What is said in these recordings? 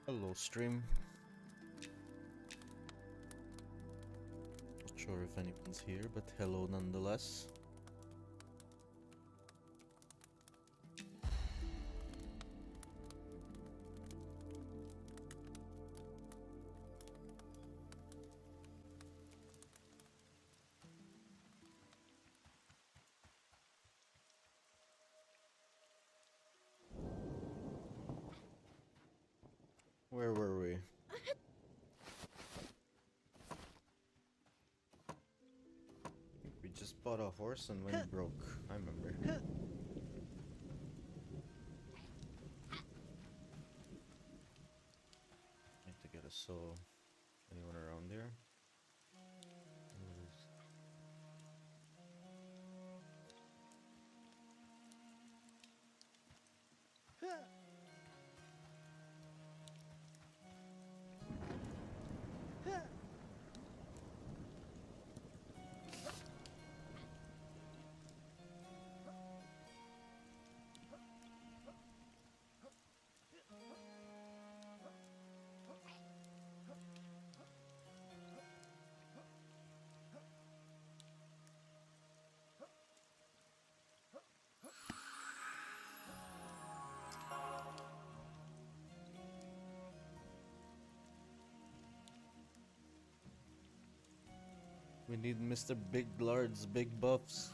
Hello, stream. Not sure if anyone's here, but hello nonetheless. Where were we? I think we just bought a horse and went broke. I remember. Need to get a saw. Anyone around here? We need Mr. Big Lord's big buffs.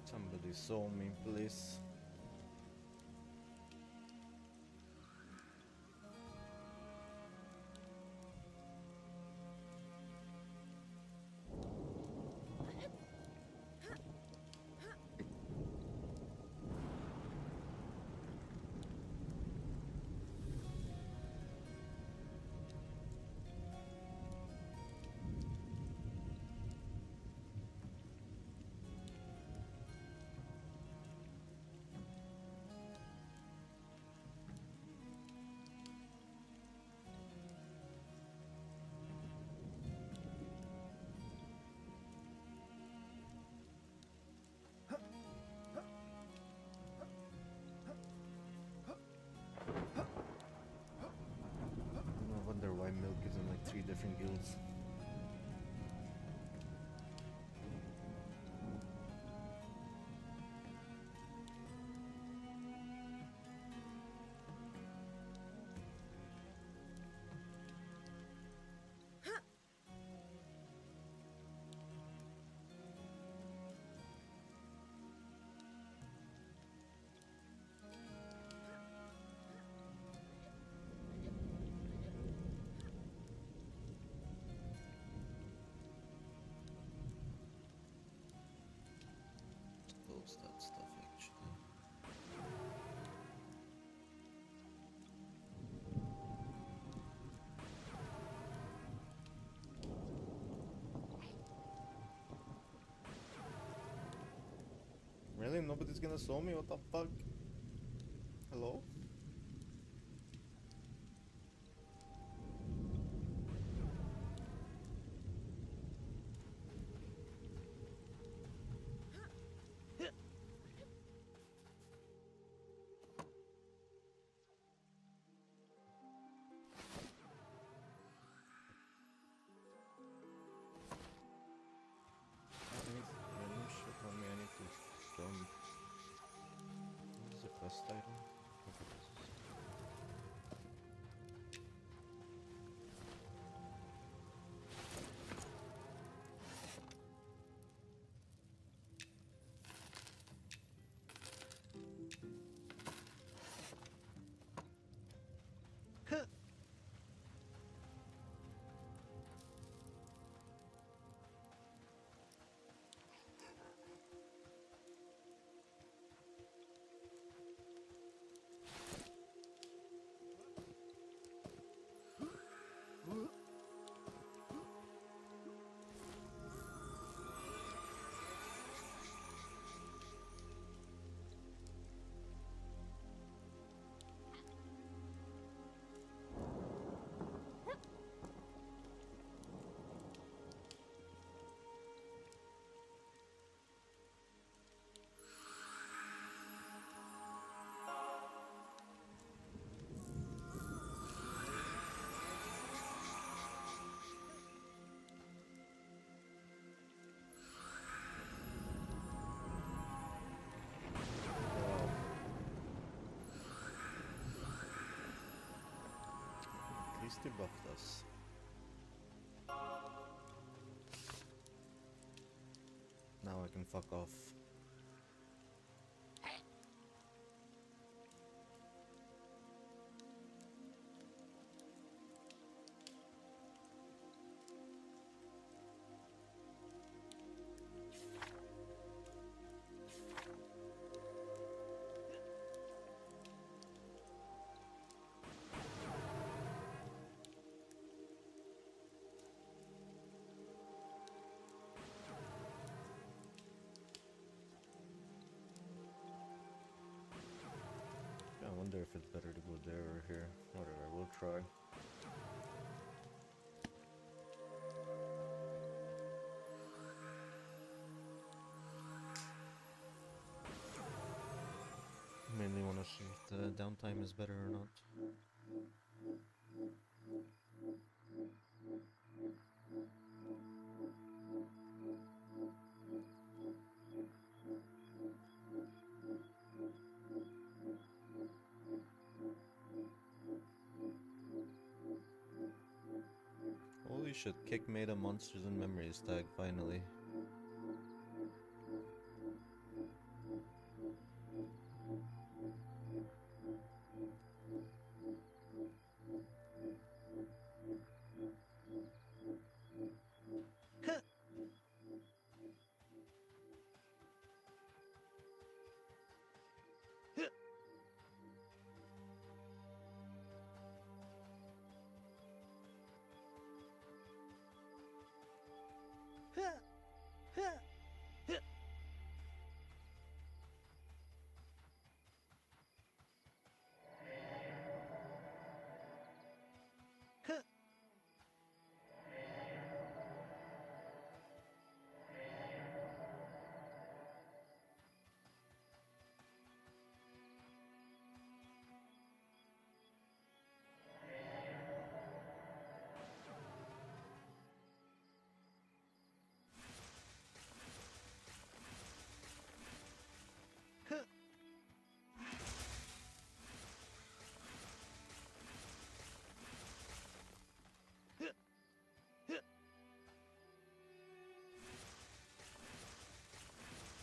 Somebody saw me, please. No wonder why Milk is in like 3 different guilds. Close that stuff actually. Really? Nobody's gonna saw me? What the fuck? Hello? Random shit on me, I need to jump. This is a quest item. Look at this. just debuffed us. Now I can fuck off. I wonder if it's better to go there or here. Whatever, we'll try. Mainly want to see if the downtime is better or not. Holy shit, Kick made a Monsters and Memories tag finally.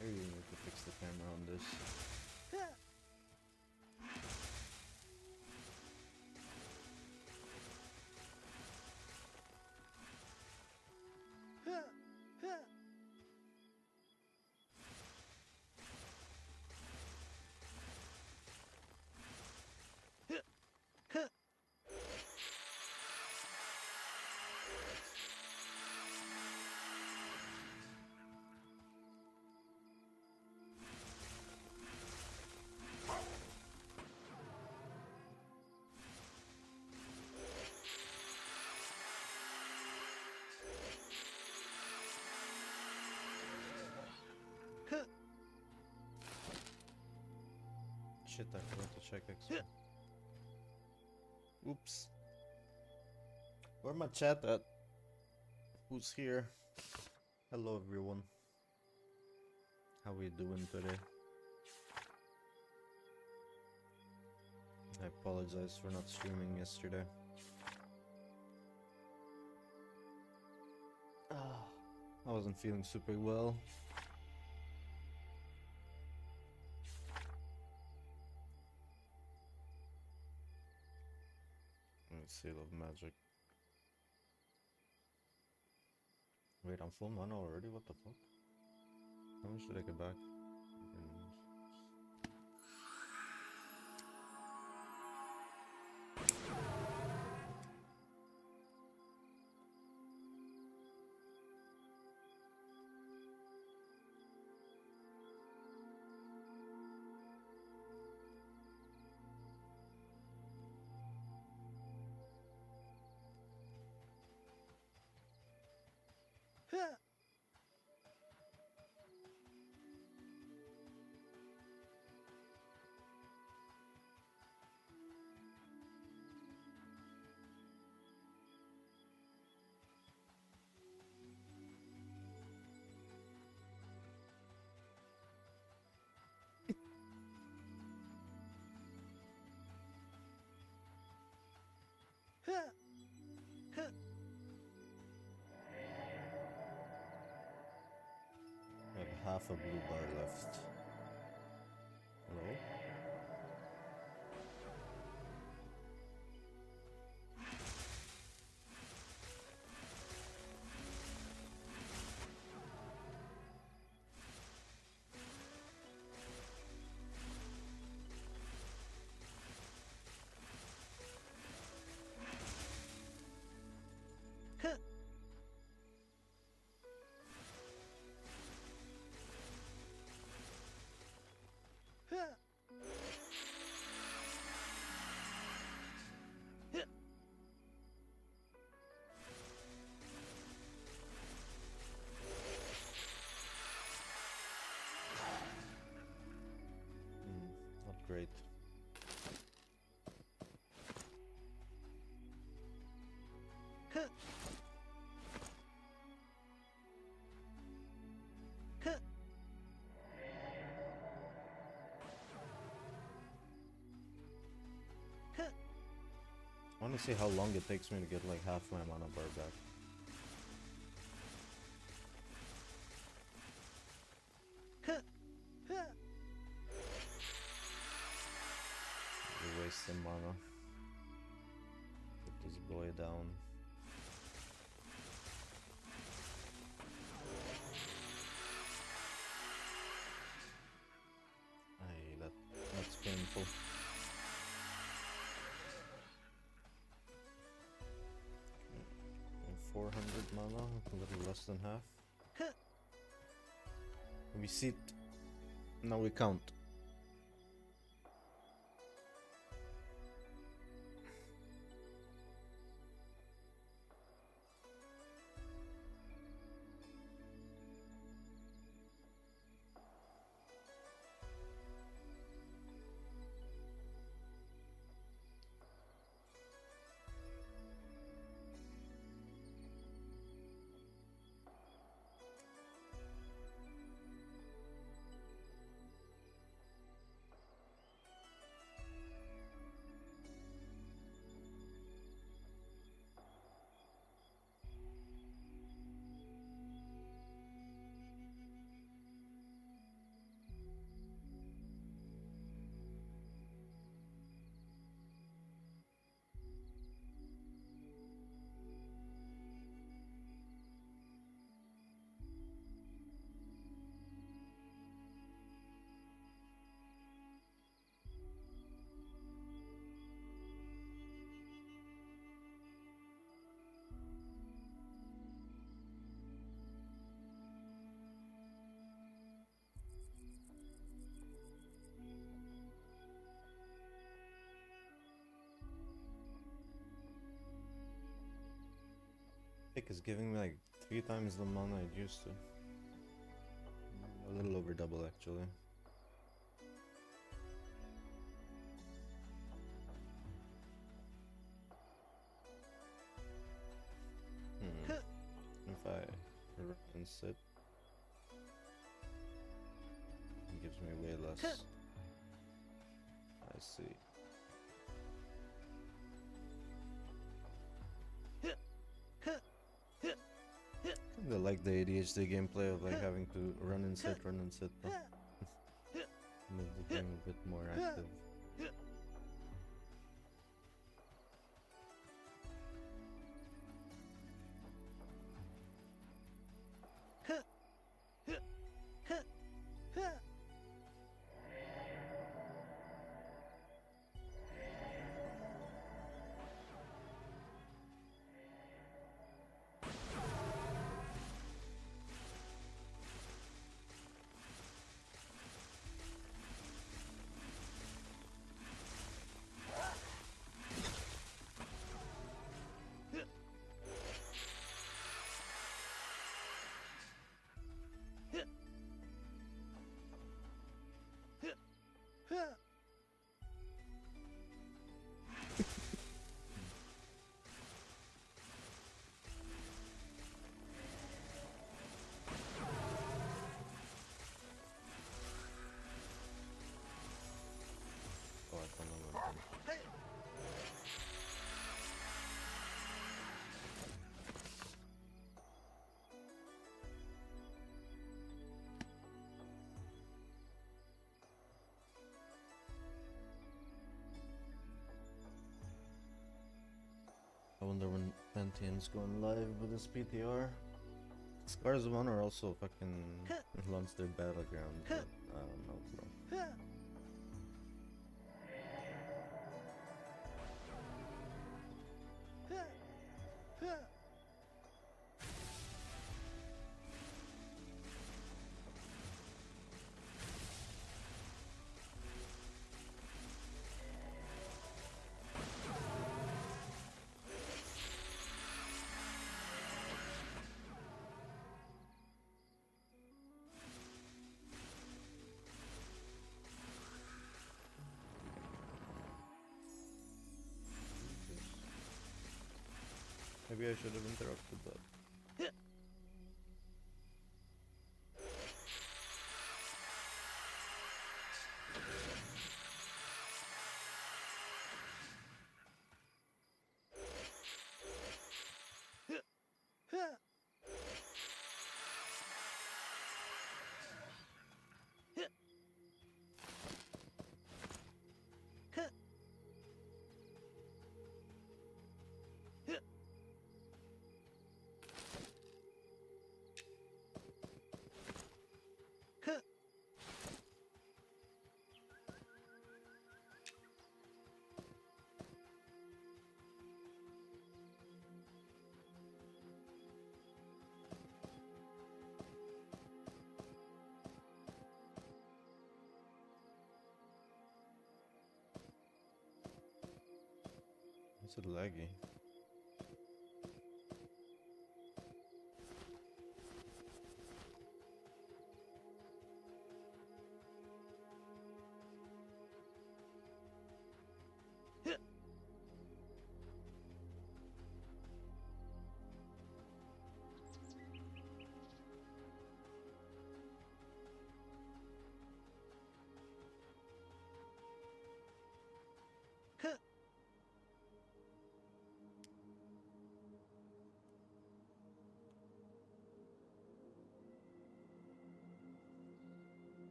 I really need to fix the camera on this. Shit, I forgot to check XP. Oops. Where my chat at? Who's here? Hello everyone. How we doing today? I apologize for not streaming yesterday. I wasn't feeling super well. Seal of Magic. Wait, I'm full mana already? What the fuck? How much did I get back? half a blue bar left. Hello? Not great. I want to see how long it takes me to get like half my mana bar back. We're wasting mana. Put this boy down. Aye, that's painful. 400 mana, a little less than half. We sit. Now we count. Is giving me like 3 times the mana it used to. A little over double actually. If I run and sit, it gives me way less. I see. I like the ADHD gameplay of like having to run and sit though. Make the game a bit more active. Pantheon's going live with this PTR. Scars 1 are also fucking launched their battleground, but I don't know, bro. Maybe I should have interrupted that. Is it laggy?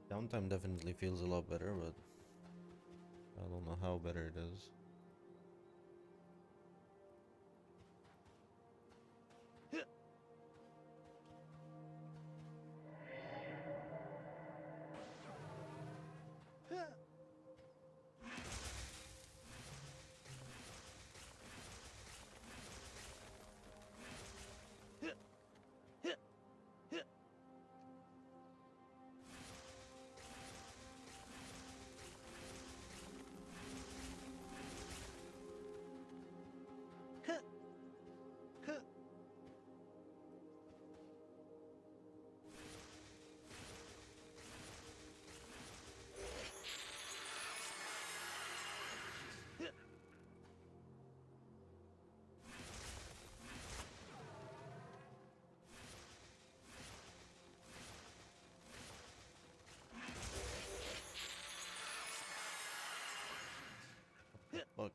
Downtime definitely feels a lot better, but I don't know how better it is. Fuck.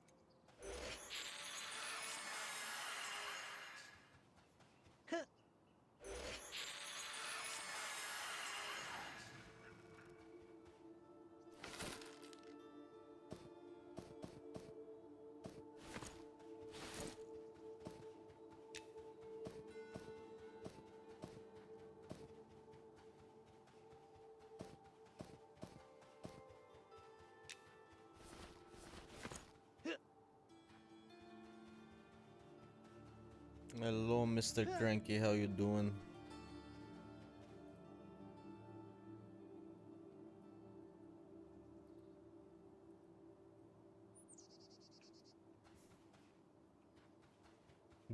Hello, Mr. Cranky, how you doing?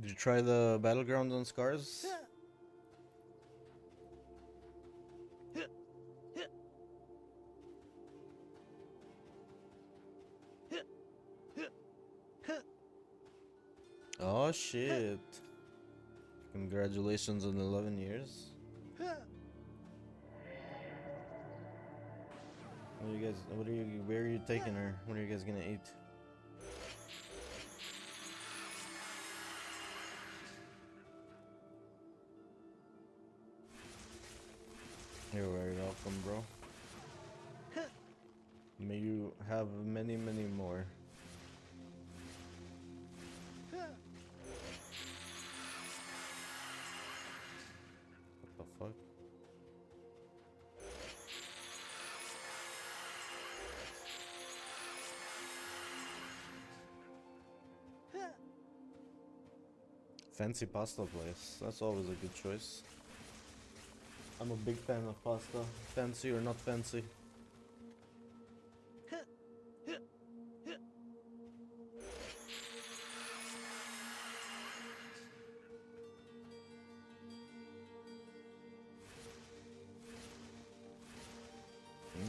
Did you try the battlegrounds on Scars? Oh shit. Congratulations on 11 years. Where are you taking her? When are you guys gonna eat? You're very welcome, bro. May you have many, many more. What the fuck? Fancy pasta place. That's always a good choice. I'm a big fan of pasta. Fancy or not fancy.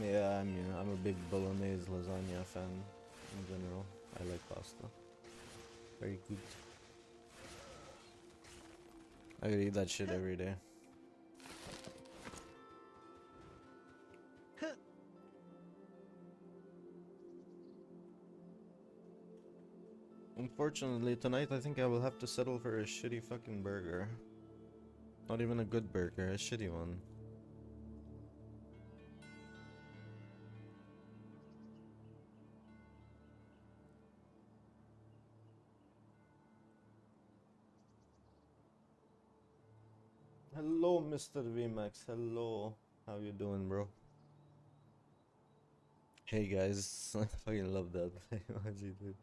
Yeah, I'm a big bolognese lasagna fan in general. I like pasta. Very good. I could eat that shit every day. Unfortunately, tonight I think I will have to settle for a shitty fucking burger. Not even a good burger, a shitty one. Hello, Mr. VMAX. Hello. How you doing, bro? Hey guys, I fucking love that emoji, dude.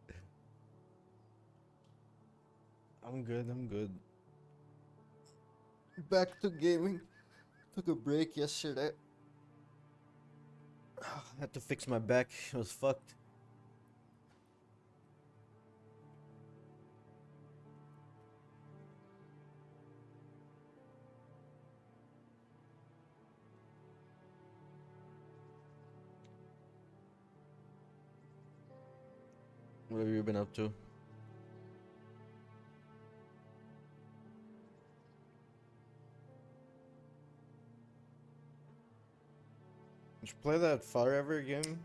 I'm good, I'm good. Back to gaming. Took a break yesterday. Had to fix my back, it was fucked. What have you been up to? Did you play that Forever game?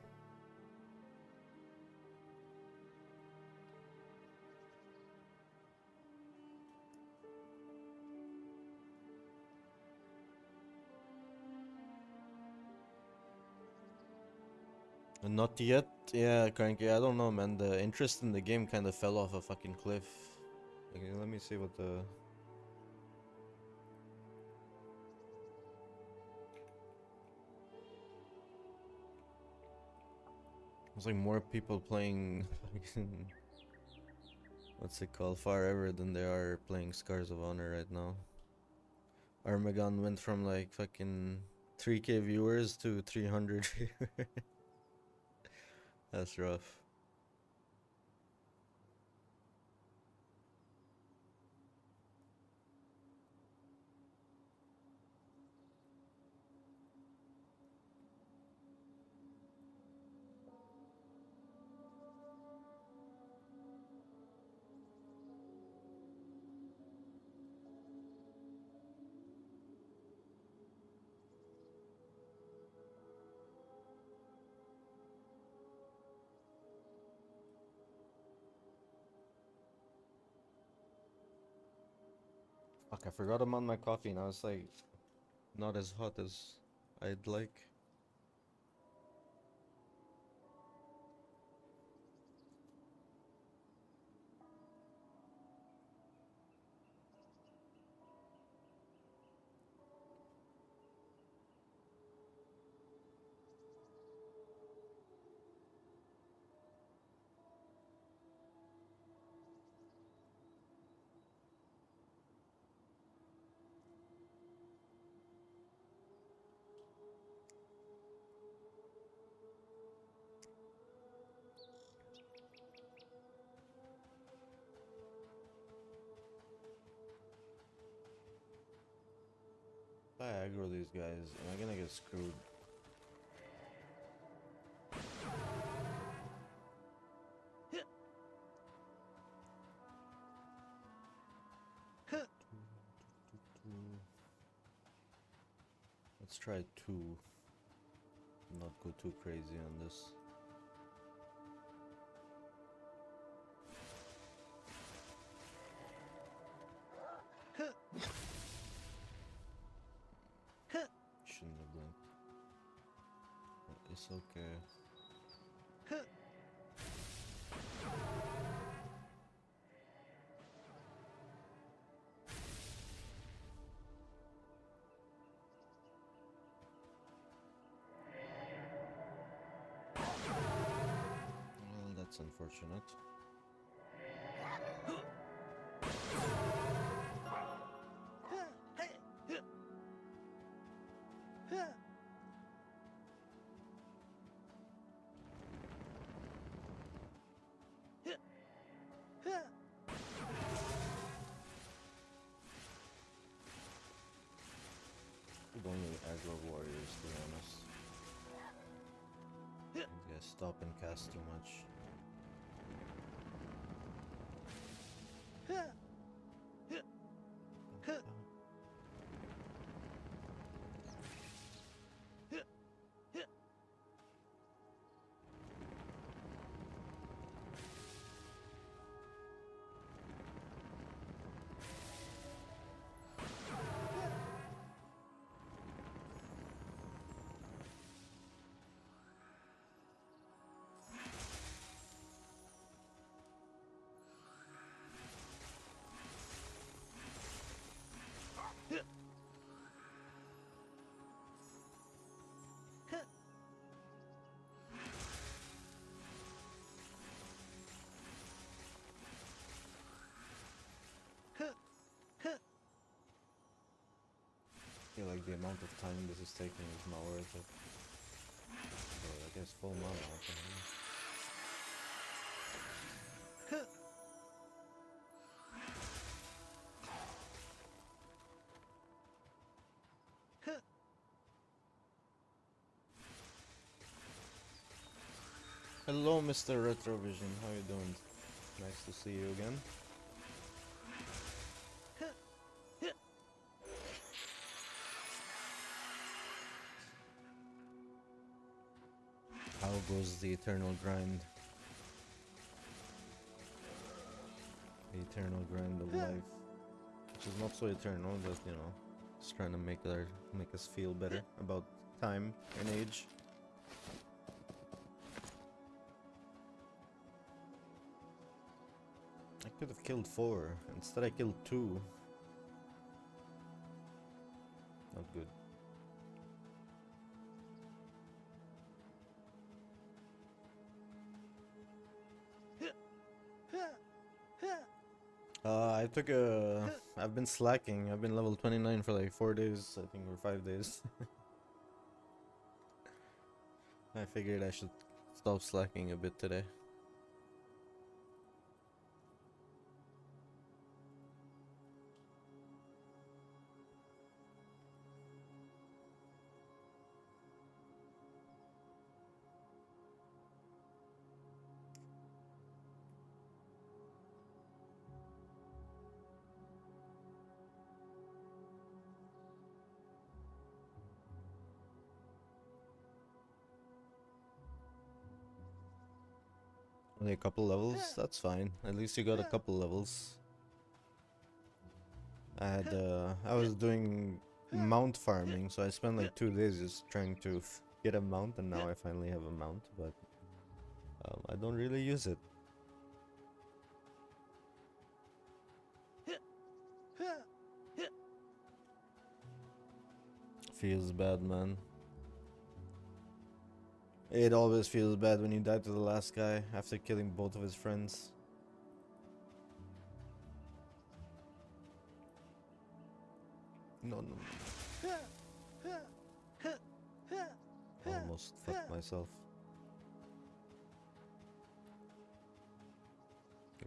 Not yet. Yeah, cranky. I don't know, man. The interest in the game kind of fell off a fucking cliff. Okay, let me see what the... There's like more people playing what's it called, Forever than there are playing Scars of Honor right now. Armagon went from like fucking 3k viewers to 300 viewers. That's rough. Fuck, I forgot I'm on my coffee now. It's like not as hot as I'd like. I aggro these guys, am I gonna get screwed? Let's try 2. Not go too crazy on this. Shouldn't have blinked. It's okay. Well, that's unfortunate. We'd only aggro warriors, to be honest. These guys stop and cast too much. I feel like the amount of time this is taking is not worth it. But I guess full mana open. Hello, Mr. Retrovision. How you doing? Nice to see you again. How goes the eternal grind? The eternal grind of life, which is not so eternal, but you know, just trying to make us feel better about time and age. I could have killed 4. Instead I killed 2. Not good. I've been slacking. I've been level 29 for like 4 days, I think, or 5 days. I figured I should stop slacking a bit today. Only a couple levels? That's fine. At least you got a couple levels. I was doing mount farming, so I spent like 2 days just trying to get a mount, and now I finally have a mount, but I don't really use it. Feels bad, man. It always feels bad when you die to the last guy after killing both of his friends. No. Almost fucked myself.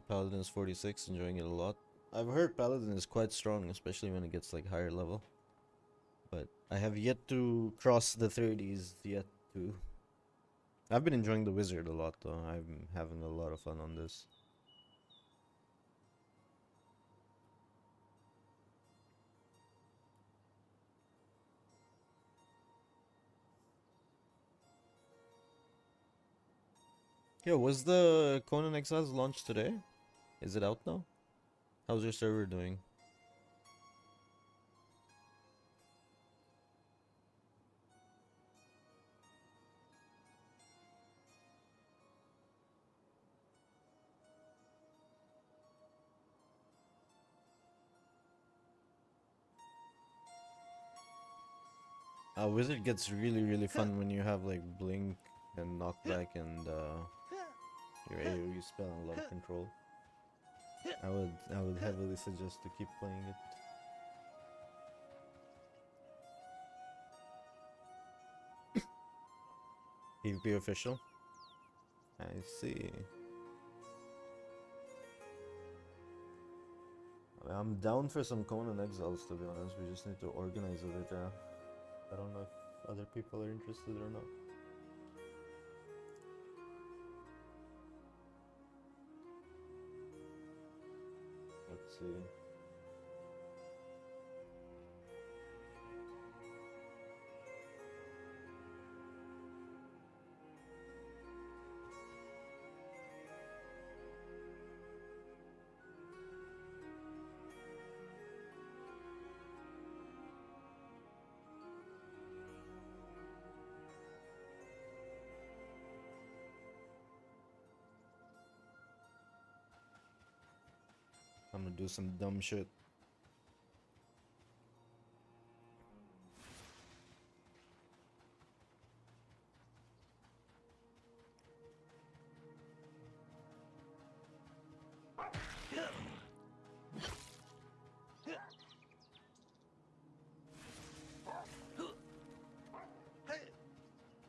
Paladin is 46, enjoying it a lot. I've heard Paladin is quite strong, especially when it gets like higher level. But I have yet to cross the 30s yet to. I've been enjoying the wizard a lot though. I'm having a lot of fun on this. Yeah, was the Conan Exiles launched today? Is it out now? How's your server doing? Wizard gets really fun when you have like blink and knockback and your AoE spell and a lot of control. I would heavily suggest to keep playing it. PvP official? I see. I'm down for some Conan Exiles, to be honest. We just need to organize it. I don't know if other people are interested or not. Let's see. I'm gonna do some dumb shit.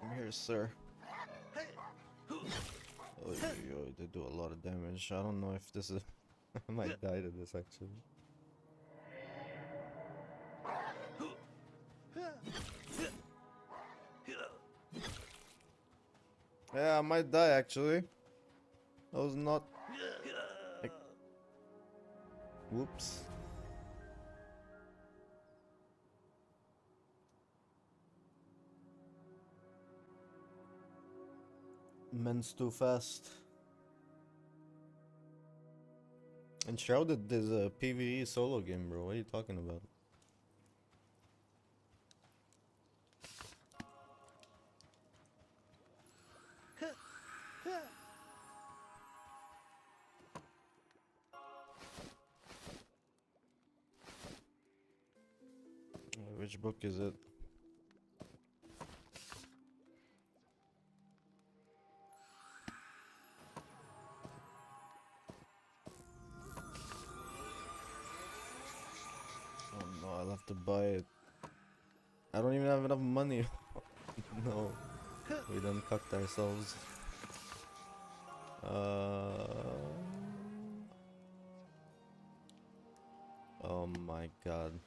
I'm here, sir. Oh, they do a lot of damage. I don't know if this is. I might die to this actually. Yeah, I might die actually. I was not. Like, whoops. Men's too fast. And Shrouded is a PvE solo game, bro. What are you talking about? Which book is it? Oh no, I'll have to buy it. I don't even have enough money. No, we done cucked ourselves. Oh my god.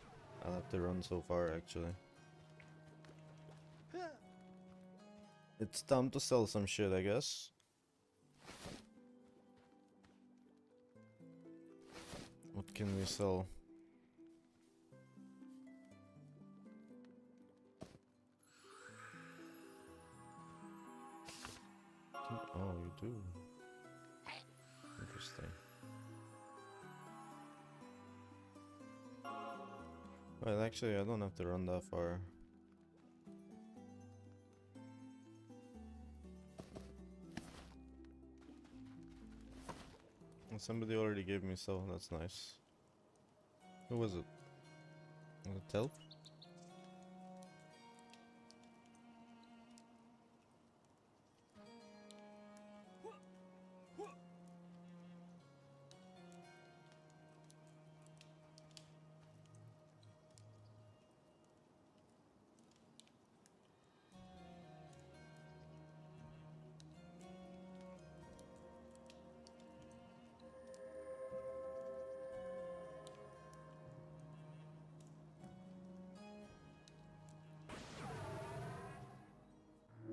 I'll have to run so far actually. It's time to sell some shit, I guess. What can we sell? Oh, you do. Interesting. Well, actually, I don't have to run that far. Somebody already gave me so that's nice. Who was it? Was it Telp?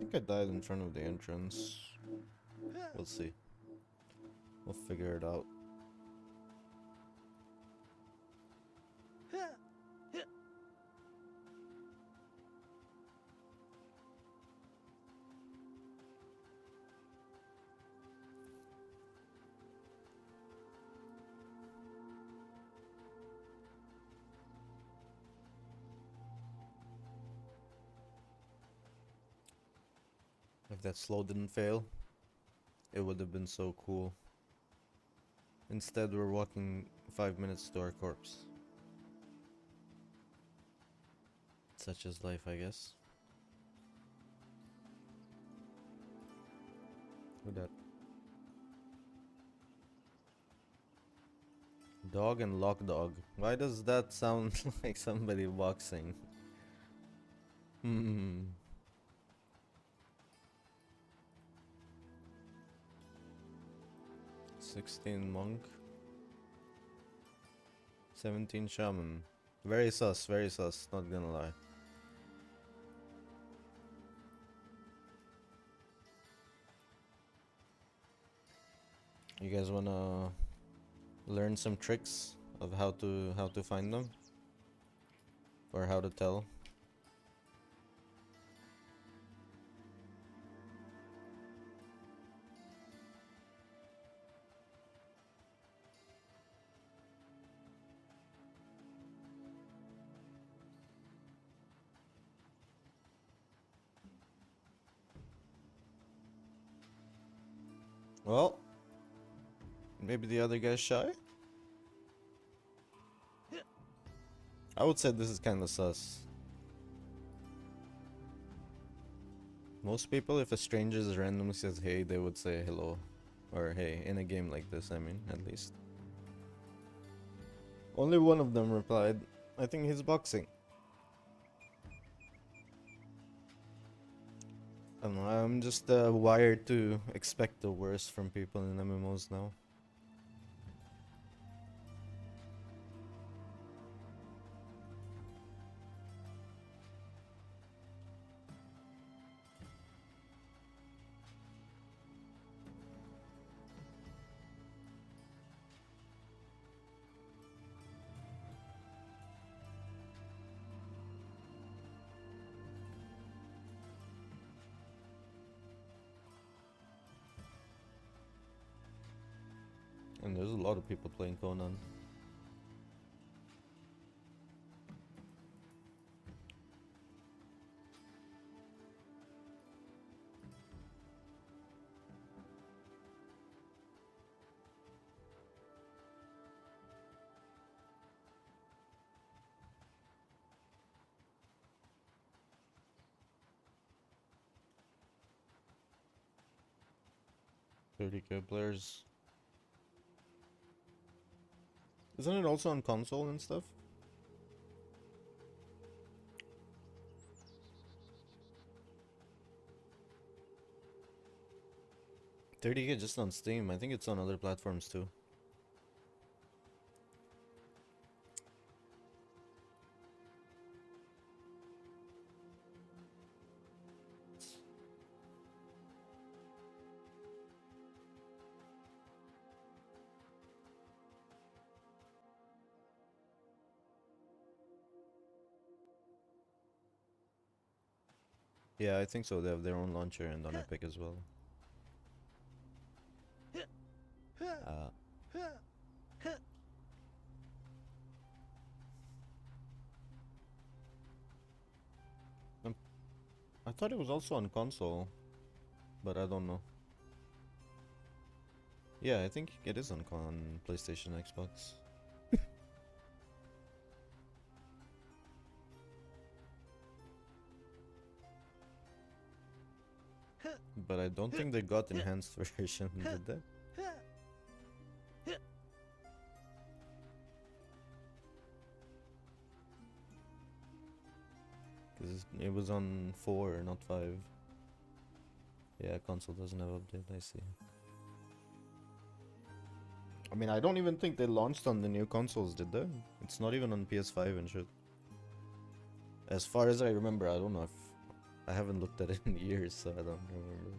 think I died in front of the entrance. We'll see. We'll figure it out. If that slow didn't fail, it would have been so cool. Instead, we're walking 5 minutes to our corpse. Such is life, I guess. Who that? Dog and lock dog. Why does that sound like somebody boxing? 16 monk. 17 shaman. Very sus, not gonna lie. You guys wanna learn some tricks of how to find them? Or how to tell? Well, maybe the other guy's shy? I would say this is kinda sus. Most people, if a stranger just randomly says hey, they would say hello. Or hey, in a game like this, I mean, at least. Only one of them replied. I think he's boxing. I don't know, I'm just wired to expect the worst from people in MMOs now. And there's a lot of people playing Conan. $30K players. Isn't it also on console and stuff? $30K just on Steam. I think it's on other platforms too. Yeah, I think so. They have their own launcher and on Epic as well. I thought it was also on console, but I don't know. Yeah, I think it is on PlayStation, Xbox. But I don't think they got enhanced version, did they? Because it was on 4, not 5. Yeah, console doesn't have update, I see. I mean, I don't even think they launched on the new consoles, did they? It's not even on PS5 and shit. As far as I remember, I don't know if I haven't looked at it in years, so I don't remember.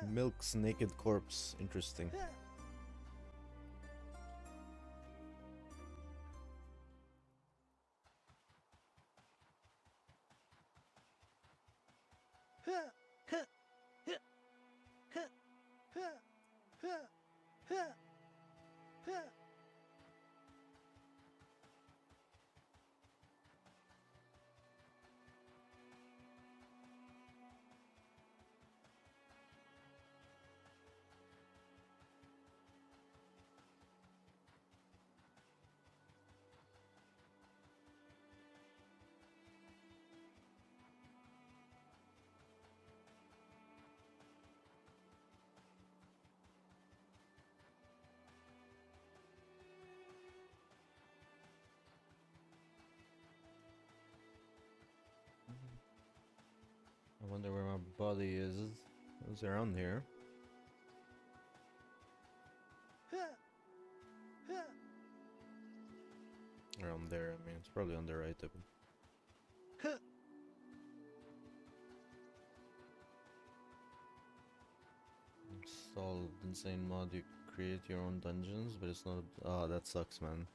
Milk's naked corpse. Interesting. I wonder where my body is. It's around here. Around there, I mean, it's probably on the right of it. Installed insane mod, you create your own dungeons, but it's not. Ah, that sucks, man.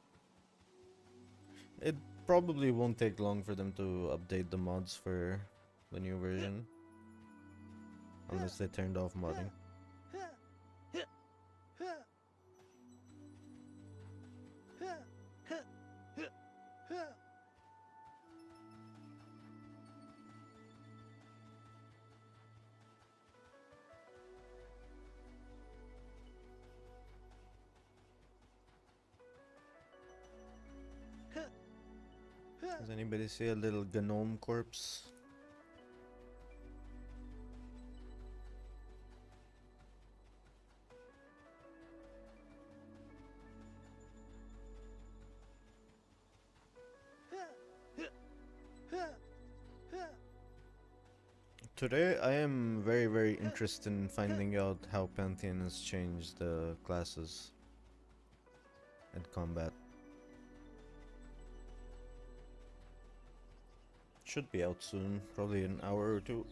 It probably won't take long for them to update the mods for the new version. Unless they turned off modding. Does anybody see a little gnome corpse? Today I am very interested in finding out how Pantheon has changed the classes and combat. Should be out soon, probably an hour or two.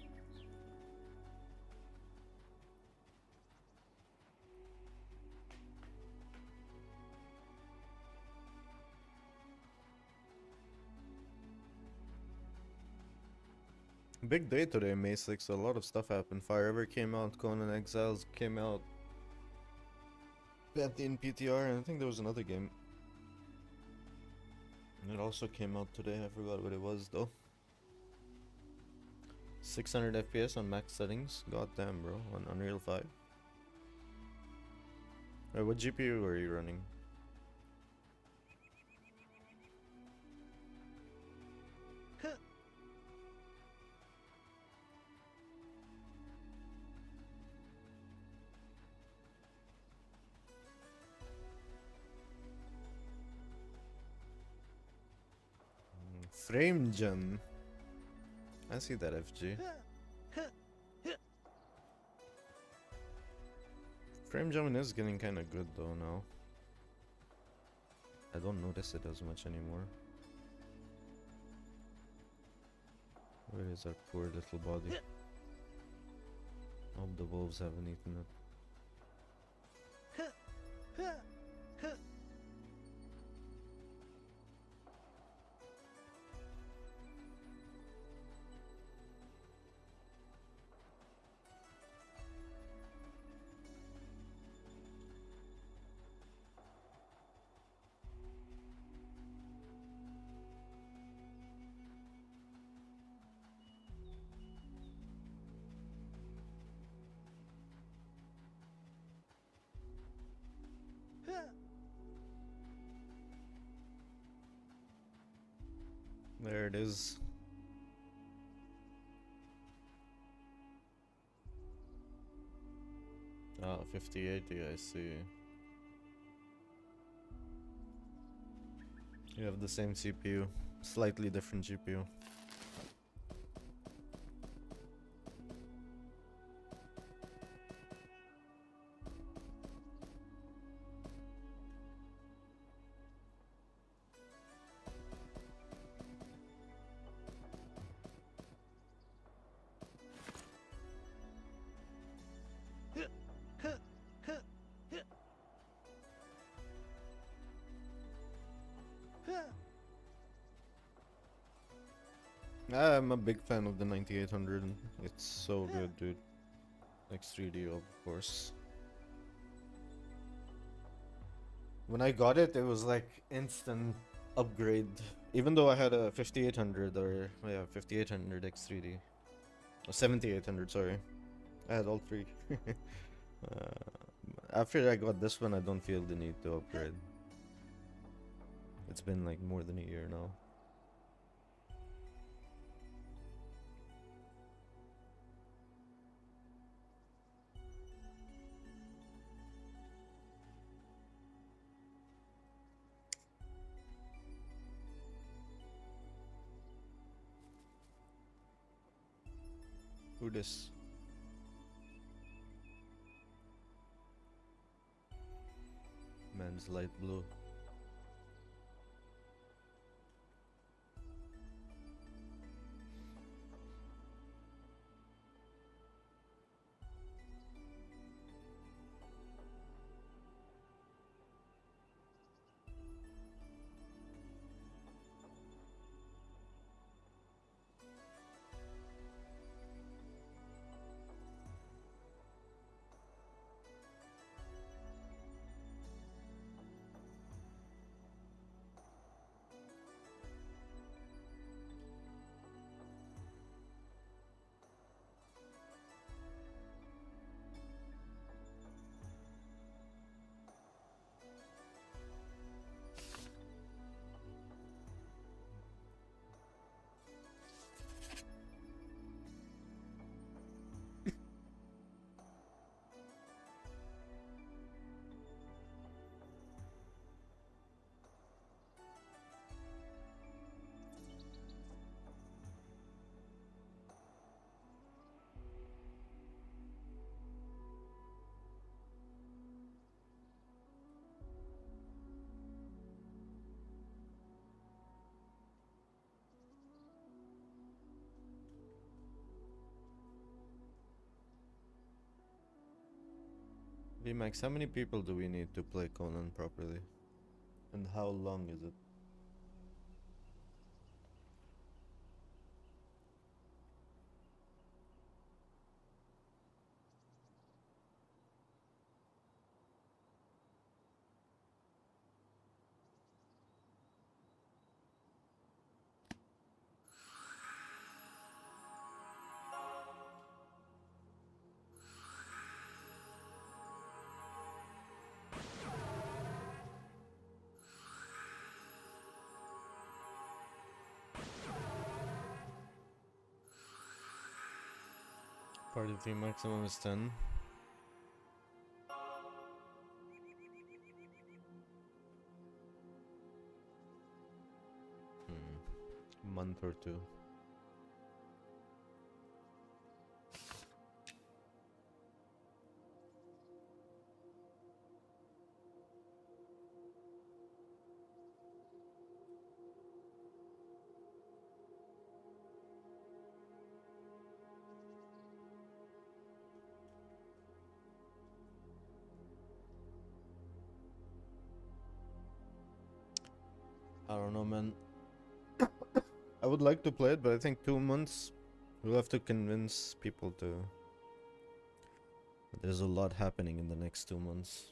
Big day today, May 6th. A lot of stuff happened. Forever came out, Conan Exiles came out, Pantheon PTR, and I think there was another game. And it also came out today. I forgot what it was though. 600 FPS on max settings. God damn, bro. On Unreal 5. Wait, what GPU were you running? Frame gen. I see that FG. Frame jamming is getting kinda good though now. I don't notice it as much anymore. Where is our poor little body? Hope the wolves haven't eaten it. There it is. Ah, 5080, I see. You have the same CPU, slightly different GPU. I'm a big fan of the 9800. It's so good, dude. X3D, of course. When I got it, it was like instant upgrade. Even though I had a 5800 or yeah, 5800 X3D. Or 7800, sorry. I had all three. After I got this one, I don't feel the need to upgrade. It's been like more than a year now. Who this? Man's light blue. VMAX, how many people do we need to play Conan properly? And how long is it? Party team maximum is 10. Month or two. I don't know, man. I would like to play it, but I think 2 months. We'll have to convince people to. There's a lot happening in the next 2 months.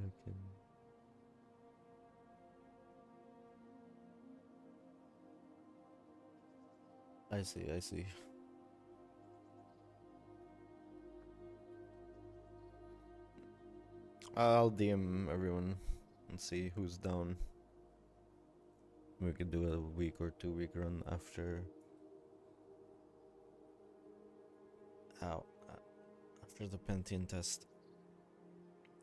Okay. I see, I see. I'll DM everyone and see who's down. We could do a week or 2 week run after. Ow. After the Pantheon test.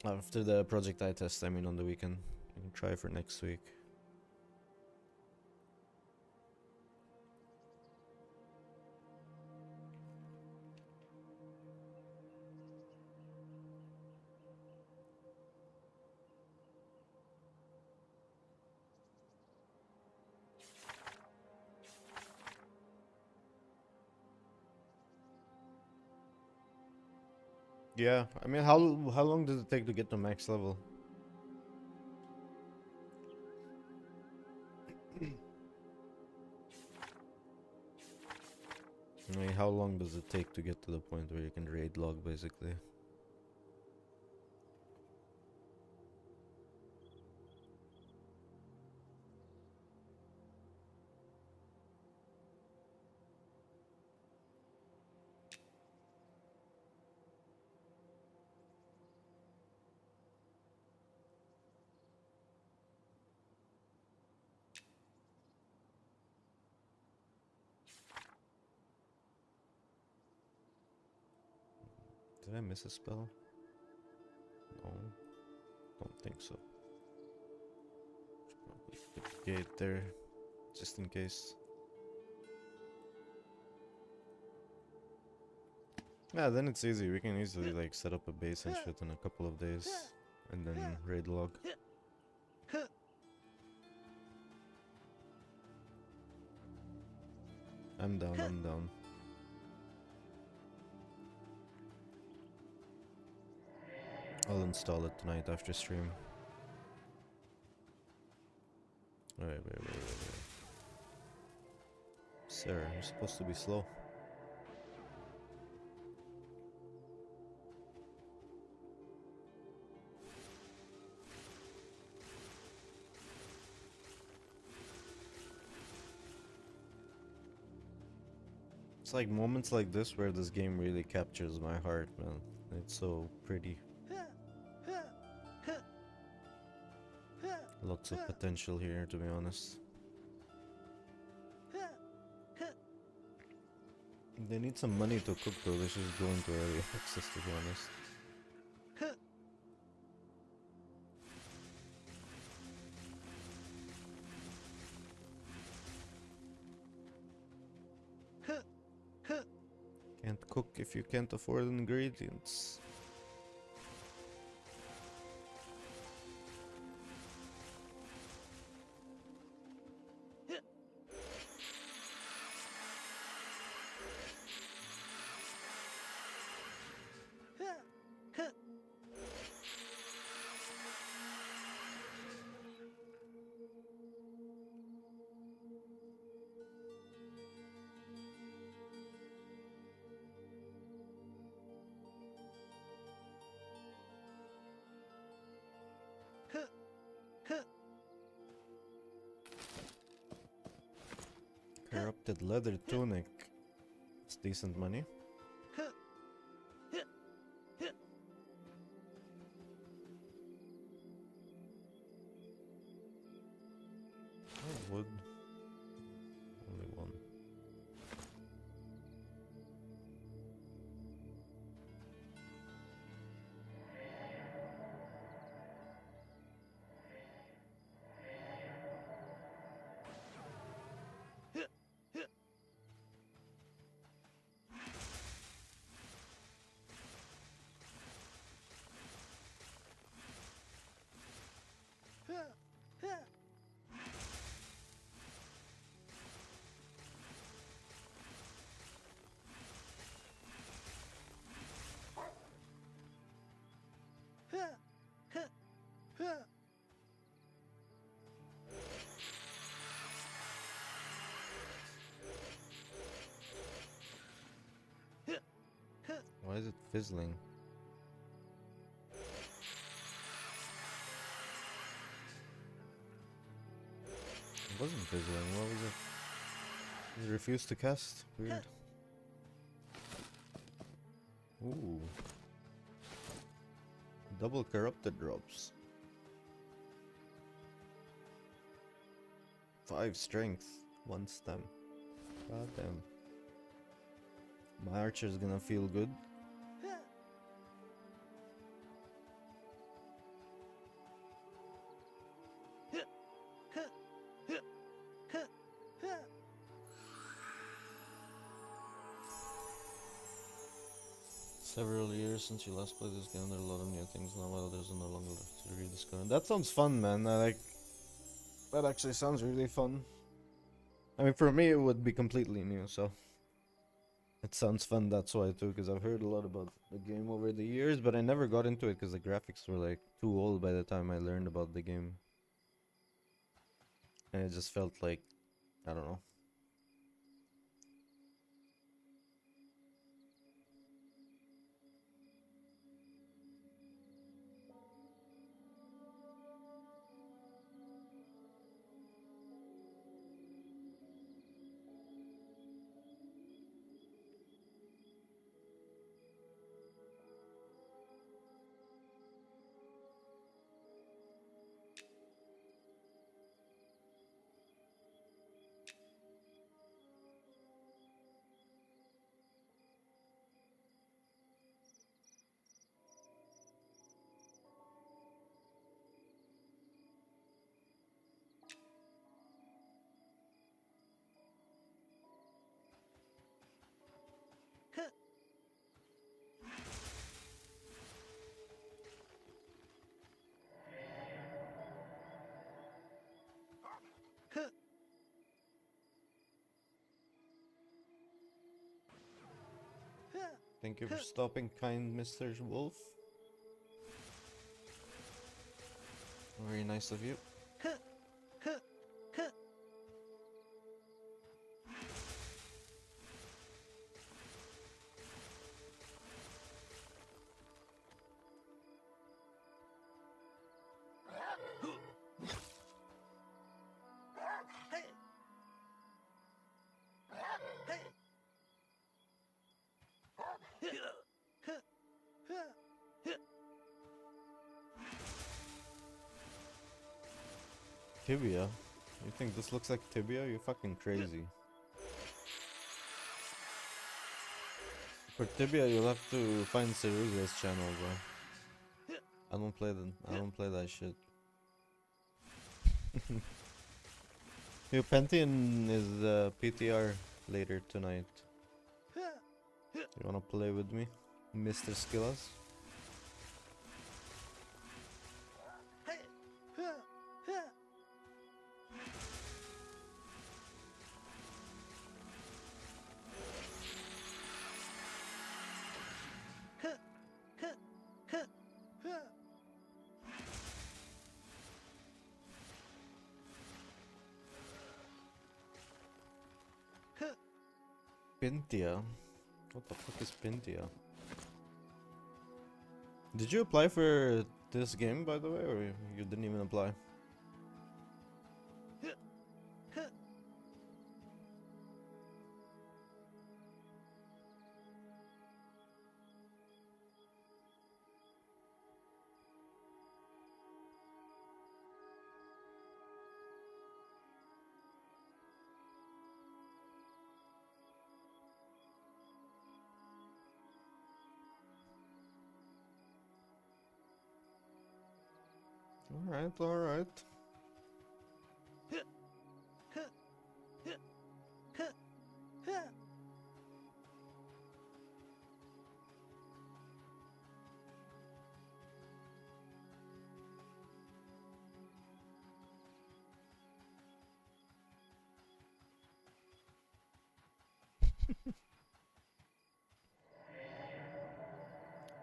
After the Project I test, I mean on the weekend. You can try for next week. Yeah, I mean, how long does it take to get to max level? I mean, how long does it take to get to the point where you can raid log, basically? Did I miss a spell? No, don't think so. Put the gate there, just in case. Yeah, then it's easy. We can easily like set up a base and shit in a couple of days, and then raid log. I'm down, I'm down. I'll install it tonight after stream. Wait. Sir, you're supposed to be slow. It's like moments like this where this game really captures my heart, man. It's so pretty. Lots of potential here, to be honest. They need some money to cook though, they should go into early access, to be honest. Can't cook if you can't afford ingredients. Corrupted leather tunic. It's decent money. Oh, wood. Only one. Why is it fizzling? It wasn't fizzling, what was it? He refused to cast. Weird. Ooh. Double corrupted drops. 5 strength, 1 stem. God damn. My archer's gonna feel good. Several years since you last played this game, there are a lot of new things now. Well, there's no longer left to rediscover. That sounds fun, man. I like. That actually sounds really fun. I mean, for me, it would be completely new, so. It sounds fun, that's why too, because I've heard a lot about the game over the years, but I never got into it because the graphics were like too old by the time I learned about the game. And it just felt like, I don't know. Thank you for stopping, kind Mr. Wolf. Very nice of you. Tibia? You think this looks like tibia? You're fucking crazy. For tibia, you'll have to find Ceruza's channel, bro. I don't play that shit. Yo, Pantheon is PTR later tonight. You wanna play with me, Mr. Skillas? Pintia? What the fuck is Pintia? Did you apply for this game, by the way, or you didn't even apply? Alright, alright.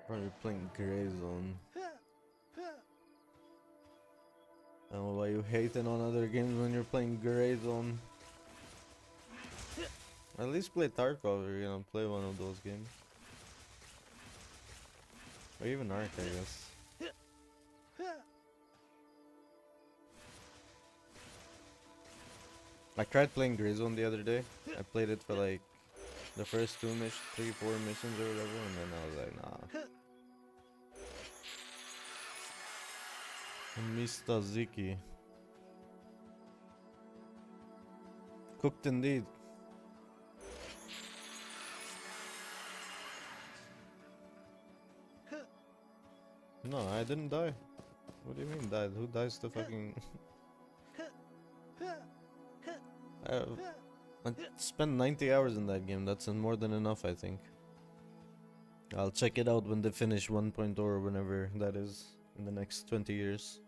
Probably playing Gray Zone. I don't know why you hating on other games when you're playing Gray Zone. At least play Tarkov if you're gonna play one of those games. Or even Ark, I guess. I tried playing Grey Zone the other day. I played it for like the first 4 missions or whatever, and then I was like, nah. Mr. Ziki. Cooked indeed. No, I didn't die. What do you mean died? Who dies to fucking... I spent 90 hours in that game. That's more than enough, I think. I'll check it out when they finish 1.0 or whenever that is in the next 20 years.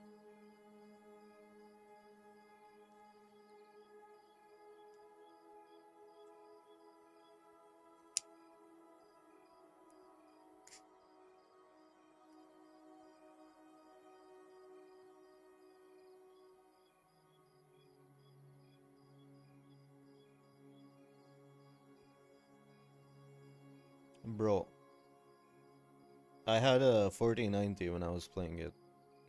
Bro, I had a 4090 when I was playing it.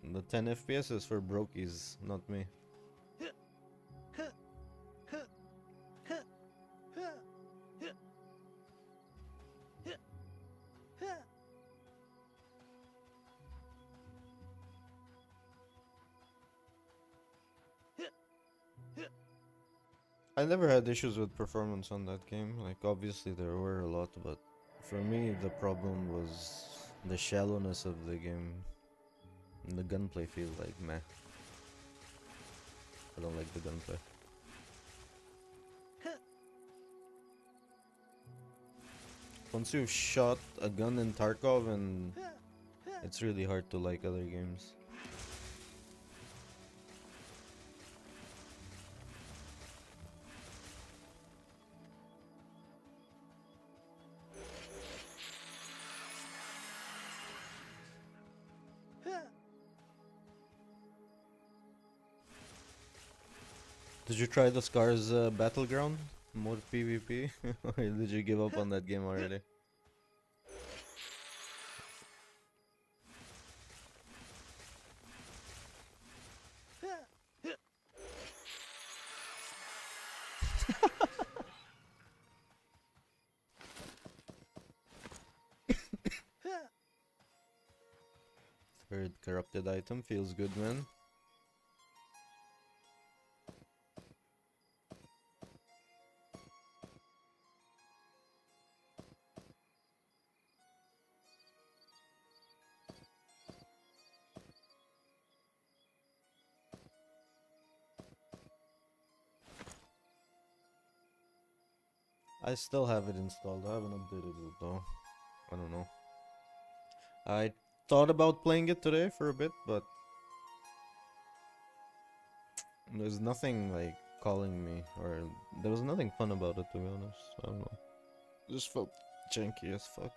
The 10 FPS is for brokies, not me. I never had issues with performance on that game. Like, obviously there were a lot, but for me the problem was the shallowness of the game. And the gunplay feels like meh. I don't like the gunplay. Once you've shot a gun in Tarkov, and it's really hard to like other games. Did you try the Scars Battleground? More PvP? Or did you give up on that game already? Third corrupted item feels good, man. I still have it installed. I haven't updated it though. I don't know. I thought about playing it today for a bit, but there's nothing like calling me, or there was nothing fun about it, to be honest. I don't know. It just felt janky as fuck.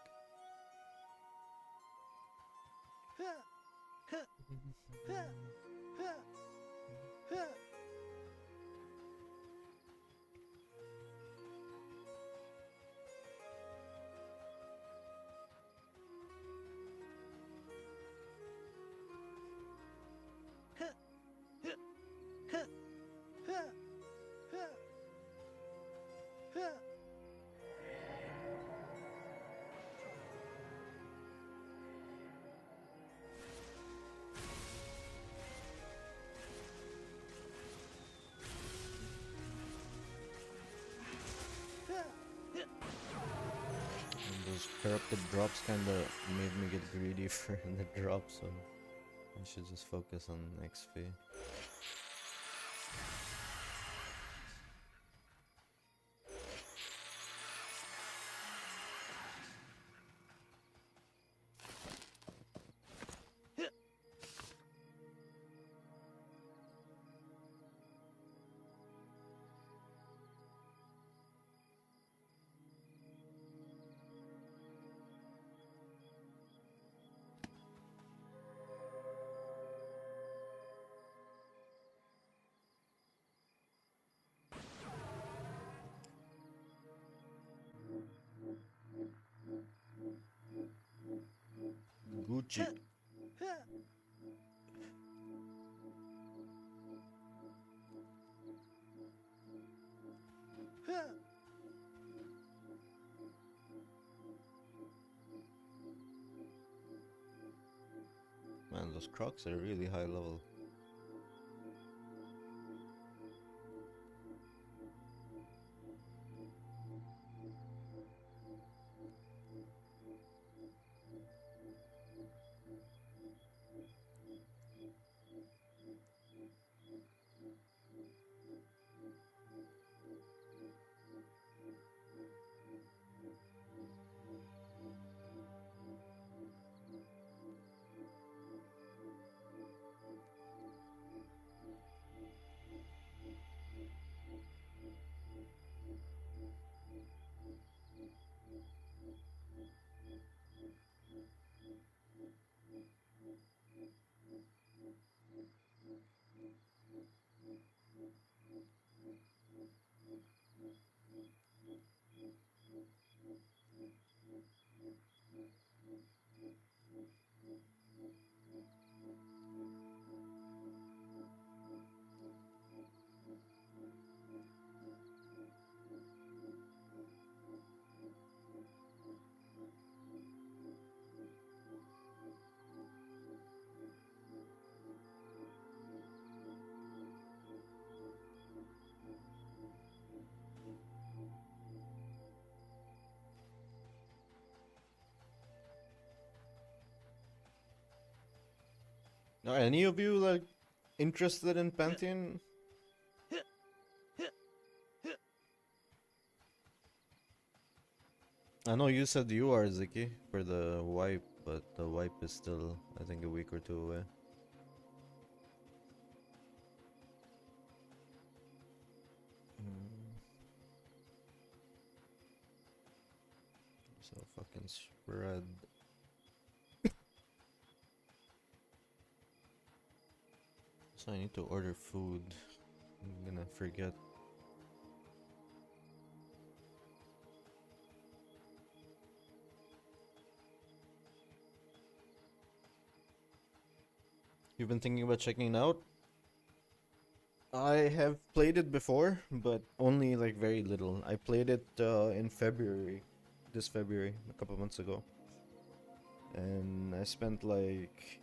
Those corrupted drops kinda made me get greedy for the drop, so I should just focus on XP. Gucci. those crocs are really high level. Are any of you like interested in Pantheon? I know you said you are, Ziki, for the wipe, but the wipe is still, I think, a week or two away. So fucking spread. So I need to order food. I'm gonna forget. You've been thinking about checking it out? I have played it before, but only like very little. I played it in February, this February, a couple months ago. And I spent like,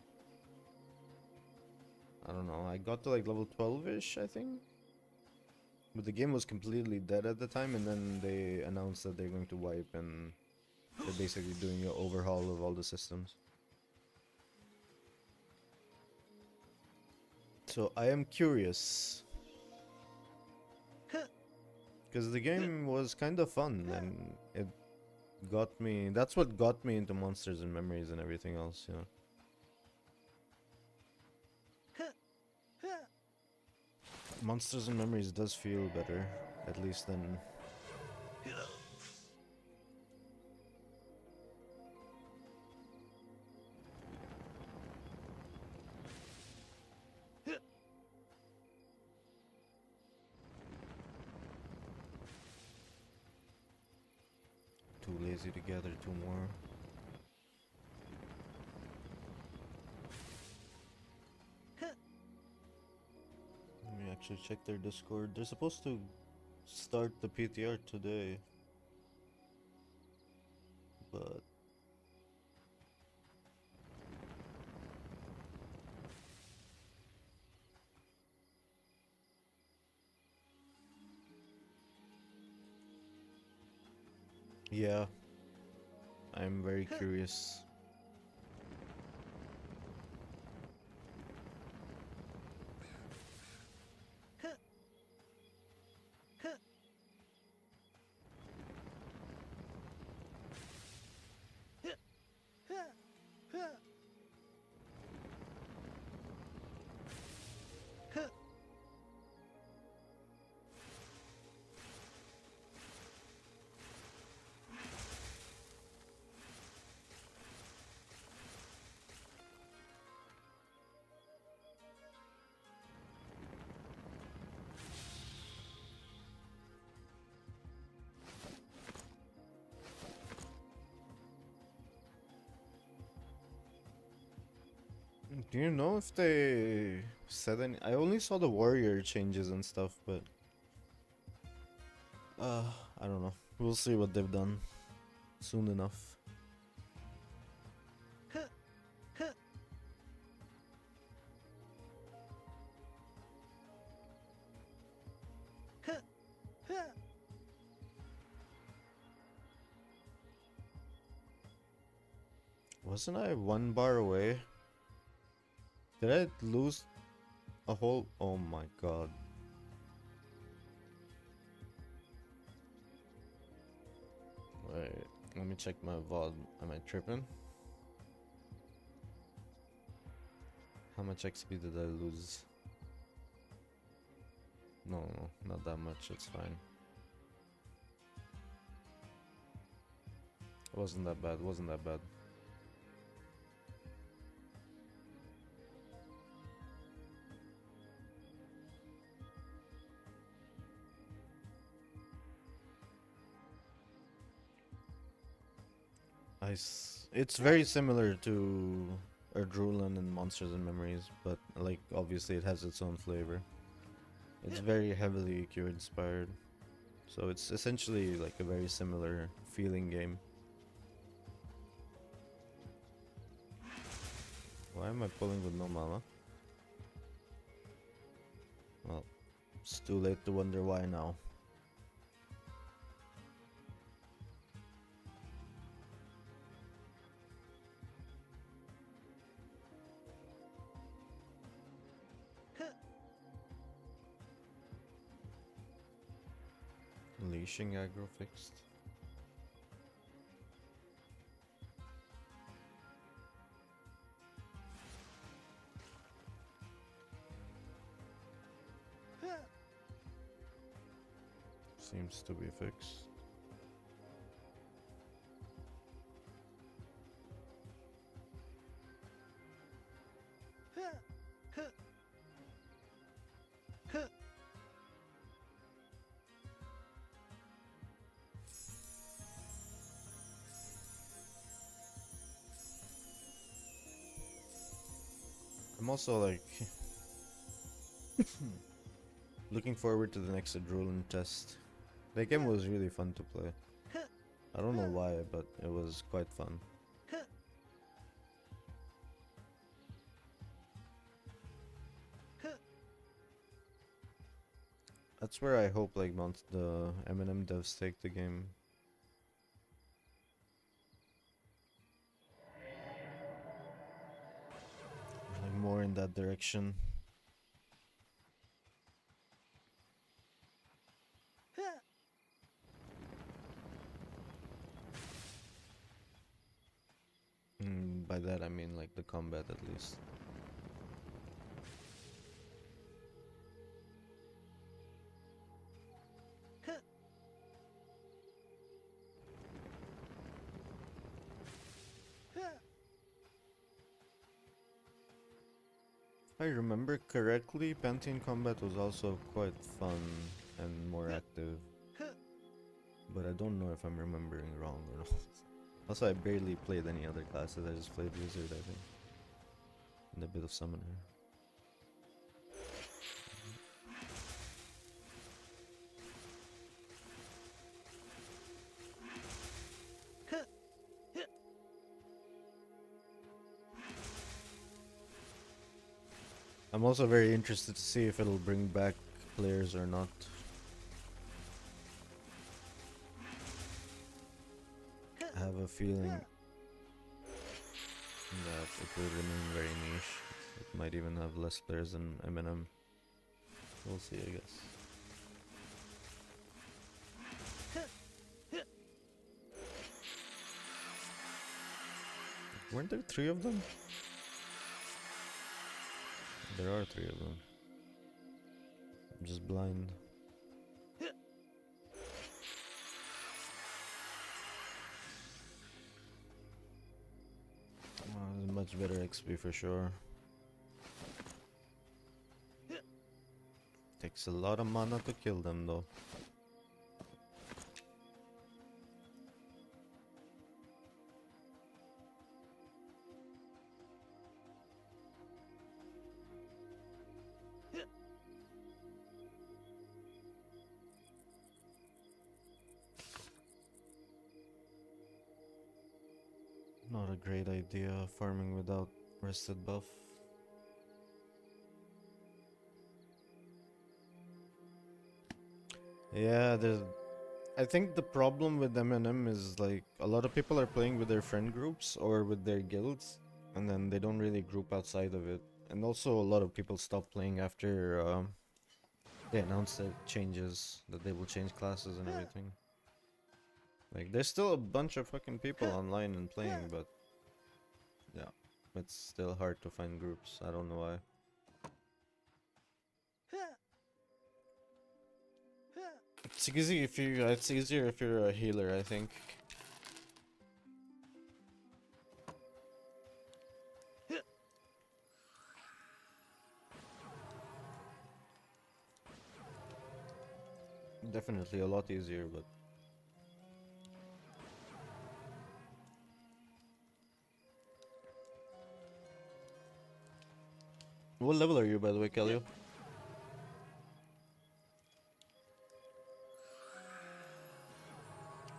I don't know, I got to like level 12-ish, I think. But the game was completely dead at the time, and then they announced that they're going to wipe, and they're basically doing an overhaul of all the systems. So I am curious. Because the game was kind of fun, and it got me... That's what got me into Monsters and Memories and everything else, you know. Monsters and Memories does feel better, at least than... Too lazy to gather two more. Let me actually check their Discord. They're supposed to start the PTR today. But... yeah. I'm very curious. Do you know if they said any? I only saw the warrior changes and stuff, but I don't know. We'll see what they've done soon enough. Wasn't I 1 bar away? Did I lose a whole... Oh my god. Wait, let me check my VOD. Am I tripping? How much XP did I lose? No, not that much, it's fine. It wasn't that bad, wasn't that bad. It's very similar to Erdrulan and Monsters and Memories, but like obviously it has its own flavor. It's very heavily Q inspired, so it's essentially like a very similar feeling game. Why am I pulling with no mana? Well, it's too late to wonder why now. Leashing aggro fixed. Seems to be fixed. I'm also like looking forward to the next Adrenaline test. That game was really fun to play. I don't know why, but it was quite fun. That's where I hope like the Eminem devs take the game. Like more in that direction. By that I mean like the combat at least. If I remember correctly, Pantheon combat was also quite fun and more active. But I don't know if I'm remembering wrong or not. Also, I barely played any other classes, I just played Wizard, I think. And a bit of Summoner. I'm also very interested to see if it'll bring back players or not. I have a feeling that it will remain very niche. It might even have less players than Eminem. We'll see, I guess. Weren't there 3 of them? There are 3 of them. I'm just blind. Much better XP for sure. Takes a lot of mana to kill them though. Not a great idea, farming without rested buff. Yeah, I think the problem with M&M is like a lot of people are playing with their friend groups or with their guilds, and then they don't really group outside of it. And also, a lot of people stop playing after they announced the changes that they will change classes and everything. Like, there's still a bunch of fucking people online and playing, but yeah, it's still hard to find groups. I don't know why. It's easier if you're a healer, I think. Definitely a lot easier, but what level are you, by the way, Kelly?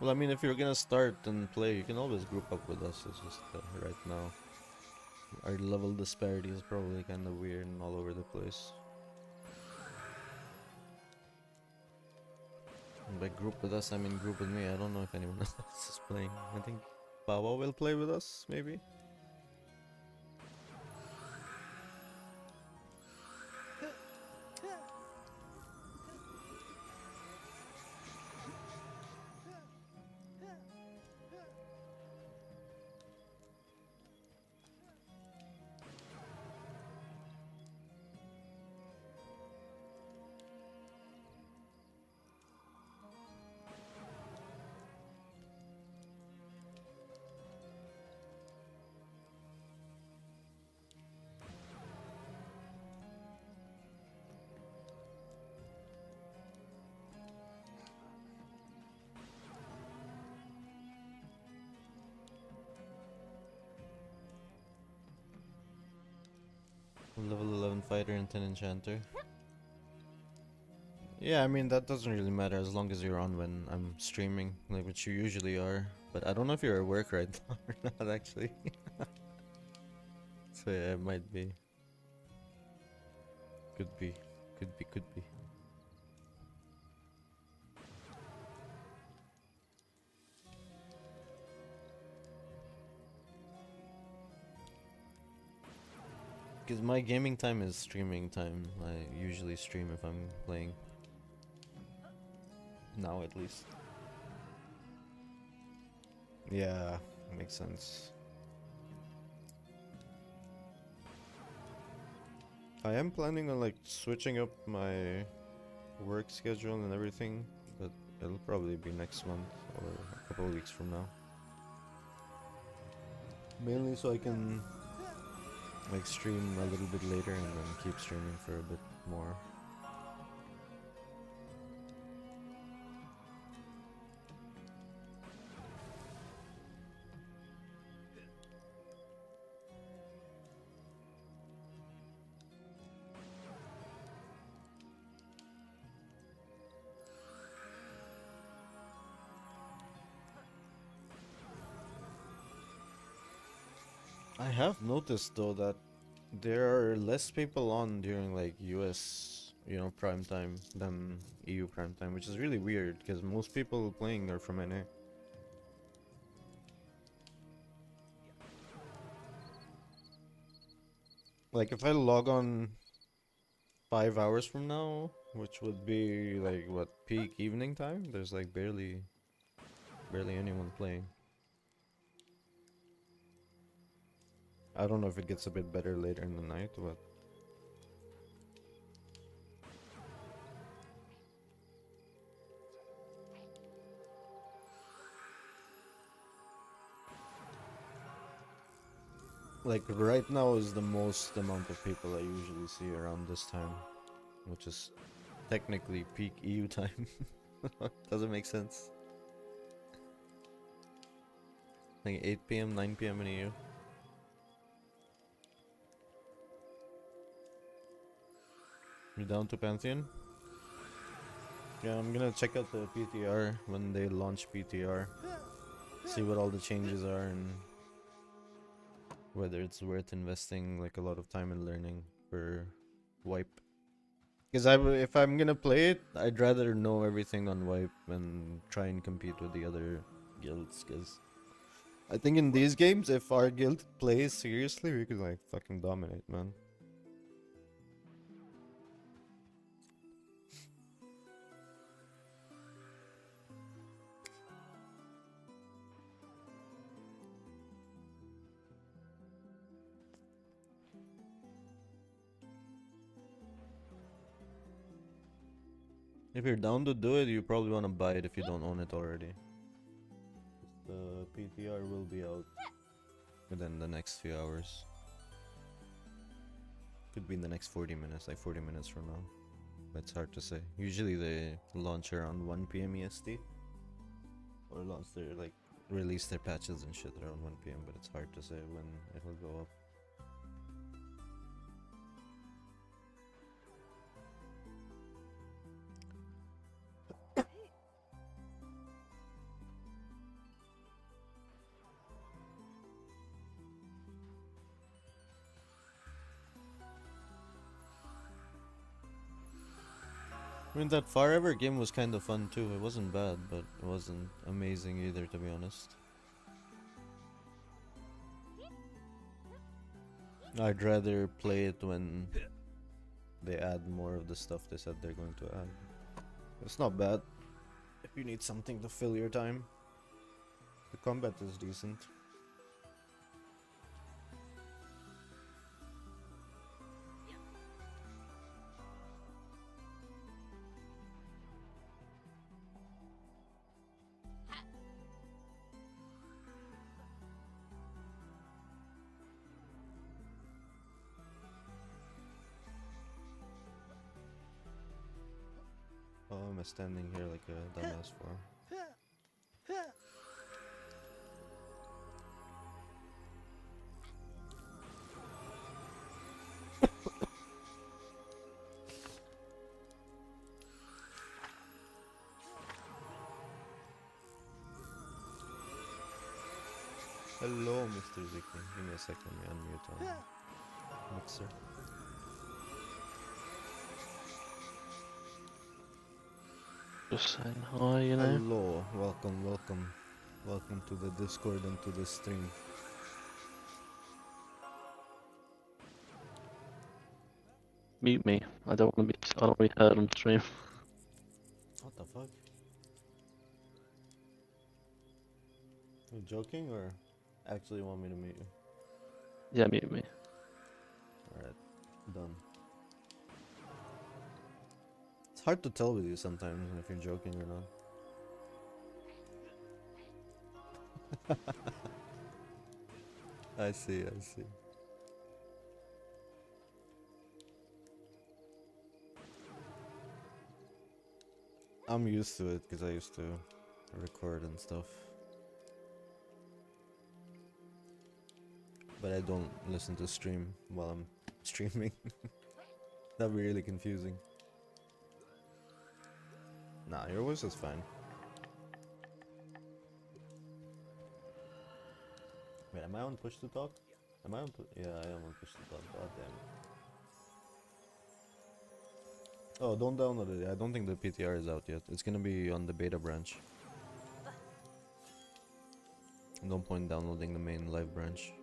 Well, I mean, if you're gonna start and play, you can always group up with us. It's just right now, our level disparity is probably kind of weird and all over the place. And by group with us, I mean group with me. I don't know if anyone else is playing. I think Bawa will play with us, maybe? Level 11 fighter and 10 enchanter. Yeah, I mean, that doesn't really matter as long as you're on when I'm streaming, like which you usually are. But I don't know if you're at work right now or not, actually. So yeah, it might be. Could be. Could be, could be. Because my gaming time is streaming time. I usually stream if I'm playing. Now, at least. Yeah, makes sense. I am planning on like switching up my work schedule and everything, but it'll probably be next month or a couple of weeks from now. Mainly so I can like stream a little bit later and then keep streaming for a bit more. I have noticed though that there are less people on during like US, prime time than EU prime time, which is really weird because most people playing are from NA. Like if I log on 5 hours from now, which would be like what, peak evening time, there's like barely anyone playing. I don't know if it gets a bit better later in the night, but like right now is the most amount of people I usually see around this time, which is technically peak EU time. Doesn't make sense. Like 8 p.m., 9 p.m. in EU. You down to Pantheon? Yeah, I'm gonna check out the PTR when they launch PTR. See what all the changes are and whether it's worth investing like a lot of time and learning for wipe. Because if I'm gonna play it, I'd rather know everything on wipe and try and compete with the other guilds. Because I think in these games, if our guild plays seriously, we could like fucking dominate, man. If you're down to do it, you probably want to buy it if you don't own it already. The PTR will be out within the next few hours. Could be in the next 40 minutes, like 40 minutes from now. But it's hard to say. Usually they launch around 1 PM EST. Or launch their, like, release their patches and shit around 1 PM, but it's hard to say when it will go up. I mean, that Forever game was kind of fun too. It wasn't bad, but it wasn't amazing either, to be honest. I'd rather play it when they add more of the stuff they said they're going to add. It's not bad if you need something to fill your time. The combat is decent. Oh, am I standing here like a dumbass for? Hello, Mr. Ziki. Give me a second, let me unmute on Mixer. Just saying hi, you know. Hello, welcome to the Discord and to the stream. Mute me. I don't want to be heard on stream. What the fuck? You joking or actually want me to mute you? Yeah, mute me. Alright, done. It's hard to tell with you sometimes if you're joking or not. I see. I'm used to it because I used to record and stuff. But I don't listen to stream while I'm streaming. That'd be really confusing. Nah, your voice is fine. Wait, am I on push to talk? Am I on yeah, I am on push to talk. God damn it. Oh, don't download it. I don't think the PTR is out yet. It's gonna be on the beta branch. No point downloading the main live branch.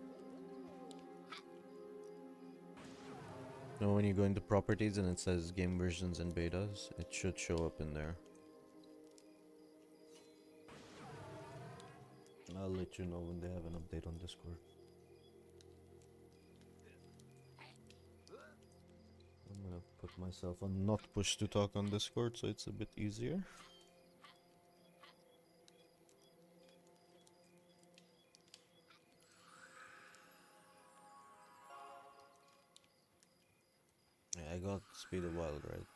No, when you go into properties and it says game versions and betas, it should show up in there. I'll let you know when they have an update on Discord. I'm gonna put myself on not push to talk on Discord so it's a bit easier. Yeah, I got Speed of Wild, right?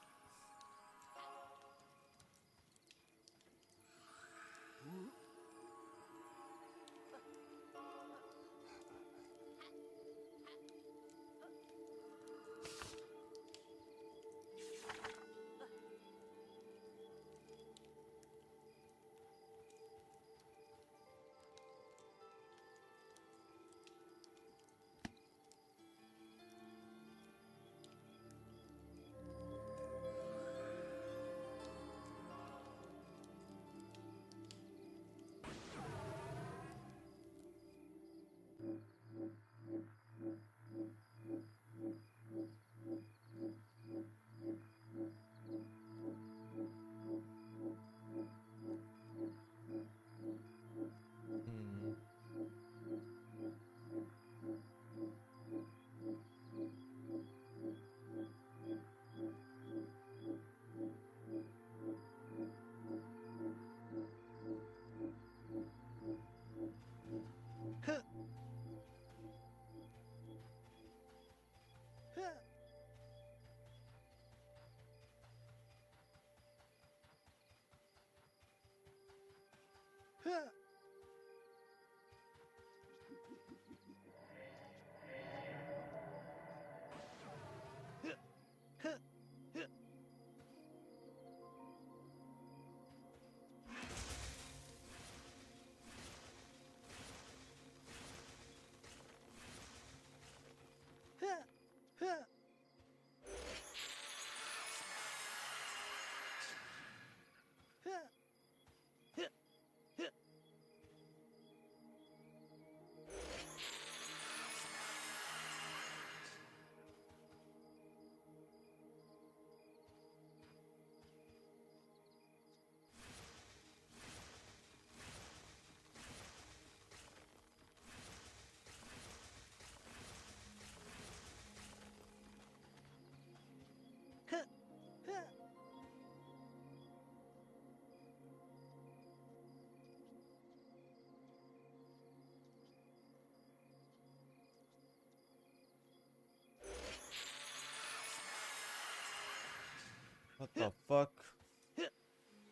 What the fuck?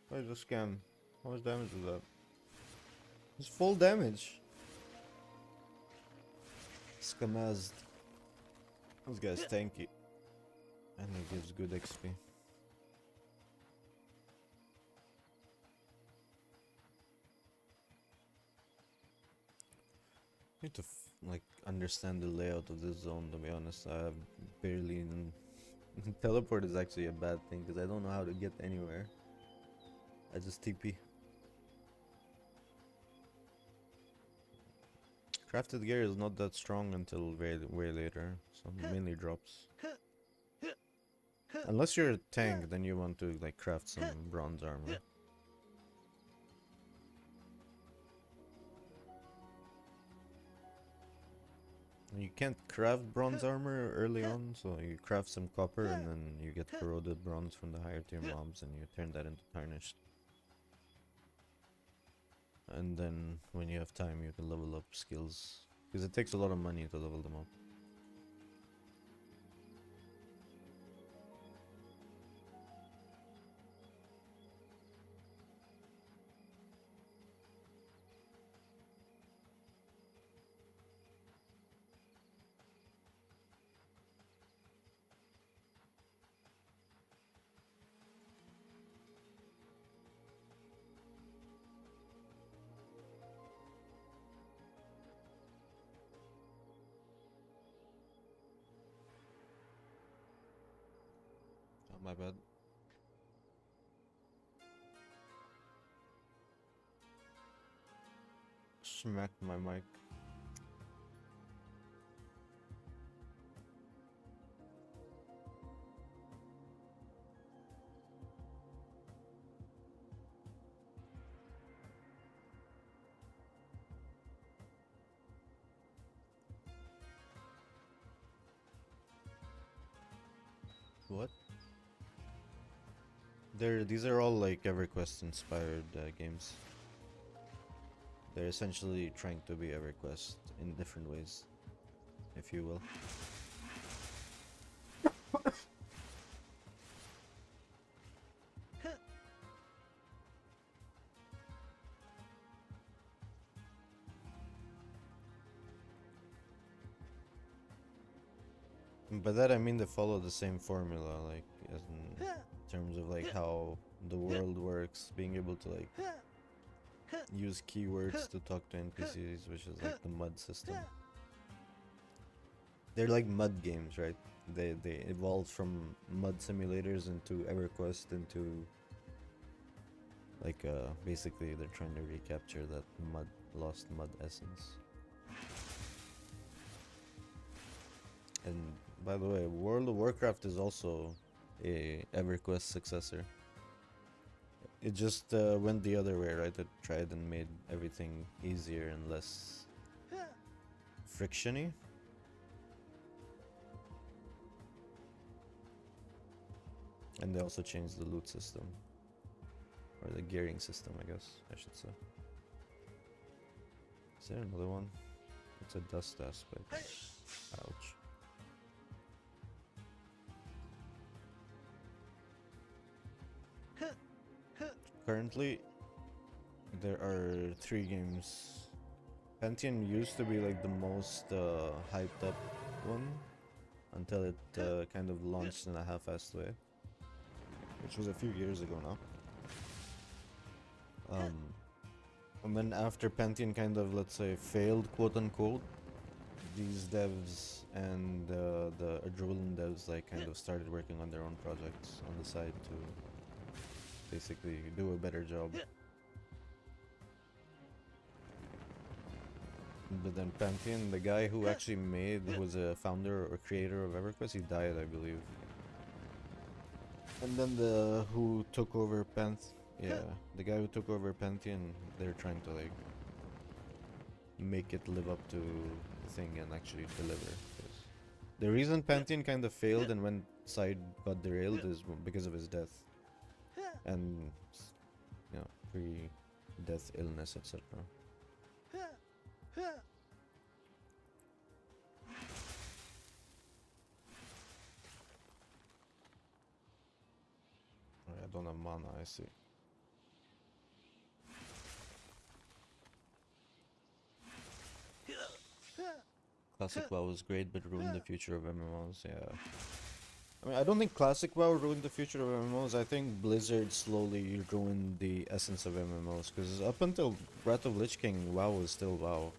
Where's the scam? How much damage was that? It's full damage. Scamazed. This guy's tanky. And he gives good XP. Need to like understand the layout of this zone, to be honest. I have barely even teleport is actually a bad thing because I don't know how to get anywhere. I just TP. Crafted gear is not that strong until way later, so mainly drops. Unless you're a tank, then you want to like craft some bronze armor. You can't craft bronze armor early on, so you craft some copper and then you get corroded bronze from the higher tier mobs and you turn that into tarnished. And then when you have time you can level up skills, because it takes a lot of money to level them up. Oh, my bad. Smacked my mic. What? These are all like EverQuest inspired games. They're essentially trying to be EverQuest in different ways, if you will. By that I mean they follow the same formula, like as in terms of like how the world works, being able to like use keywords to talk to NPCs, which is like the mud system. They're like mud games, right? They evolved from mud simulators into EverQuest into like basically they're trying to recapture that lost mud essence. And by the way, World of Warcraft is also a EverQuest successor. It just went the other way, right? It tried and made everything easier and less frictiony. And they also changed the loot system. Or the gearing system, I guess, I should say. Is there another one? It's a dust aspect. Ouch. Currently, there are 3 games. Pantheon used to be like the most hyped up one until it kind of launched in a half-assed way, which was a few years ago now. And then after Pantheon kind of, let's say, failed, quote-unquote, these devs and the Adrenaline devs like kind of started working on their own projects on the side to basically do a better job. But then Pantheon, the guy who actually who was a founder or creator of EverQuest, he died, I believe. And then who took over the guy who took over Pantheon, they're trying to like make it live up to the thing and actually deliver. The reason Pantheon kind of failed and when side got derailed is because of his death and pre-death illness, etc. I don't have mana, I see. Classic WoW was great, but ruined the future of MMOs, yeah. I mean, I don't think Classic WoW ruined the future of MMOs. I think Blizzard slowly ruined the essence of MMOs, because up until Wrath of Lich King, WoW was still WoW.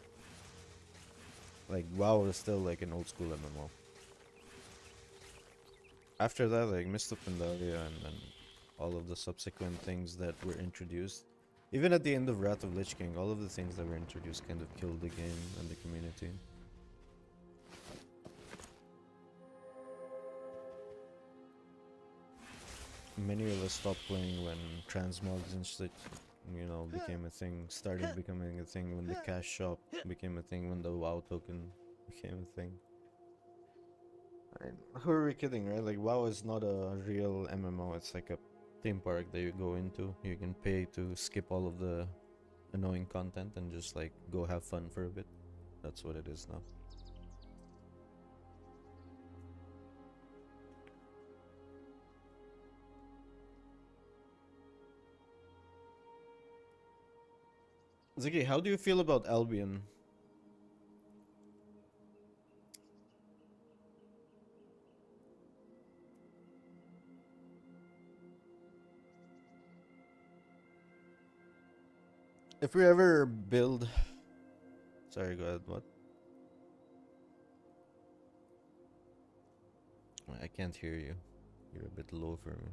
Like, WoW was still like an old school MMO. After that, like, Mist of Pandaria and all of the subsequent things that were introduced, even at the end of Wrath of Lich King, all of the things that were introduced kind of killed the game and the community. Many of us stopped playing when transmogs and shit, became a thing, started becoming a thing, when the cash shop became a thing, when the WoW token became a thing. Who are we kidding, right? Like, WoW is not a real MMO, it's like a theme park that you go into. You can pay to skip all of the annoying content and just like go have fun for a bit. That's what it is now. Ziggy, how do you feel about Albion? If we ever build... Sorry, go ahead, what? I can't hear you. You're a bit low for me.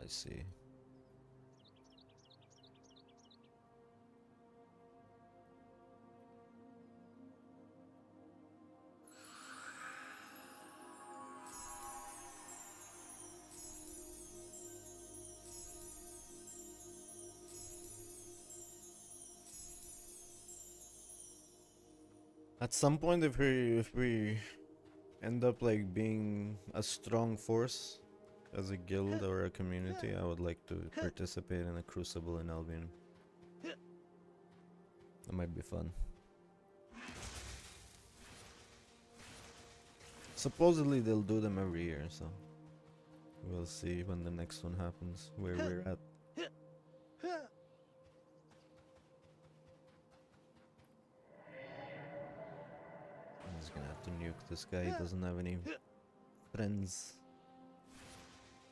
I see. At some point, if we end up like being a strong force as a guild or a community, I would like to participate in a crucible in Albion. That might be fun. Supposedly they'll do them every year, so we'll see when the next one happens, where we're at. I'm just gonna have to nuke this guy, he doesn't have any friends.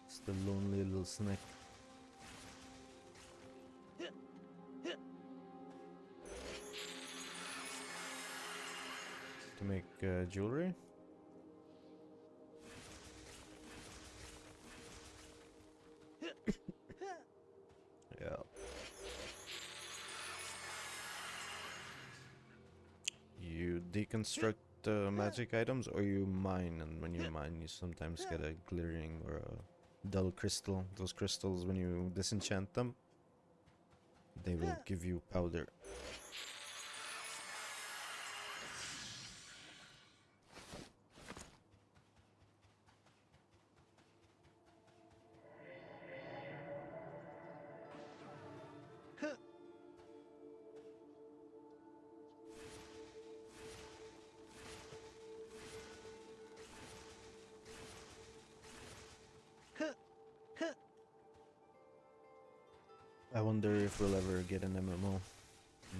Just a lonely little snack. To make jewelry? Yeah. You deconstruct magic items, or you mine, and when you mine you sometimes get a glittering or a dull crystal. Those crystals, when you disenchant them, they will give you powder. wonder if we'll ever get an MMO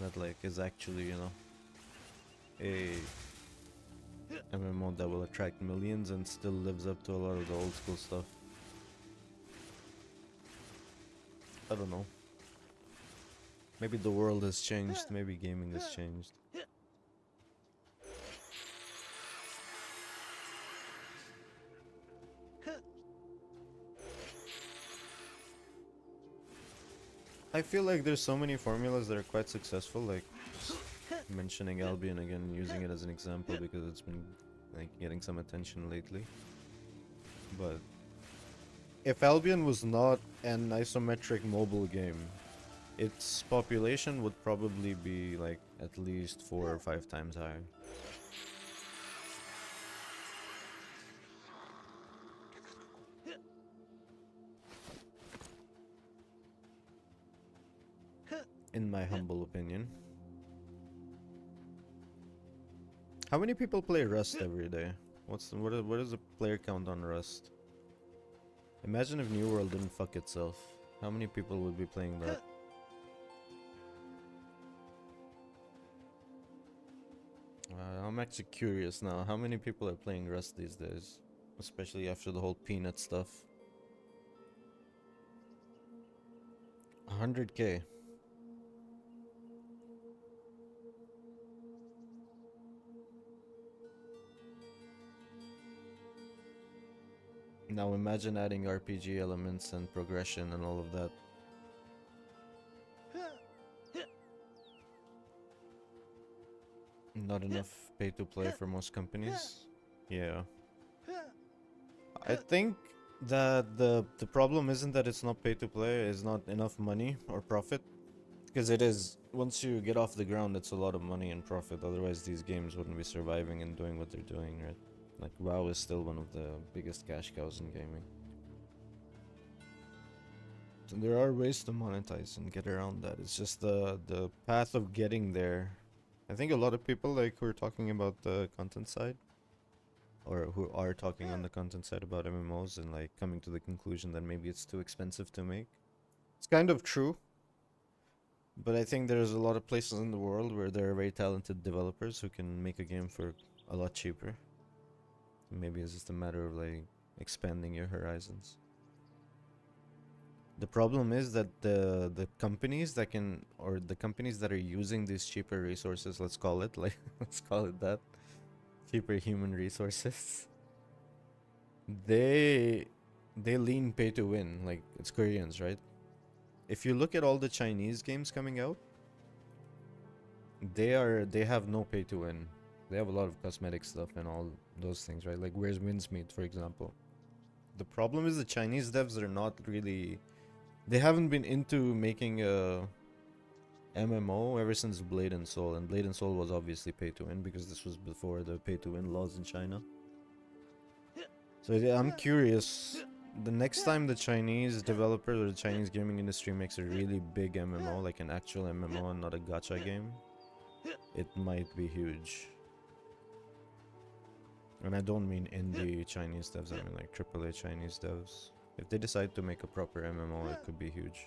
that like is actually, you know, a MMO that will attract millions and still lives up to a lot of the old school stuff. I don't know. Maybe the world has changed, maybe gaming has changed. I feel like there's so many formulas that are quite successful, like just mentioning Albion again, using it as an example because it's been like getting some attention lately. But if Albion was not an isometric mobile game, its population would probably be like at least 4 or 5 times higher. In my humble opinion. How many people play Rust every day? What is the player count on Rust? Imagine if New World didn't fuck itself. How many people would be playing that? I'm actually curious now. How many people are playing Rust these days? Especially after the whole peanut stuff. 100K. Now imagine adding RPG elements and progression and all of that. Not enough pay to play for most companies. Yeah. I think that the problem isn't that it's not pay to play, it's not enough money or profit. Because it is, once you get off the ground, it's a lot of money and profit. Otherwise these games wouldn't be surviving and doing what they're doing, right? Like WoW is still one of the biggest cash cows in gaming. So there are ways to monetize and get around that. It's just the path of getting there. I think a lot of people like who are talking about the content side, or who are talking on the content side about MMOs and like coming to the conclusion that maybe it's too expensive to make. It's kind of true. But I think there's a lot of places in the world where there are very talented developers who can make a game for a lot cheaper. Maybe it's just a matter of like expanding your horizons. The problem is that the companies that can, or the companies that are using these cheaper resources, let's call it like let's call it that, cheaper human resources, they lean pay to win. Like it's Koreans, right? If you look at all the Chinese games coming out, they have no pay to win. They have a lot of cosmetic stuff and all those things, right? Like Where's Mincemeat, for example. The problem is the Chinese devs are not really, they haven't been into making a MMO ever since Blade and Soul, and Blade and Soul was obviously pay to win because this was before the pay to win laws in China. So yeah, I'm curious, the next time the Chinese developers or the Chinese gaming industry makes a really big MMO, like an actual MMO and not a gacha game, it might be huge. And I don't mean indie Chinese devs, I mean like AAA Chinese devs. If they decide to make a proper MMO, it could be huge.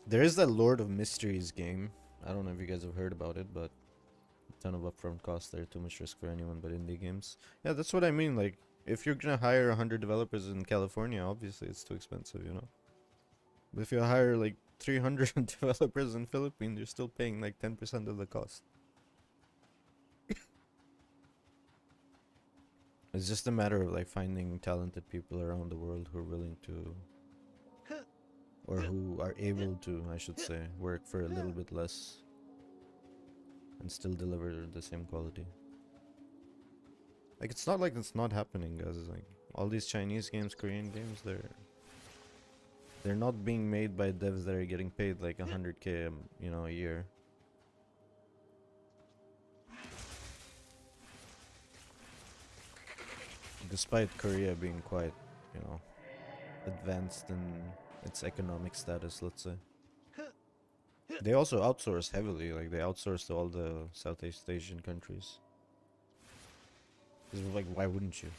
There is that Lord of Mysteries game. I don't know if you guys have heard about it, but a ton of upfront costs there, too much risk for anyone but indie games. Yeah, that's what I mean, like, if you're gonna hire 100 developers in California, obviously it's too expensive, you know? But if you hire like 300 developers in Philippines, you're still paying like 10% of the cost. It's just a matter of like finding talented people around the world who are willing to, or who are able to, I should say, work for a little bit less and still deliver the same quality. Like it's not like it's not happening, guys. Like all these Chinese games, Korean games, they're not being made by devs that are getting paid like 100K, you know, a year. Despite Korea being quite, you know, advanced in its economic status, let's say. They also outsource heavily, like they outsource to all the Southeast Asian countries. Because like, why wouldn't you?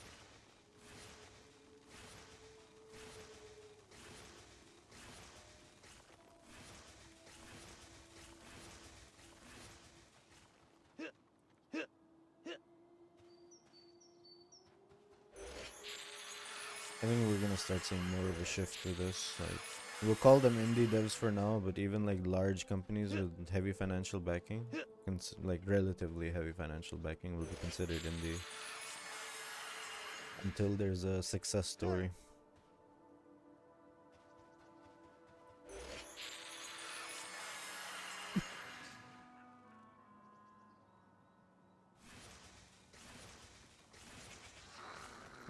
I think we're gonna start seeing more of a shift to this. Like, we'll call them indie devs for now, but even like large companies with heavy financial backing, like relatively heavy financial backing, will be considered indie until there's a success story.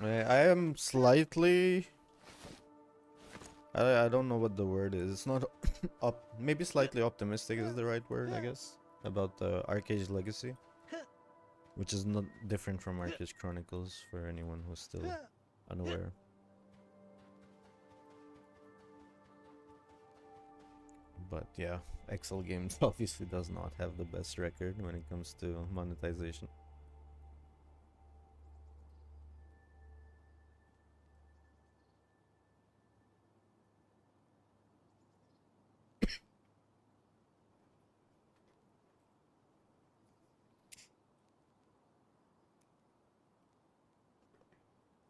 I am slightly. I don't know what the word is. It's not maybe slightly optimistic is the right word, I guess, about Arcade Legacy, which is not different from Arcade Chronicles for anyone who's still unaware. But yeah, Excel Games obviously does not have the best record when it comes to monetization.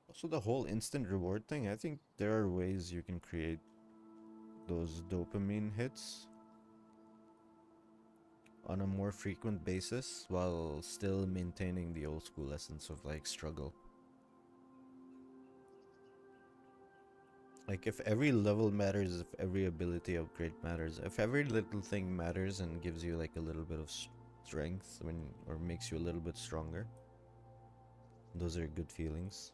Also, the whole instant reward thing, I think there are ways you can create those dopamine hits on a more frequent basis while still maintaining the old school essence of like struggle. Like if every level matters, if every ability upgrade matters, if every little thing matters and gives you like a little bit of strength or makes you a little bit stronger, those are good feelings.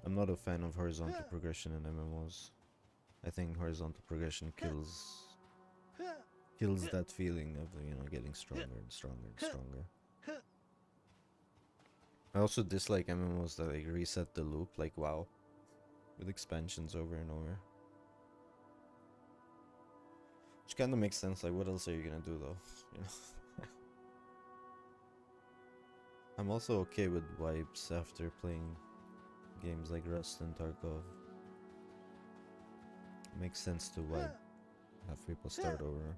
I'm not a fan of horizontal progression in MMOs. I think horizontal progression kills that feeling of, you know, getting stronger and stronger and stronger. I also dislike MMOs that like reset the loop, like WoW, with expansions over and over. Which kind of makes sense. Like, what else are you gonna do though? You know. I'm also okay with wipes after playing games like Rust and Tarkov. It makes sense to wipe, have people start over.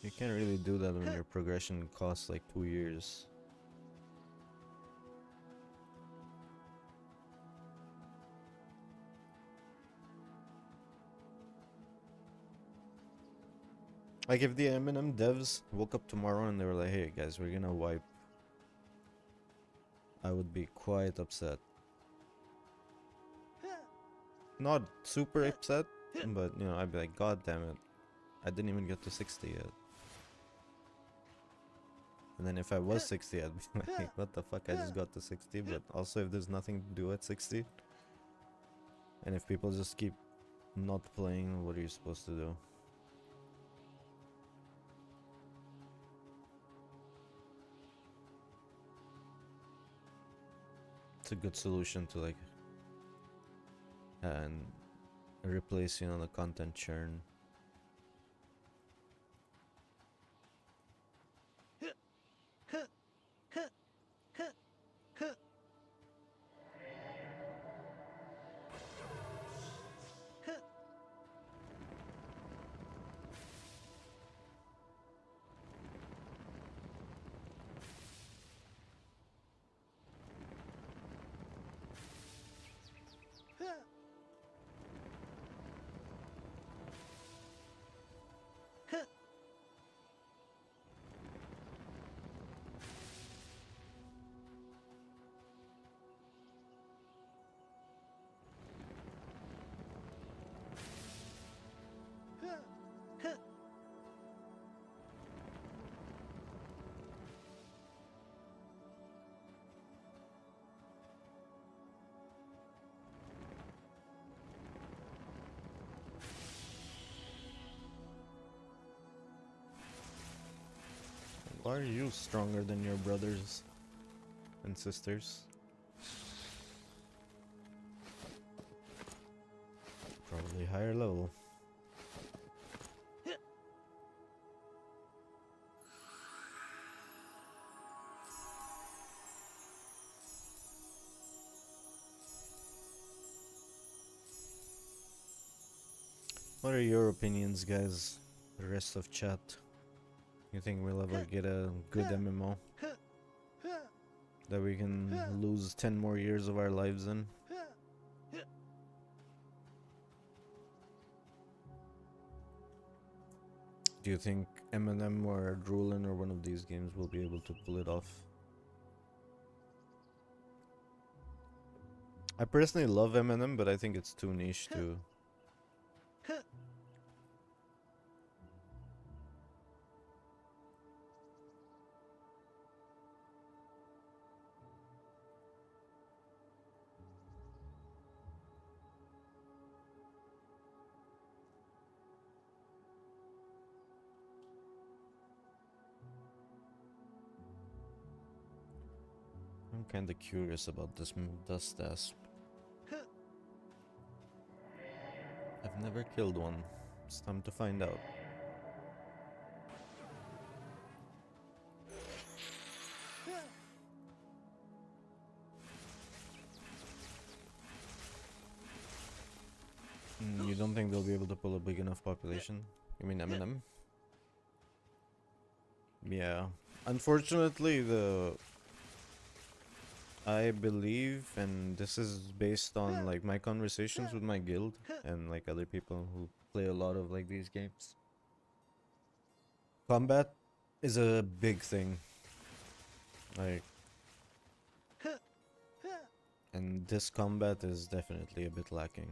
You can't really do that when your progression costs like 2 years. Like if the Eminem devs woke up tomorrow and they were like, hey guys, we're gonna wipe, I would be quite upset. Not super upset, but you know, I'd be like, god damn it, I didn't even get to 60 yet. And then if I was 60, I'd be like, what the fuck, I just got to 60. But also if there's nothing to do at 60, and if people just keep not playing, what are you supposed to do? It's a good solution to like and replace, you know, the content churn. Why are you stronger than your brothers and sisters? Probably higher level. What are your opinions, guys? The rest of chat. You think we'll ever get a good MMO that we can lose 10 more years of our lives in? Do you think Eminem or Droolin or one of these games will be able to pull it off? I personally love Eminem, but I think it's too niche to... I'm kinda curious about this dust asp. I've never killed one. It's time to find out. You don't think they'll be able to pull a big enough population? You mean Eminem? Yeah. Unfortunately, I believe, and this is based on like my conversations with my guild and like other people who play a lot of like these games. Combat is a big thing. Like, and this combat is definitely a bit lacking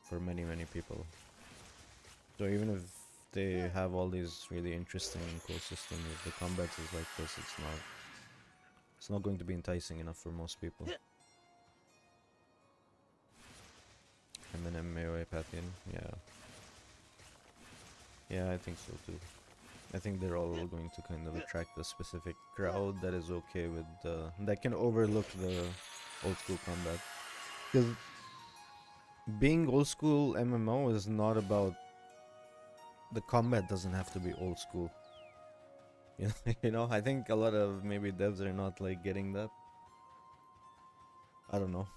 for many people. So even if they have all these really interesting and cool systems, if the combat is like this, it's not going to be enticing enough for most people. Eminem, Melee, Pantheon, yeah. Yeah, I think so too. I think they're all going to kind of attract a specific crowd that is okay with that can overlook the old school combat. Because being old school MMO is not about the combat doesn't have to be old school. You know, I think a lot of maybe devs are not like getting that. I don't know.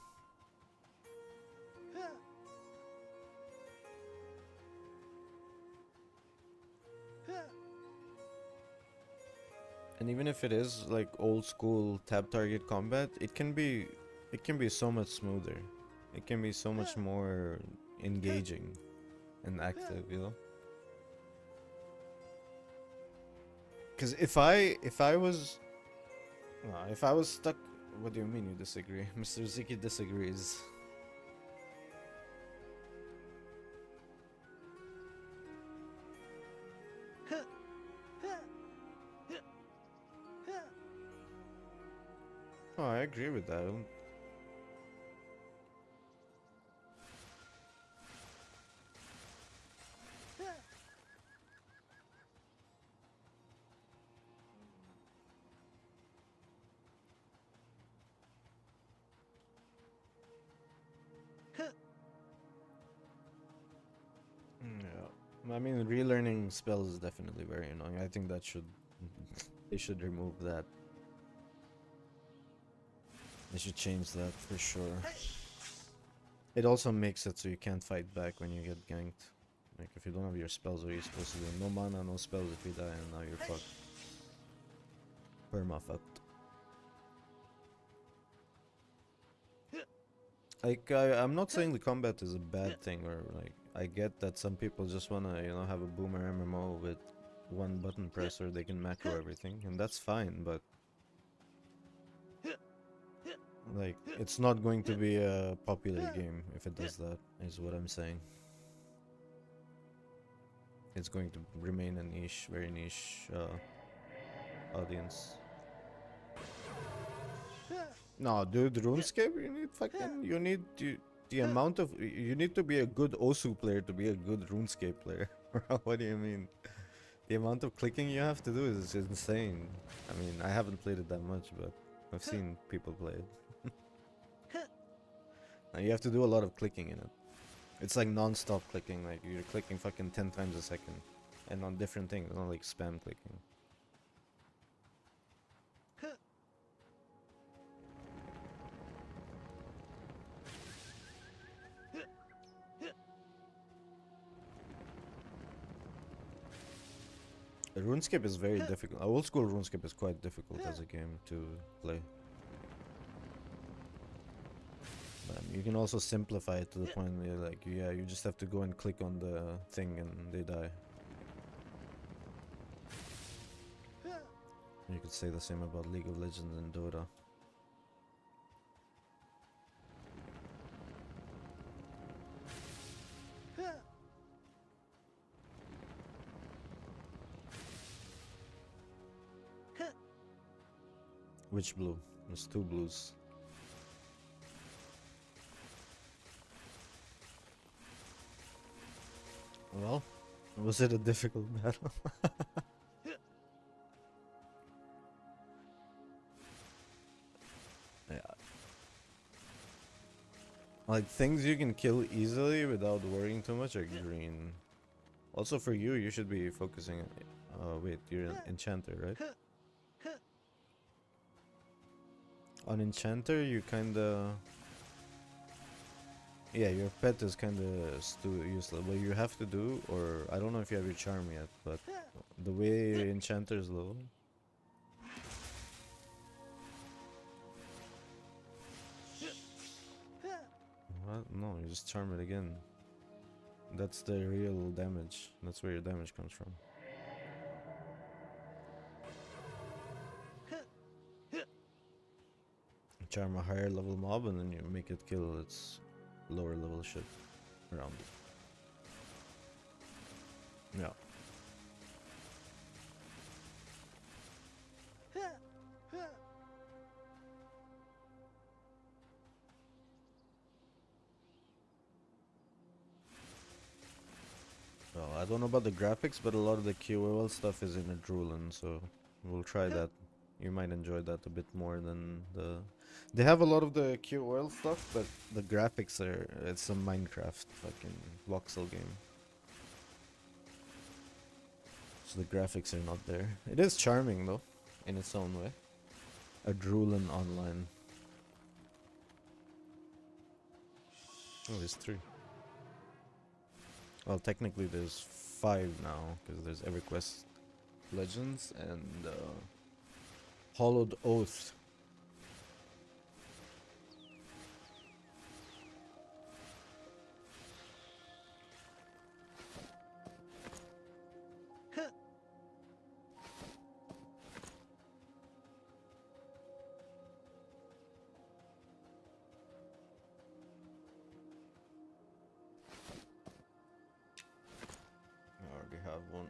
And even if it is like old school tab target combat, it can be so much smoother. It can be so much more engaging and active, you know? Cuz if I was stuck, what do you mean you disagree? Mr. Ziki disagrees. Oh, I agree with that. Yeah. I mean, relearning spells is definitely very annoying. I think that they should remove that. They should change that for sure. It also makes it so you can't fight back when you get ganked. Like, if you don't have your spells, what are you supposed to do? No mana, no spells if you die, and now you're fucked. Perma fucked. Like, I'm not saying the combat is a bad thing, or like, I get that some people just wanna, you know, have a boomer MMO with one button press or they can macro everything, and that's fine, but like, it's not going to be a popular game if it does that, is what I'm saying. It's going to remain a niche, very niche audience. No, dude, RuneScape, you need the amount of, you need to be a good Osu player to be a good RuneScape player. What do you mean? The amount of clicking you have to do is insane. I mean, I haven't played it that much, but I've seen people play it. And you have to do a lot of clicking in it. It's like non-stop clicking, like you're clicking fucking 10 times a second. And on different things, not like spam clicking. RuneScape is very difficult. Old school RuneScape is quite difficult as a game to play. You can also simplify it to the point where like, yeah, you just have to go and click on the thing and they die. You could say the same about League of Legends and Dota. Which blue? There's two blues. Well, was it a difficult battle? Yeah. Like, things you can kill easily without worrying too much are green. Also for you, you should be focusing... wait, you're an enchanter, right? On enchanter, you kinda... Yeah, your pet is kinda useless. What you have to do, or I don't know if you have your charm yet, but the way enchanters low... What? No, you just charm it again. That's the real damage. That's where your damage comes from. Charm a higher level mob and then you make it kill its lower level shit around it. Yeah. Well, I don't know about the graphics, but a lot of the QOL stuff is in a Droolan, so we'll try that. You might enjoy that a bit more than the... They have a lot of the QOL stuff, but the graphics are... It's a Minecraft fucking voxel game. So the graphics are not there. It is charming though, in its own way. A Droolan online. Oh, there's 3. Well, technically there's 5 now, because there's EverQuest Legends and Hollowed Oath. I already have one.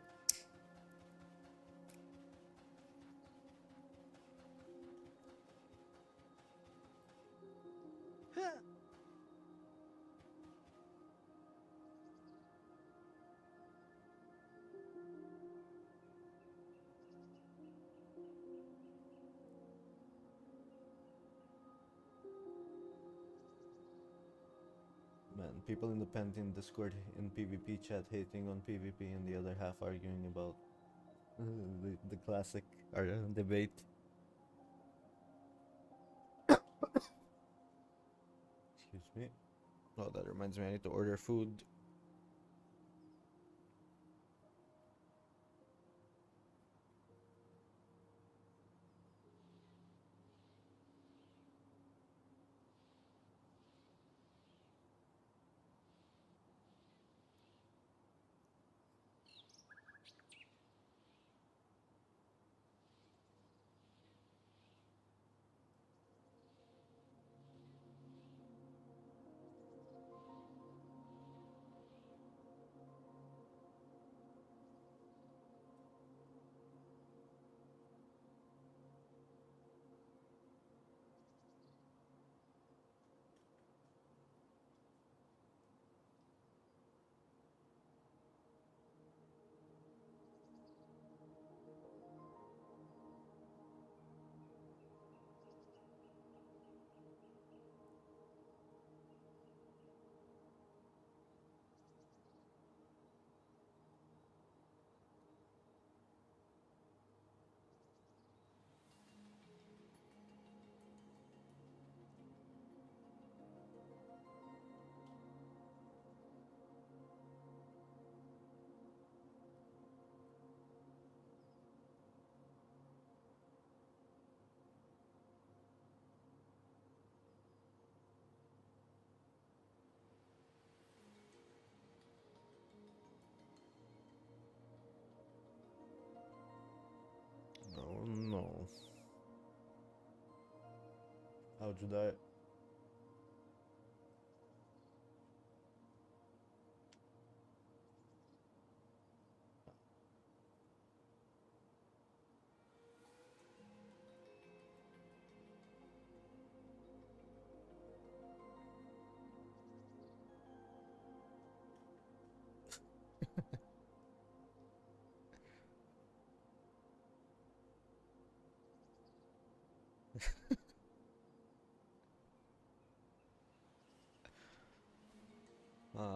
Man, people in the Pantheon Discord in PvP chat hating on PvP and the other half arguing about the classic debate. Excuse me. Oh, that reminds me, I need to order food. How'd you die?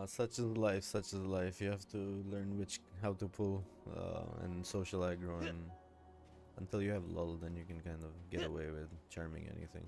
Such is life, such is life. You have to learn how to pull and social aggro, and until you have lull, then you can kind of get away with charming anything.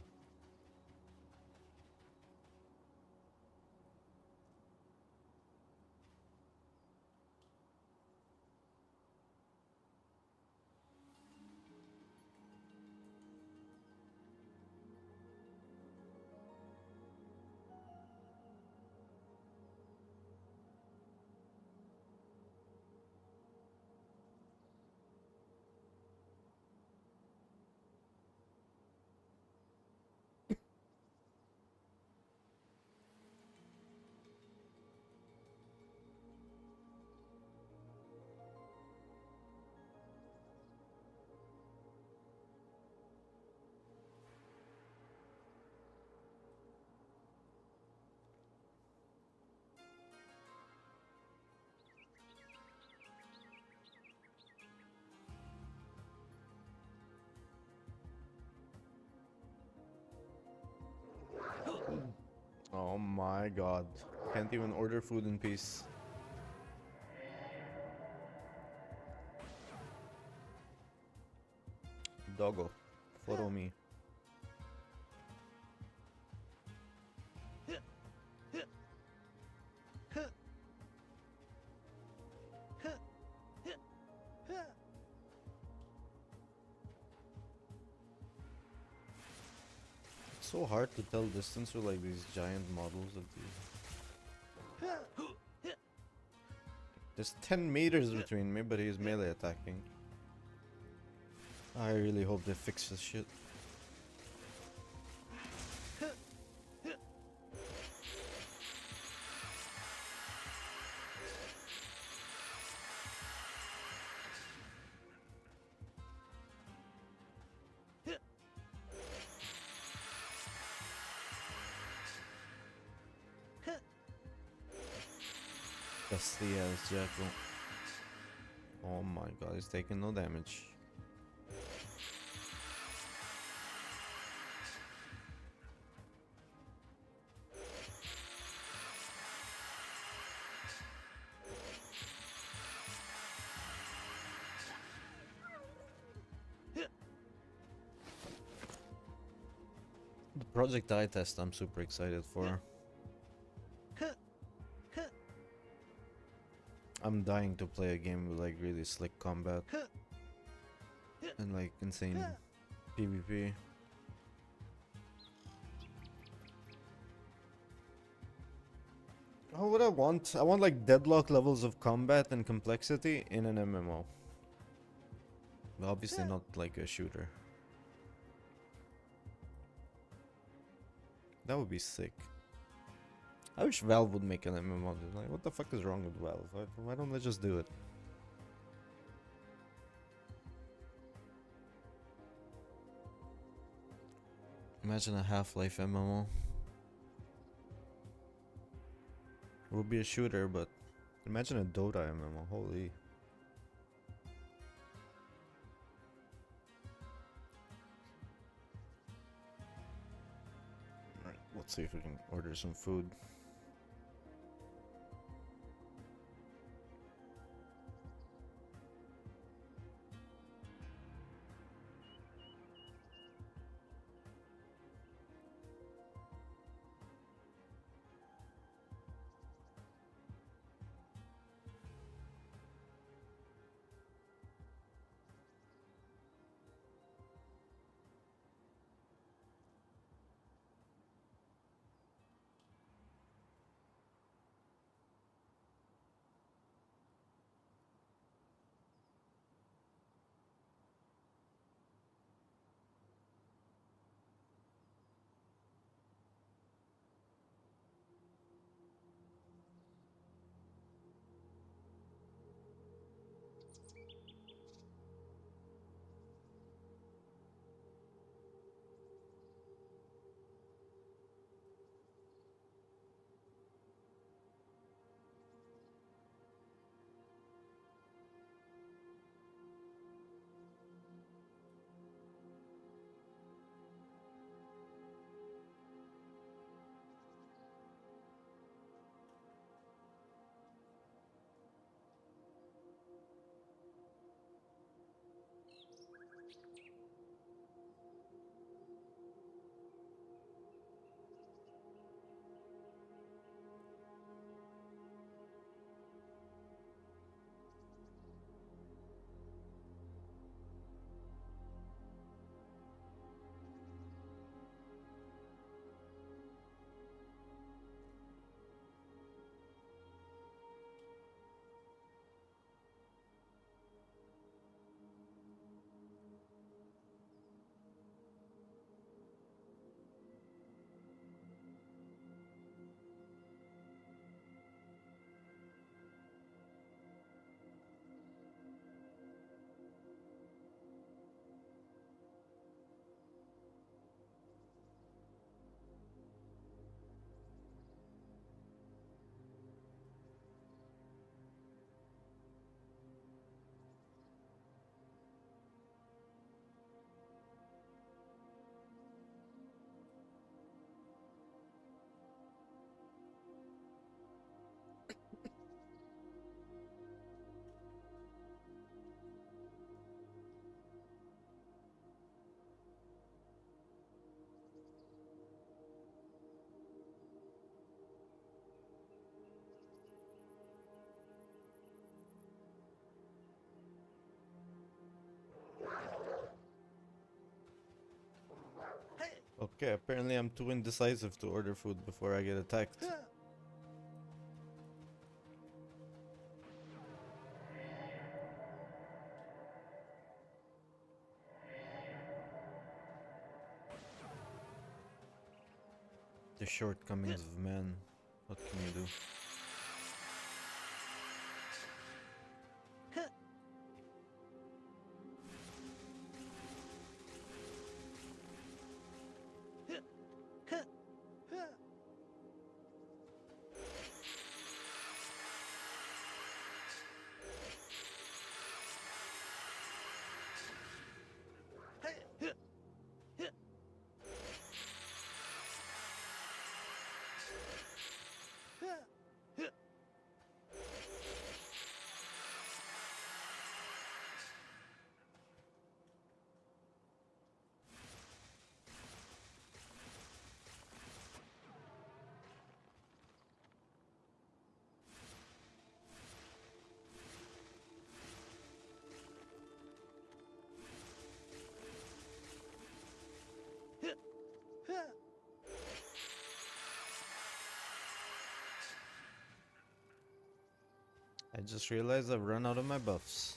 Oh my god. Can't even order food in peace. Doggo, follow me. It's so hard to tell distance with like these giant models of these. There's 10 meters between me, but he's melee attacking. I really hope they fix this shit. Dusty ass jackal. Oh my god, he's taking no damage. The Project I test I'm super excited for. I'm dying to play a game with like really slick combat and like insane PvP. Oh, what I want? I want like deadlock levels of combat and complexity in an MMO. But obviously not like a shooter. That would be sick. I wish Valve would make an MMO. Like, what the fuck is wrong with Valve? Why don't they just do it? Imagine a Half-Life MMO. It would be a shooter, but imagine a Dota MMO. Holy. Alright, let's see if we can order some food. Okay, apparently I'm too indecisive to order food before I get attacked. The shortcomings of man. What can you do? I just realized I've run out of my buffs.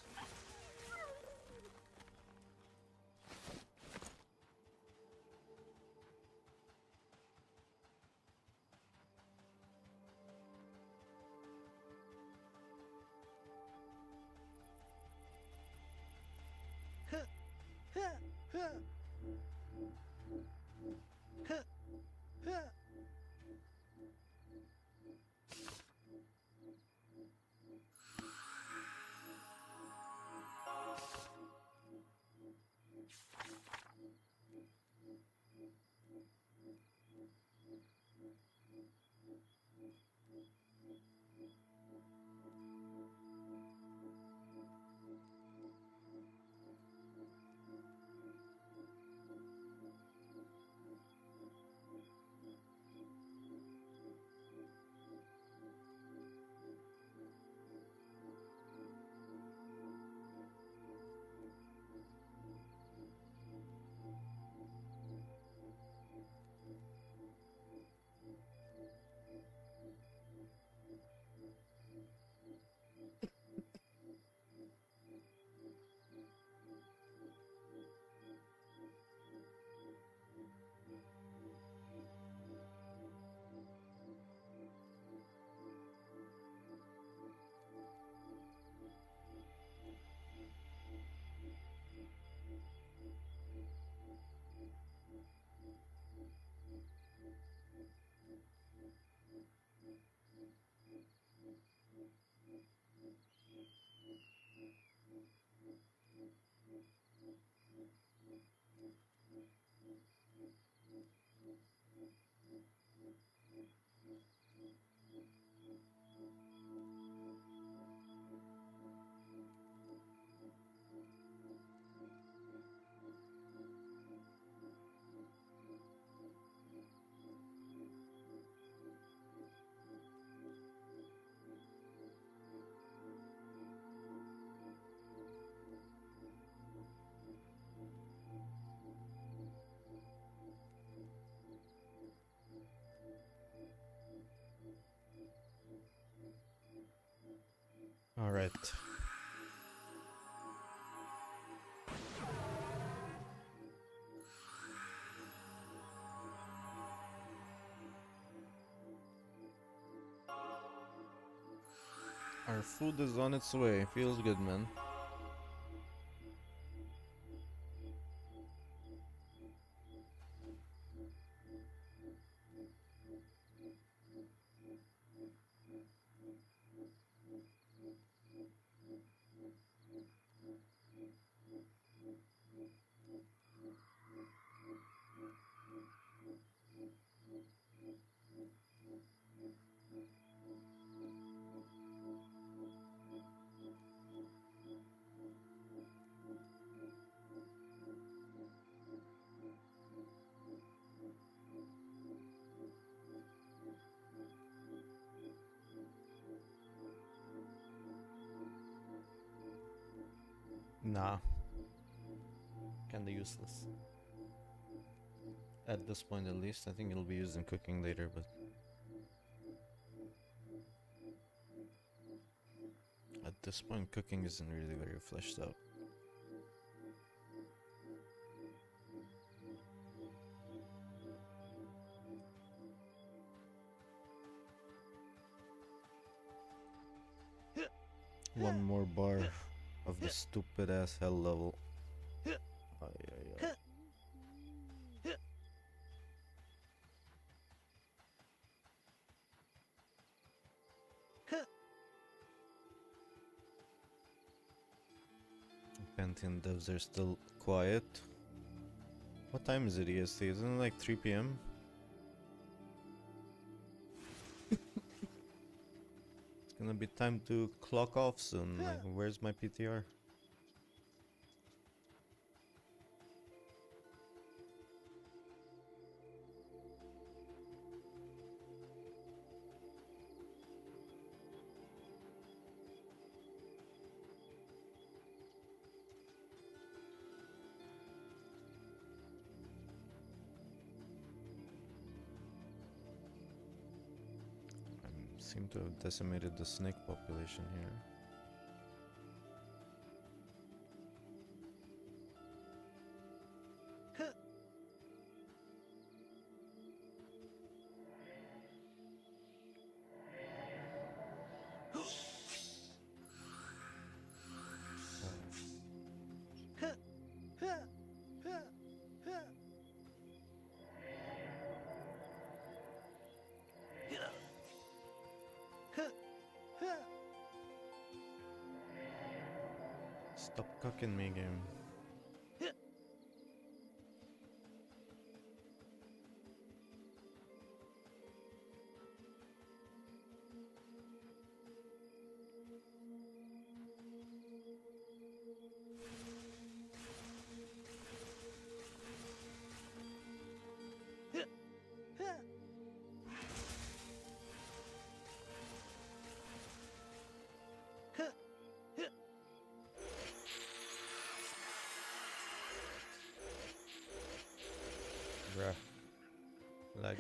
Alright. Our food is on its way. Feels good, man. Nah. Kinda useless. At this point, at least. I think it'll be used in cooking later, but at this point, cooking isn't really very fleshed out. One more bar of the stupid ass hell level. Ay, ay, ay. Pantheon devs are still quiet. What time is it EST? Isn't it like 3 p.m.? It's gonna be time to clock off soon. Like, where's my PTR? Seem to have decimated the snake population here. Stop cooking me, game. Bruh. Like.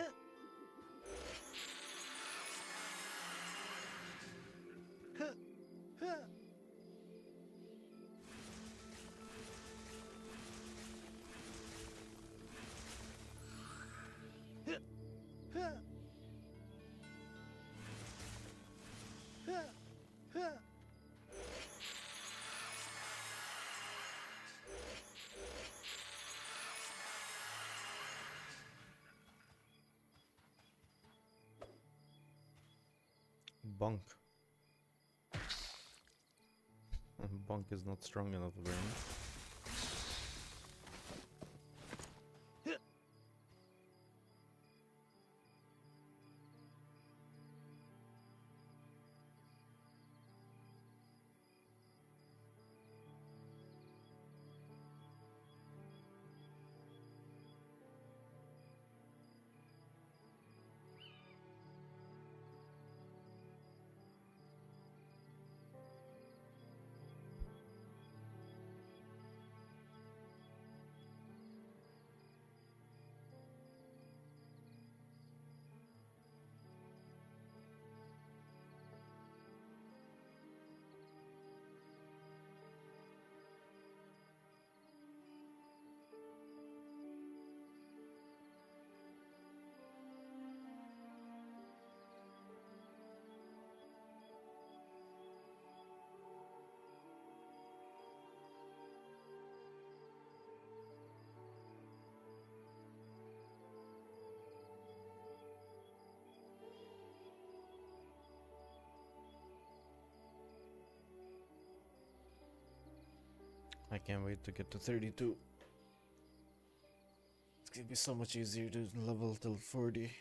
Bonk. Bonk is not strong enough, apparently. I can't wait to get to 32. It's gonna be so much easier to level till 40.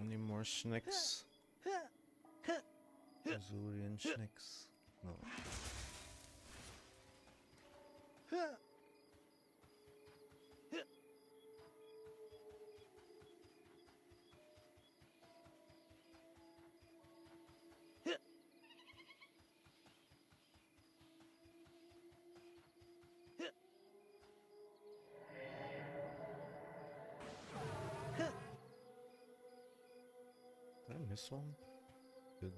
Any more Schnicks? Azurian Schnicks? No. Did I miss one? Good.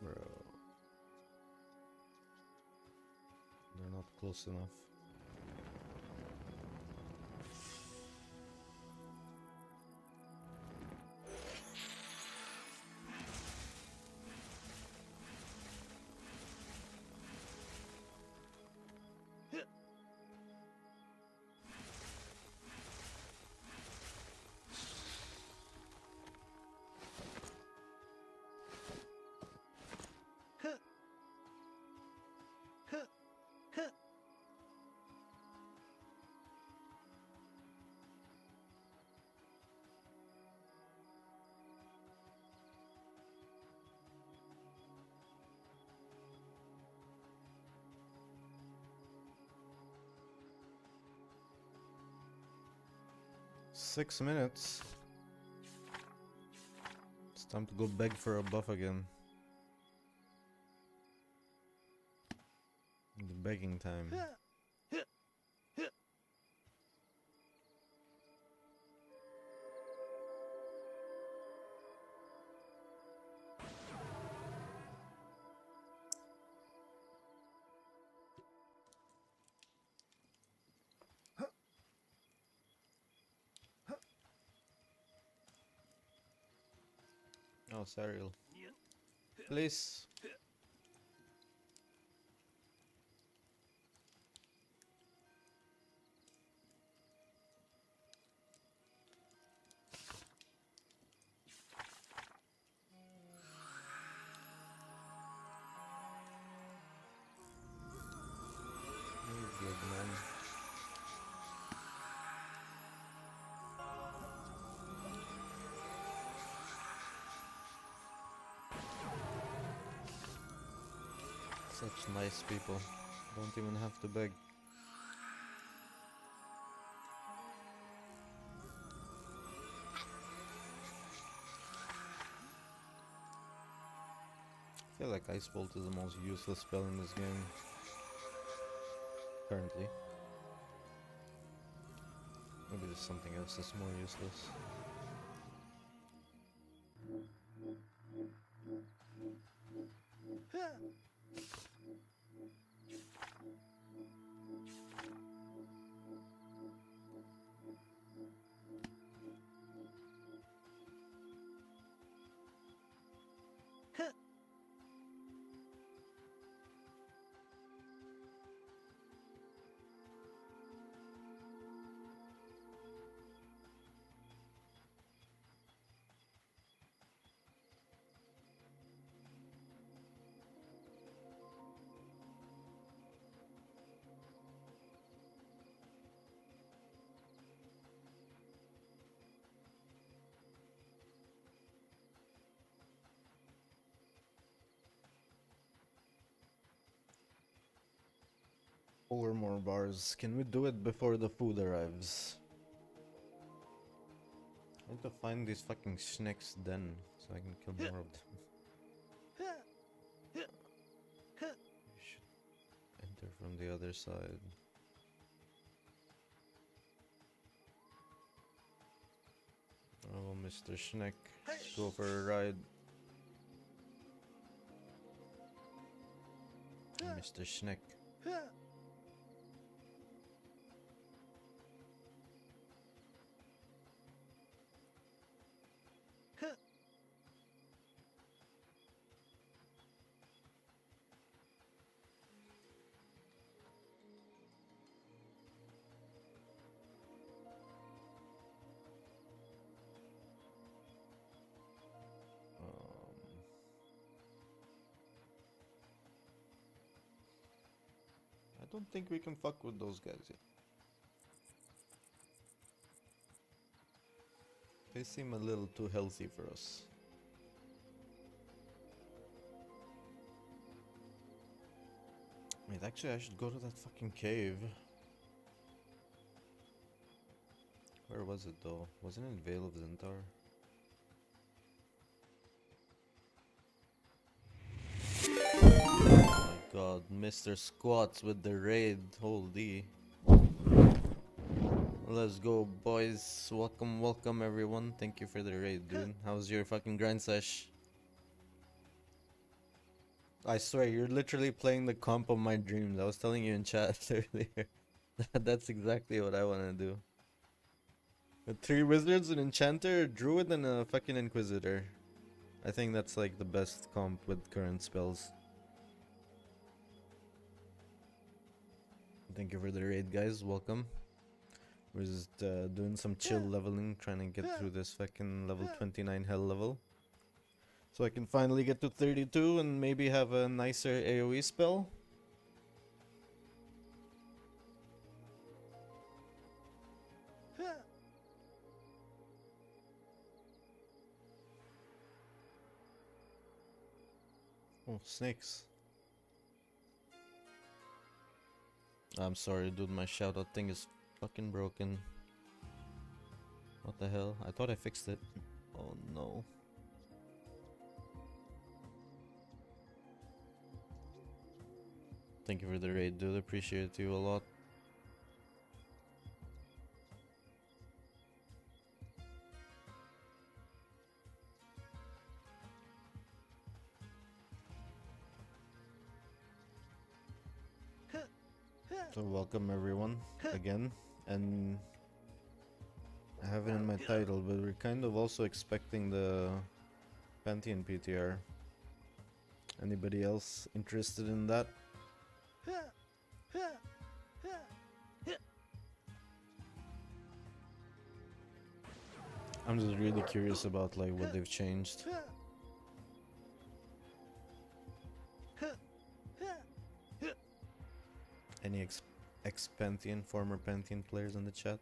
Bro. They're not close enough. Six minutes. It's time to go beg for a buff again. The begging time. Oh, Serial. Please. You're good, man. Such nice people. Don't even have to beg. I feel like Ice Bolt is the most useless spell in this game. Currently. Maybe there's something else that's more useless. 4 more bars. Can we do it before the food arrives? I need to find these fucking snakes then, so I can kill more of them. We should enter from the other side. Oh, Mr. Schneck, go for a ride. Mr. Schneck. I don't think we can fuck with those guys yet. They seem a little too healthy for us. Wait, actually I should go to that fucking cave. Where was it though? Wasn't it Vale of Zentar? Oh my god, Mr. Squats with the raid, holy. Let's go, boys. Welcome, welcome everyone. Thank you for the raid, dude. How's your fucking grind sesh? I swear, you're literally playing the comp of my dreams. I was telling you in chat earlier. That's exactly what I want to do. The 3 wizards, an enchanter, a druid, and a fucking inquisitor. I think that's like the best comp with current spells. Thank you for the raid, guys. Welcome. We're just doing some chill leveling, trying to get through this fucking level 29 hell level. So I can finally get to 32 and maybe have a nicer AoE spell. Oh, snakes. I'm sorry, dude, my shoutout thing is fucking broken. What the hell? I thought I fixed it. Oh no. Thank you for the raid, dude. Appreciate you a lot. So welcome everyone again, and I have it in my title, but we're kind of also expecting the Pantheon PTR. Anybody else interested in that? I'm just really curious about like what they've changed. Any ex-Pantheon, former Pantheon players in the chat?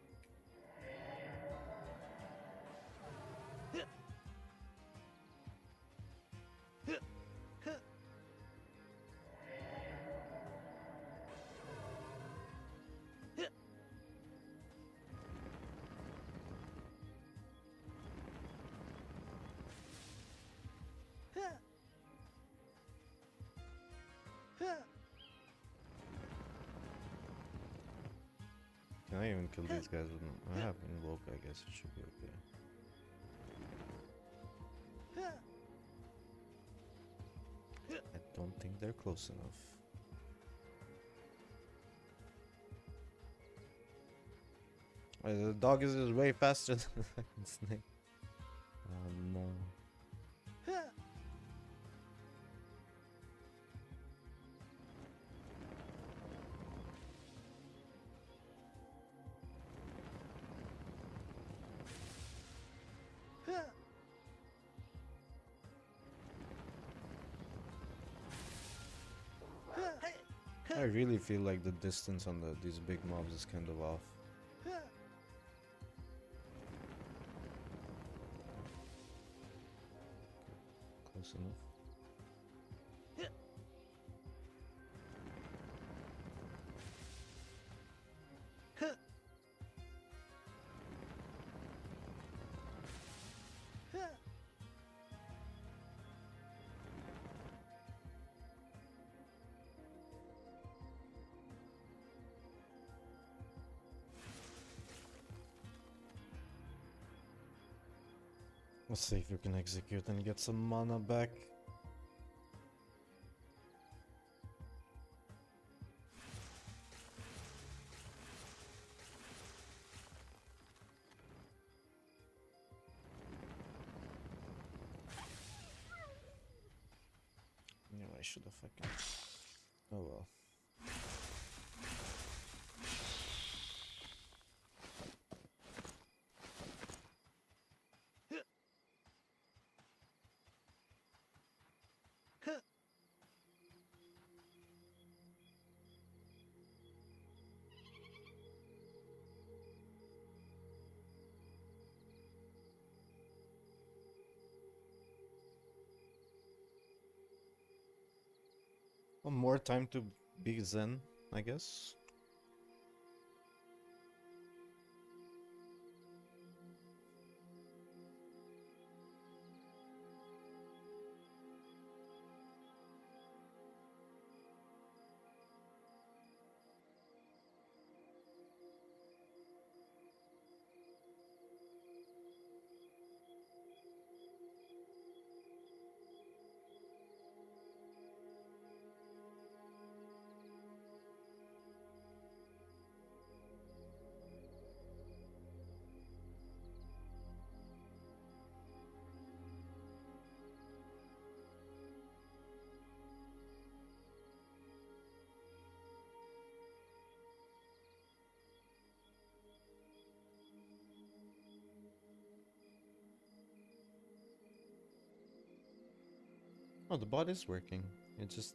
Can I even kill these guys with I have invoke, I guess it should be okay. I don't think they're close enough. The dog is just way faster than the fucking snake. Oh no. I really feel like the distance on these big mobs is kind of off. Close enough. Let's see if we can execute and get some mana back. Yeah, I should have fucking. Oh well. One more time to be Zen, I guess. Oh, the bot is working. It just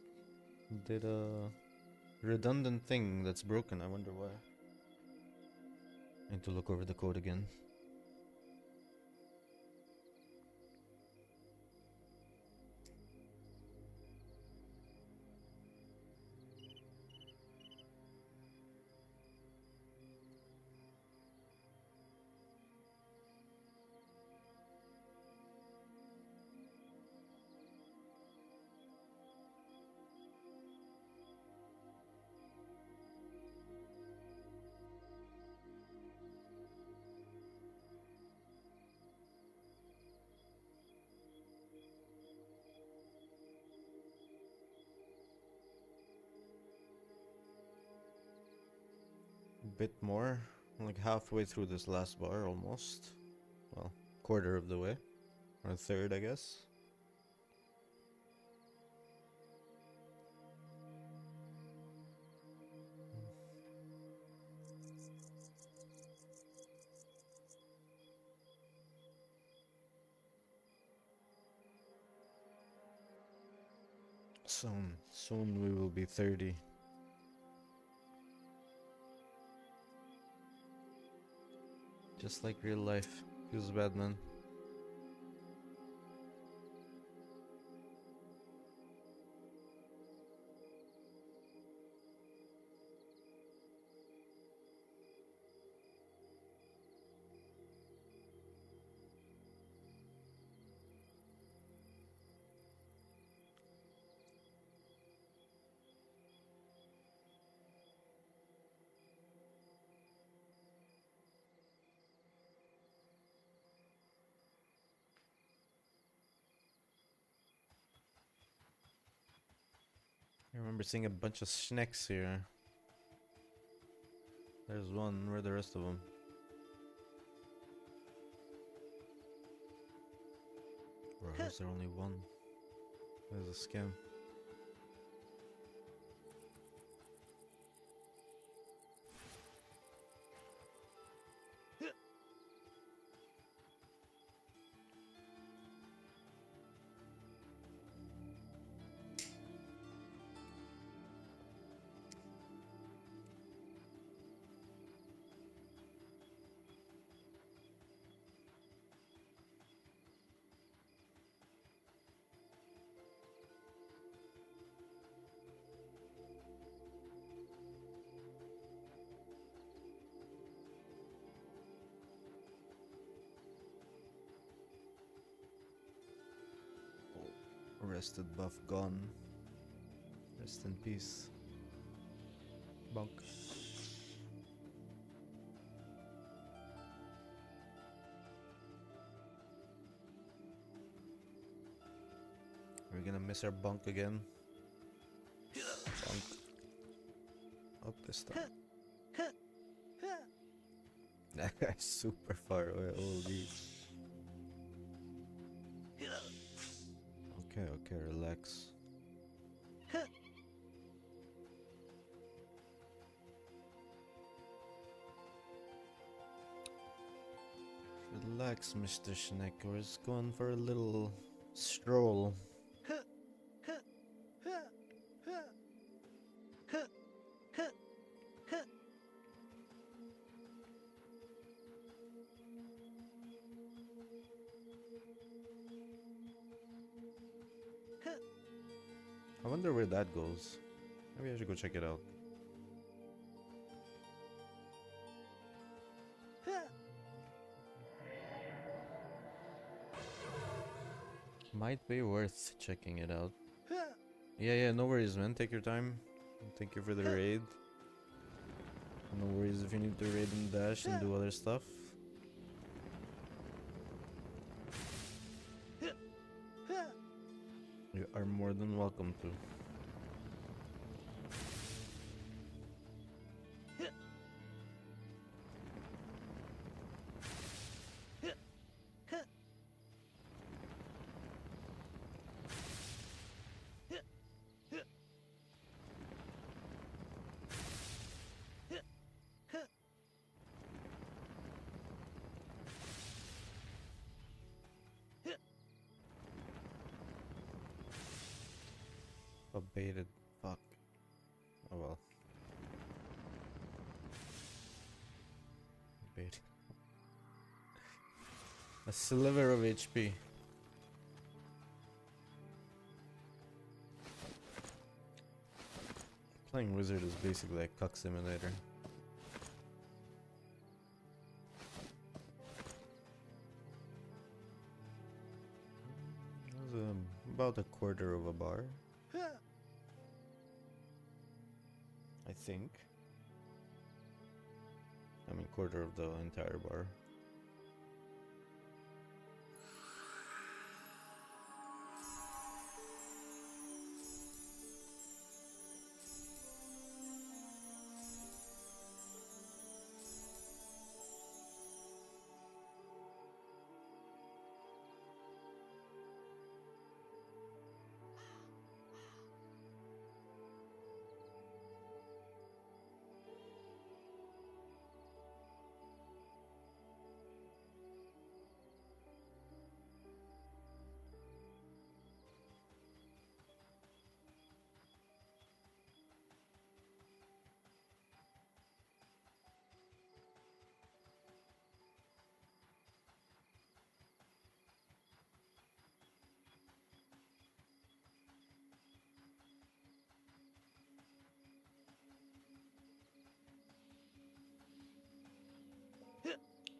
did a redundant thing that's broken. I wonder why. I need to look over the code again. Bit more, like halfway through this last bar almost. Well, quarter of the way, or a third, I guess. Soon we will be 30. Just like real life. Feels bad, man. I remember seeing a bunch of snacks here. There's one. Where are the rest of them? Bro, is there only one? There's a scam. Rested buff gone. Rest in peace. Bonk. We're gonna miss our bunk again. Bunk. Up this time. That guy's super far away. Holy. Okay, okay, relax. Relax, Mr. Schneck. We're just going for a little stroll. I wonder where that goes. Maybe I should go check it out. Might be worth checking it out. Yeah, no worries, man. Take your time. Thank you for the raid. No worries if you need to raid and dash and do other stuff. You are more than welcome to. Baited. Fuck. Oh well. Bait. A sliver of HP. Playing wizard is basically a cuck simulator. That was about a quarter of a bar. I think. I mean, quarter of the entire bar.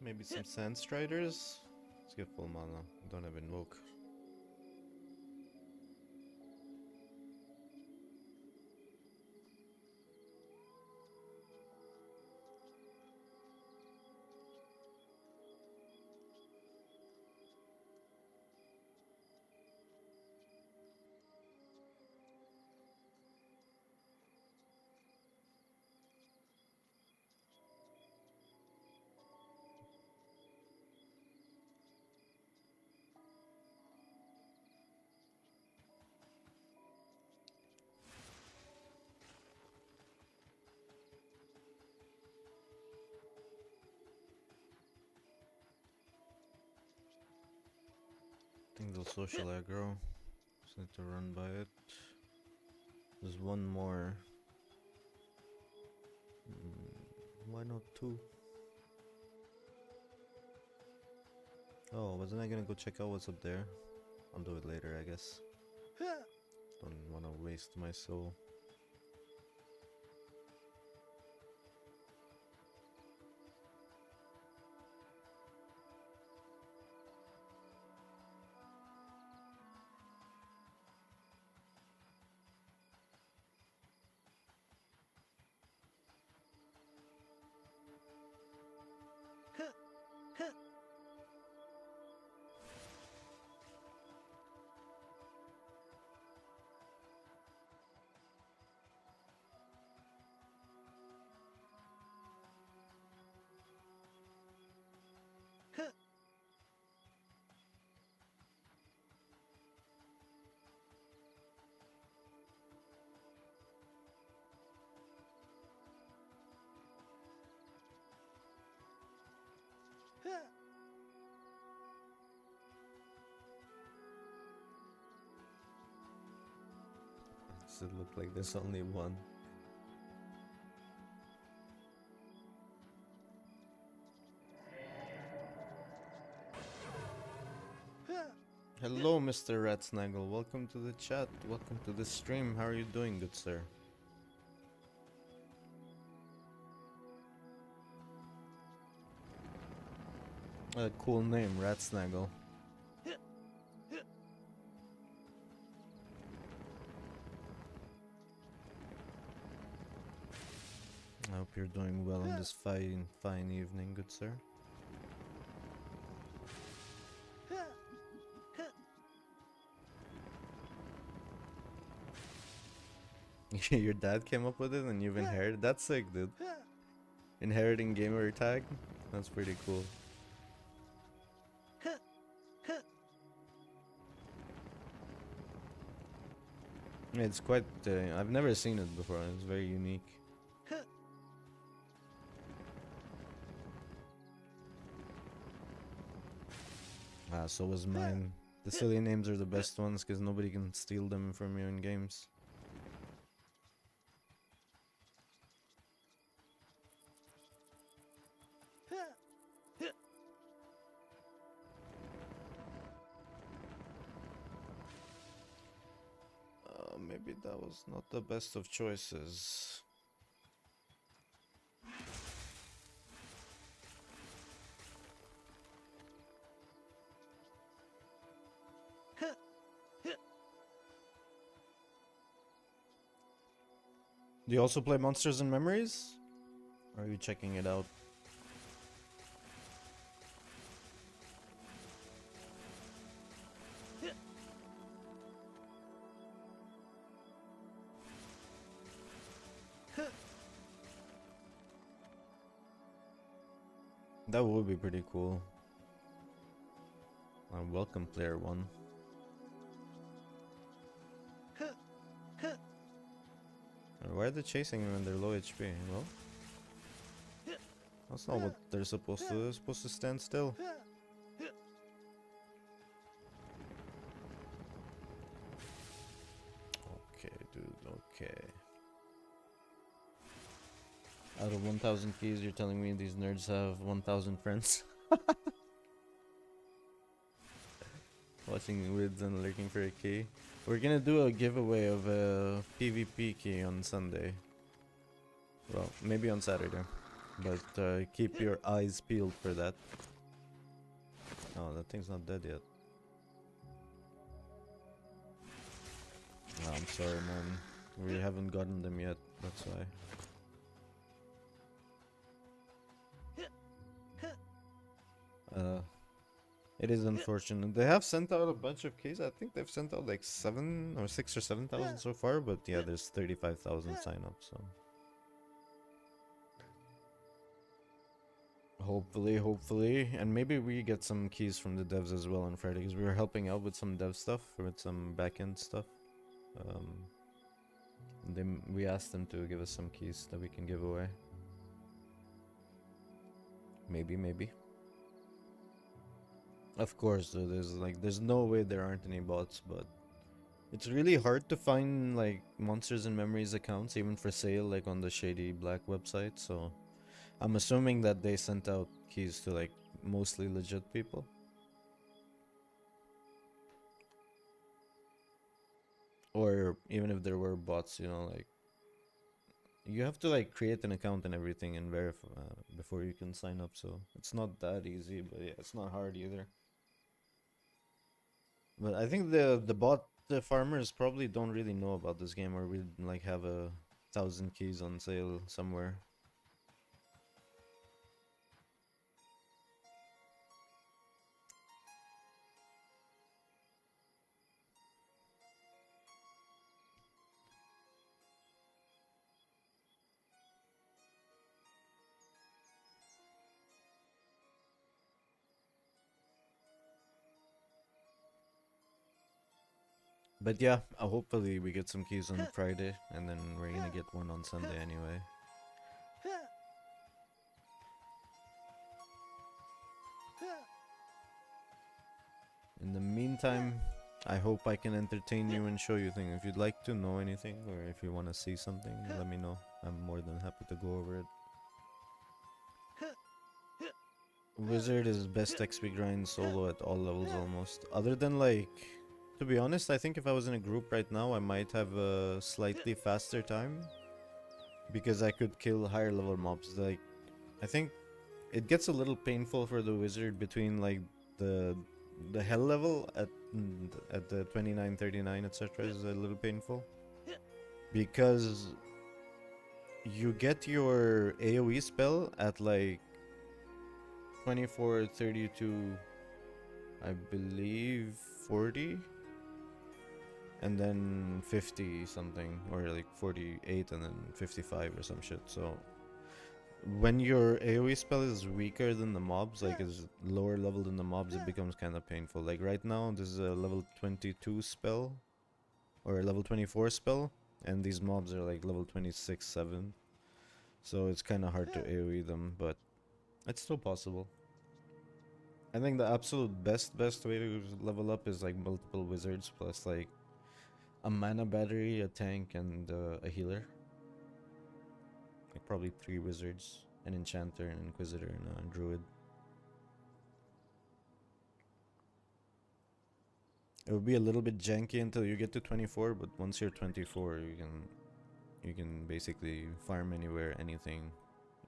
Maybe some Sand Striders? Let's get full mana. Don't have Invoke. I think they'll social aggro. Just need to run by it. There's one more. Why not two? Oh, wasn't I gonna go check out what's up there? I'll do it later, I guess. Don't wanna waste my soul. makes it look like there's only one. Hello, Mr. Ratsnaggle. Welcome to the chat. Welcome to the stream. How are you doing, good sir? A cool name, Ratsnaggle. I hope you're doing well on this fine evening, good sir. Your dad came up with it and you've inherited? That's sick, dude. Inheriting gamer tag? That's pretty cool. It's quite... I've never seen it before. It's very unique. Ah, so was mine. The silly names are the best ones because nobody can steal them from you in games. Maybe that was not the best of choices. Do you also play Monsters and Memories? Or are you checking it out? That would be pretty cool. Welcome, player one. Why are they chasing me when they're low HP? Well, that's not what they're supposed to do. They're supposed to stand still. Okay, dude, okay. Out of 1,000 keys, you're telling me these nerds have 1,000 friends? Watching vids and looking for a key. We're gonna do a giveaway of a PvP key on Sunday. Well, maybe on Saturday. But keep your eyes peeled for that. Oh, that thing's not dead yet. Oh, I'm sorry, man. We haven't gotten them yet, that's why. It is unfortunate. They have sent out a bunch of keys. I think they've sent out like 7 or 6 or 7,000 so far, but yeah, there's 35,000 sign-ups, so hopefully, and maybe we get some keys from the devs as well on Friday, because we were helping out with some dev stuff, with some backend stuff. We asked them to give us some keys that we can give away. Maybe. Of course, there's no way there aren't any bots, but it's really hard to find like Monsters and Memories accounts, even for sale, like on the Shady Black website. So I'm assuming that they sent out keys to like mostly legit people. Or even if there were bots, you know, like you have to like create an account and everything and verify before you can sign up. So it's not that easy, but yeah, it's not hard either. But I think the farmers probably don't really know about this game, or we'd like have 1,000 keys on sale somewhere. But yeah, hopefully we get some keys on Friday, and then we're gonna get one on Sunday anyway. In the meantime, I hope I can entertain you and show you things. If you'd like to know anything or if you want to see something, let me know. I'm more than happy to go over it. Wizard is best XP grind solo at all levels almost. Other than like, to be honest, I think if I was in a group right now, I might have a slightly faster time. Because I could kill higher level mobs. Like, I think it gets a little painful for the wizard between like the hell level at the 29, 39, etc. is a little painful. Because you get your AoE spell at like 24, 32, I believe 40, and then 50 something, or like 48 and then 55 or some shit. So when your AoE spell is weaker than the mobs, like is lower level than the mobs, it becomes kind of painful. Like right now, this is a level 22 spell, or a level 24 spell, and these mobs are like level 26, 7. So it's kind of hard to AoE them, but it's still possible. I think the absolute best way to level up is like multiple wizards plus like a mana battery, a tank, and a healer. Like probably 3 wizards, an enchanter, an inquisitor, and a druid. It would be a little bit janky until you get to 24, but once you're 24, you can basically farm anywhere, anything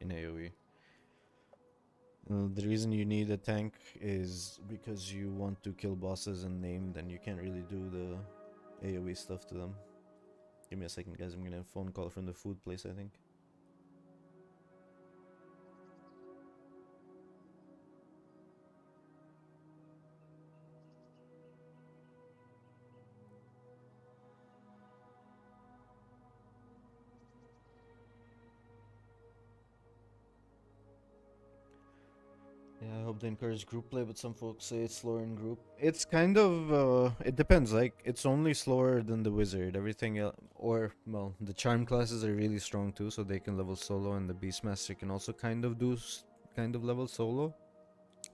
in AoE. The reason you need a tank is because you want to kill bosses and named, and you can't really do the AoE stuff to them. Give me a second, guys. I'm gonna have a phone call from the food place, I think. Yeah, I hope they encourage group play, but some folks say it's slower in group. It's kind of, it depends. Like, it's only slower than the wizard. Everything else, or, well, the charm classes are really strong too, so they can level solo, and the beastmaster can also kind of do, kind of level solo.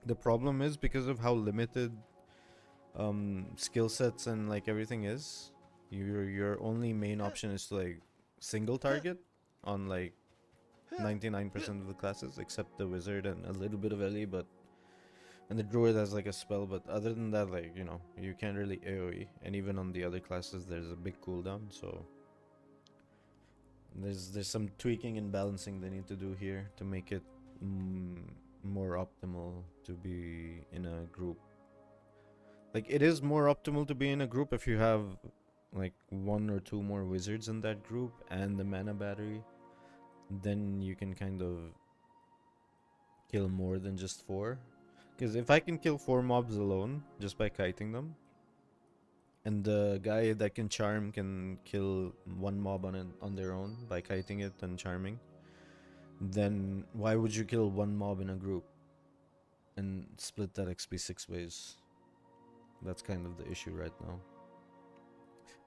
The problem is, because of how limited skill sets and like everything is, your only main option is to like single target on like 99% of the classes except the wizard and a little bit of Ellie, and the druid has like a spell, but other than that, like, you know, you can't really AoE, and even on the other classes there's a big cooldown, so there's some tweaking and balancing they need to do here to make it more optimal to be in a group. Like, it is more optimal to be in a group if you have like 1 or 2 more wizards in that group and the mana battery. Then you can kind of kill more than just 4. Because if I can kill 4 mobs alone just by kiting them, and the guy that can charm can kill 1 mob on their own by kiting it and charming, then why would you kill 1 mob in a group and split that XP 6 ways? That's kind of the issue right now.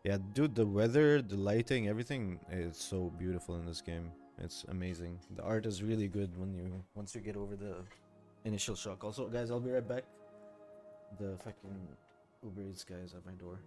Yeah, dude, the weather, the lighting, everything is so beautiful in this game. It's amazing. The art is really good once you get over the initial shock. Also, guys, I'll be right back. The fucking Uber Eats guy is at my door.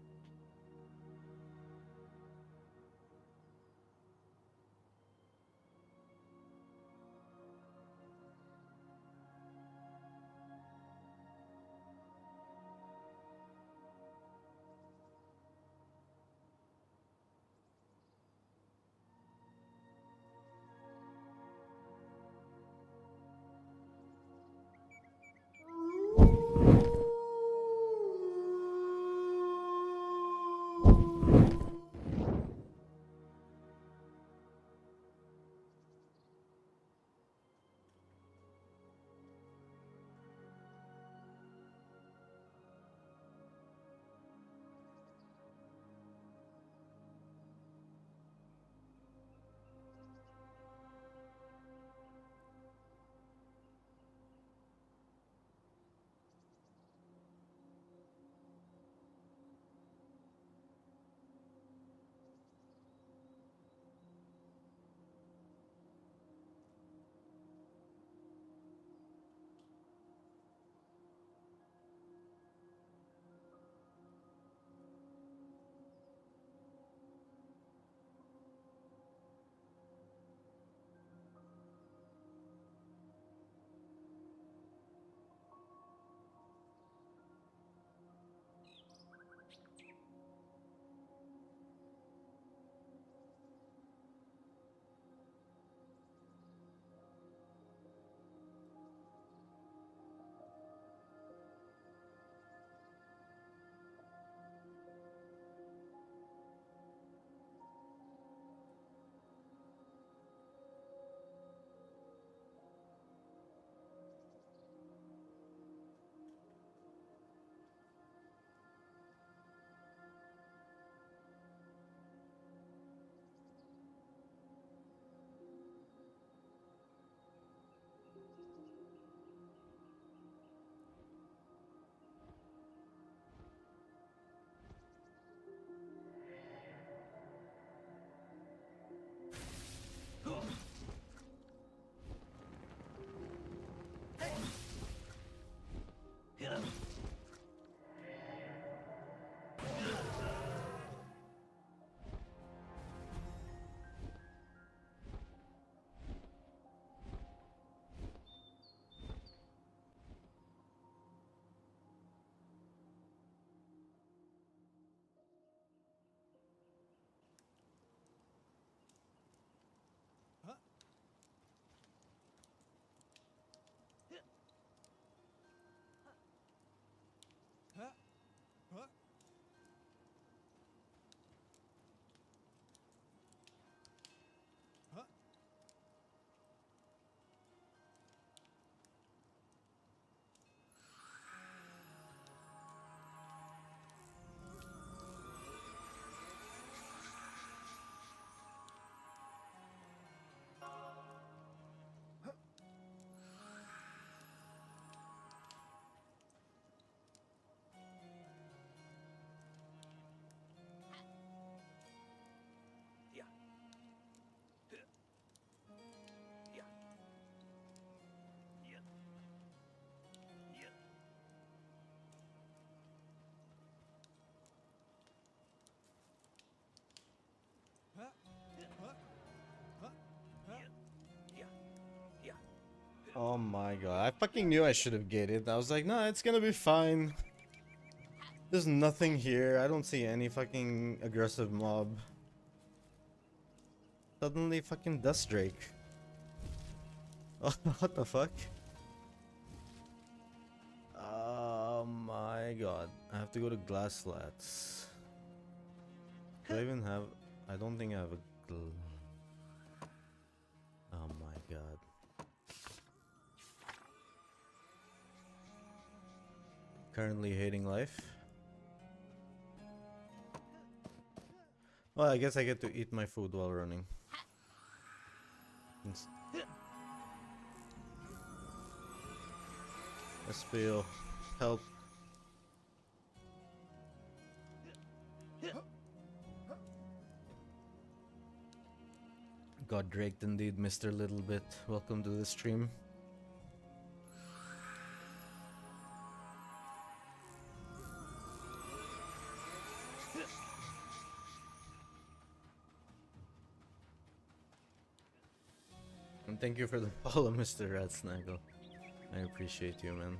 Oh my god, I fucking knew I should have gated. I was like, nah, it's gonna be fine. There's nothing here. I don't see any fucking aggressive mob. Suddenly fucking Dust Drake. Oh, what the fuck? Oh my god. I have to go to glass slats. Do I even have... I don't think I have a... Oh my god. Currently hating life. Well, I guess I get to eat my food while running. SPO, help. Got draked indeed, Mr. Littlebit. Welcome to the stream. And thank you for the follow, Mr. Ratsnaggle. I appreciate you, man.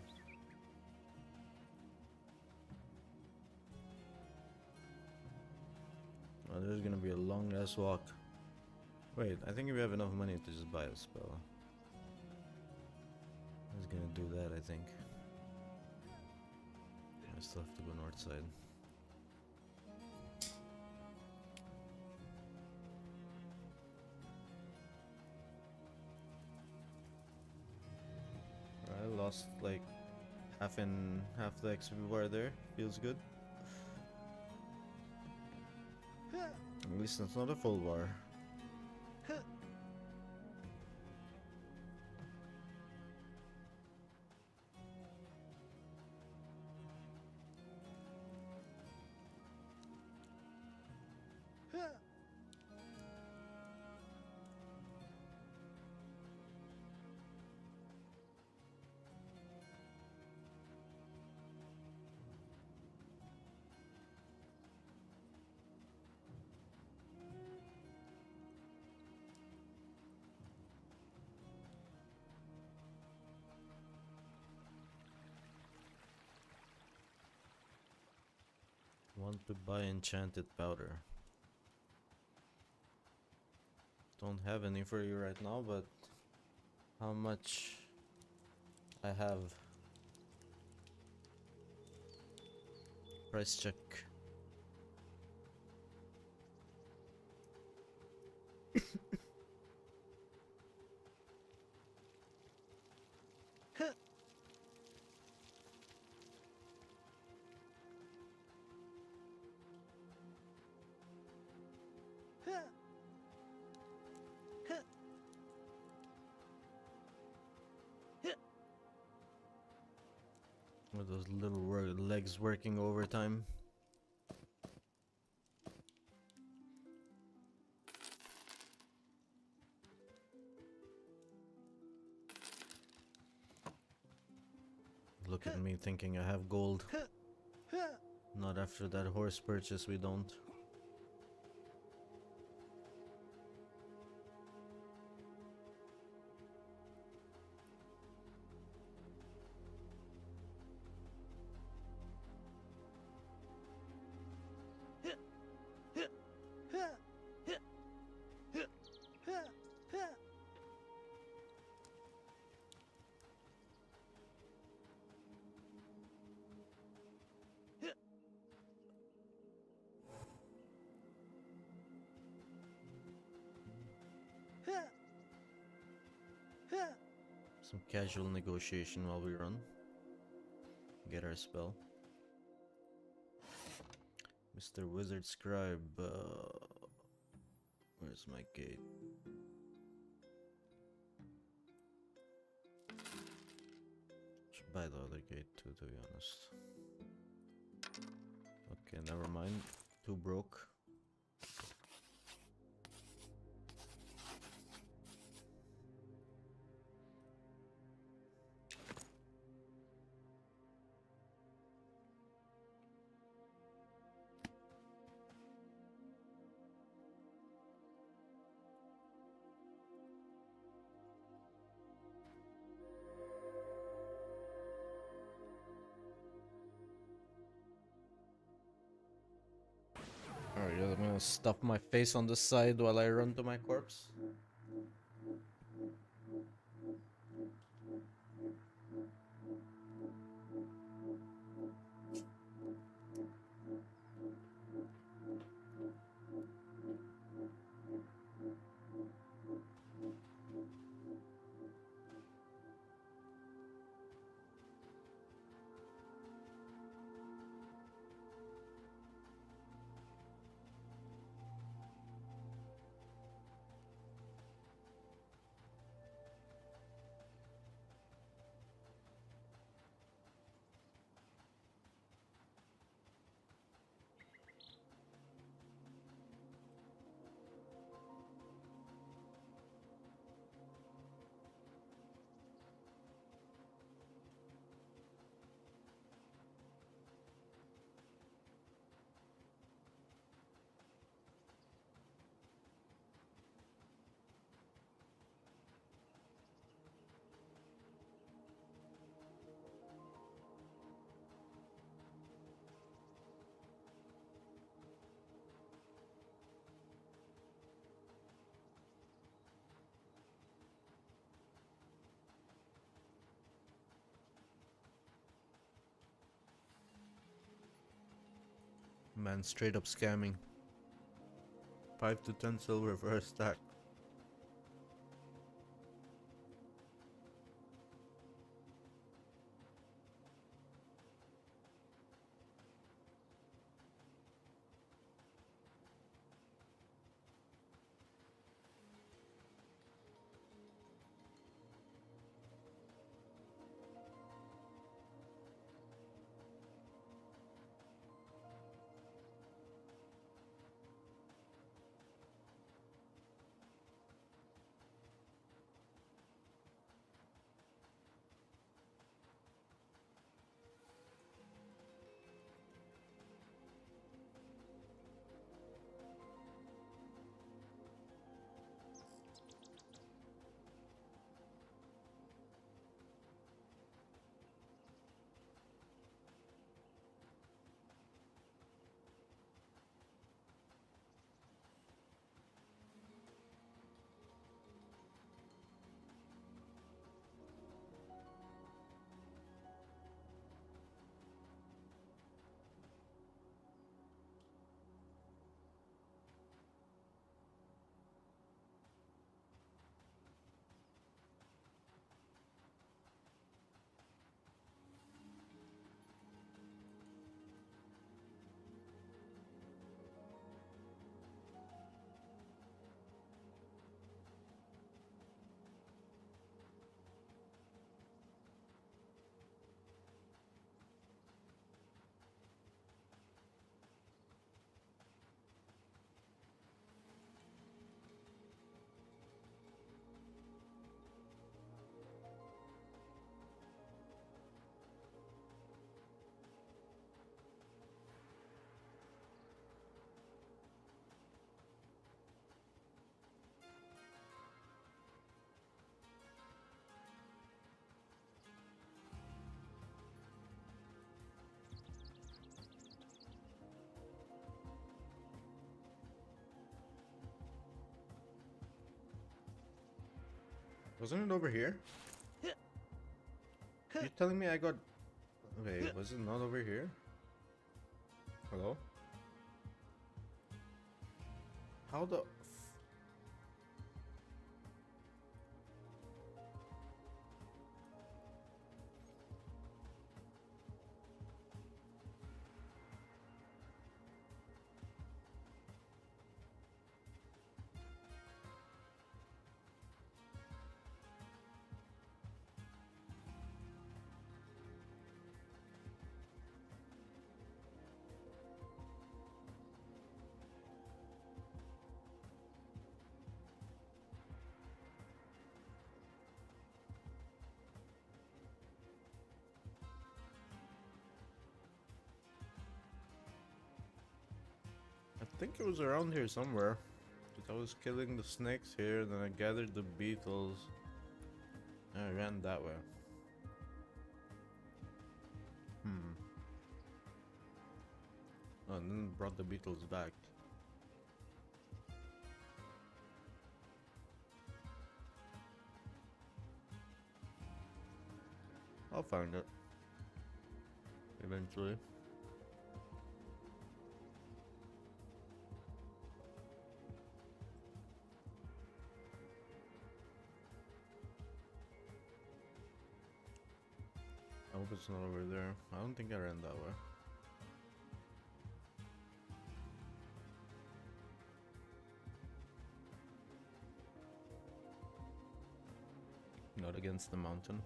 Oh, there's gonna be a long ass walk. Wait, I think we have enough money to just buy a spell. I was gonna do that, I think. I still have to go north side. I lost like half the XP bar there. Feels good. At least it's not a full bar. Want to buy enchanted powder. Don't have any for you right now, but how much I have? Price check. With those little legs working overtime. Look at me thinking I have gold. Not after that horse purchase, we don't. Some casual negotiation while we run. Get our spell. Mr. Wizard Scribe, where's my gate? Should buy the other gate too, to be honest. Okay, never mind. Too broke. gonna stuff my face on the side while I run to my corpse. Man, straight up scamming. 5 to 10 silver for a stack. Wasn't it over here? You're telling me I got... Okay, was it not over here? Hello? How the... I think it was around here somewhere. Because I was killing the snakes here, then I gathered the beetles. And I ran that way. Oh, and then brought the beetles back. I'll find it eventually. I hope it's not over there. I don't think I ran that way. Not against the mountain.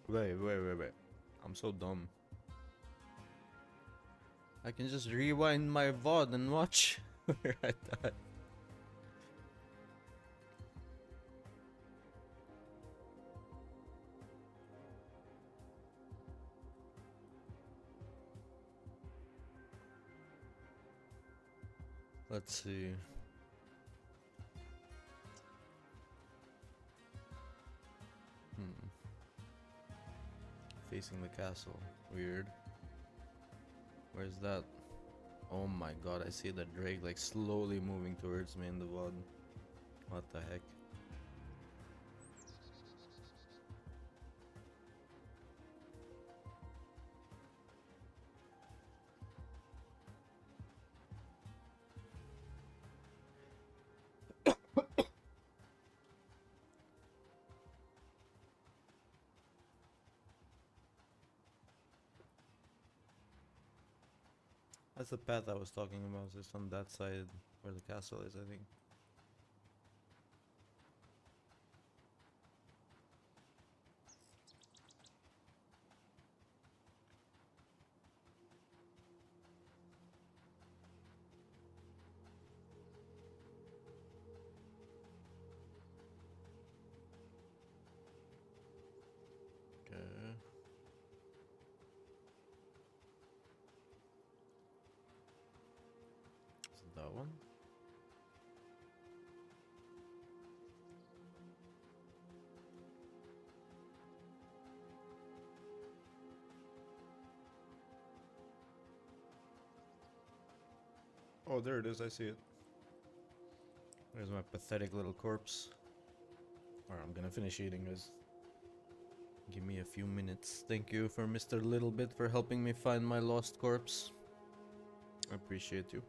Wait. I'm so dumb. I can just rewind my VOD and watch where I died. Let's see. Facing the castle. Weird. Where's that? Oh my god, I see the drake like slowly moving towards me in the VOD. What the heck? That's the path I was talking about, just on that side where the castle is, I think. Okay. Is it that one? Oh, there it is, I see it. There's my pathetic little corpse. Alright, I'm gonna finish eating this. Give me a few minutes. Thank you for Mr. Littlebit for helping me find my lost corpse. I appreciate you.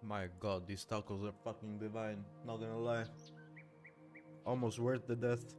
My god, these tacos are fucking divine. Not gonna lie. Almost worth the death.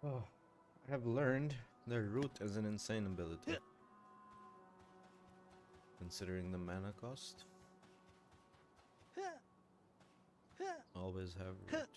Oh, I have learned their root is an insane ability, considering the mana cost. Always have root.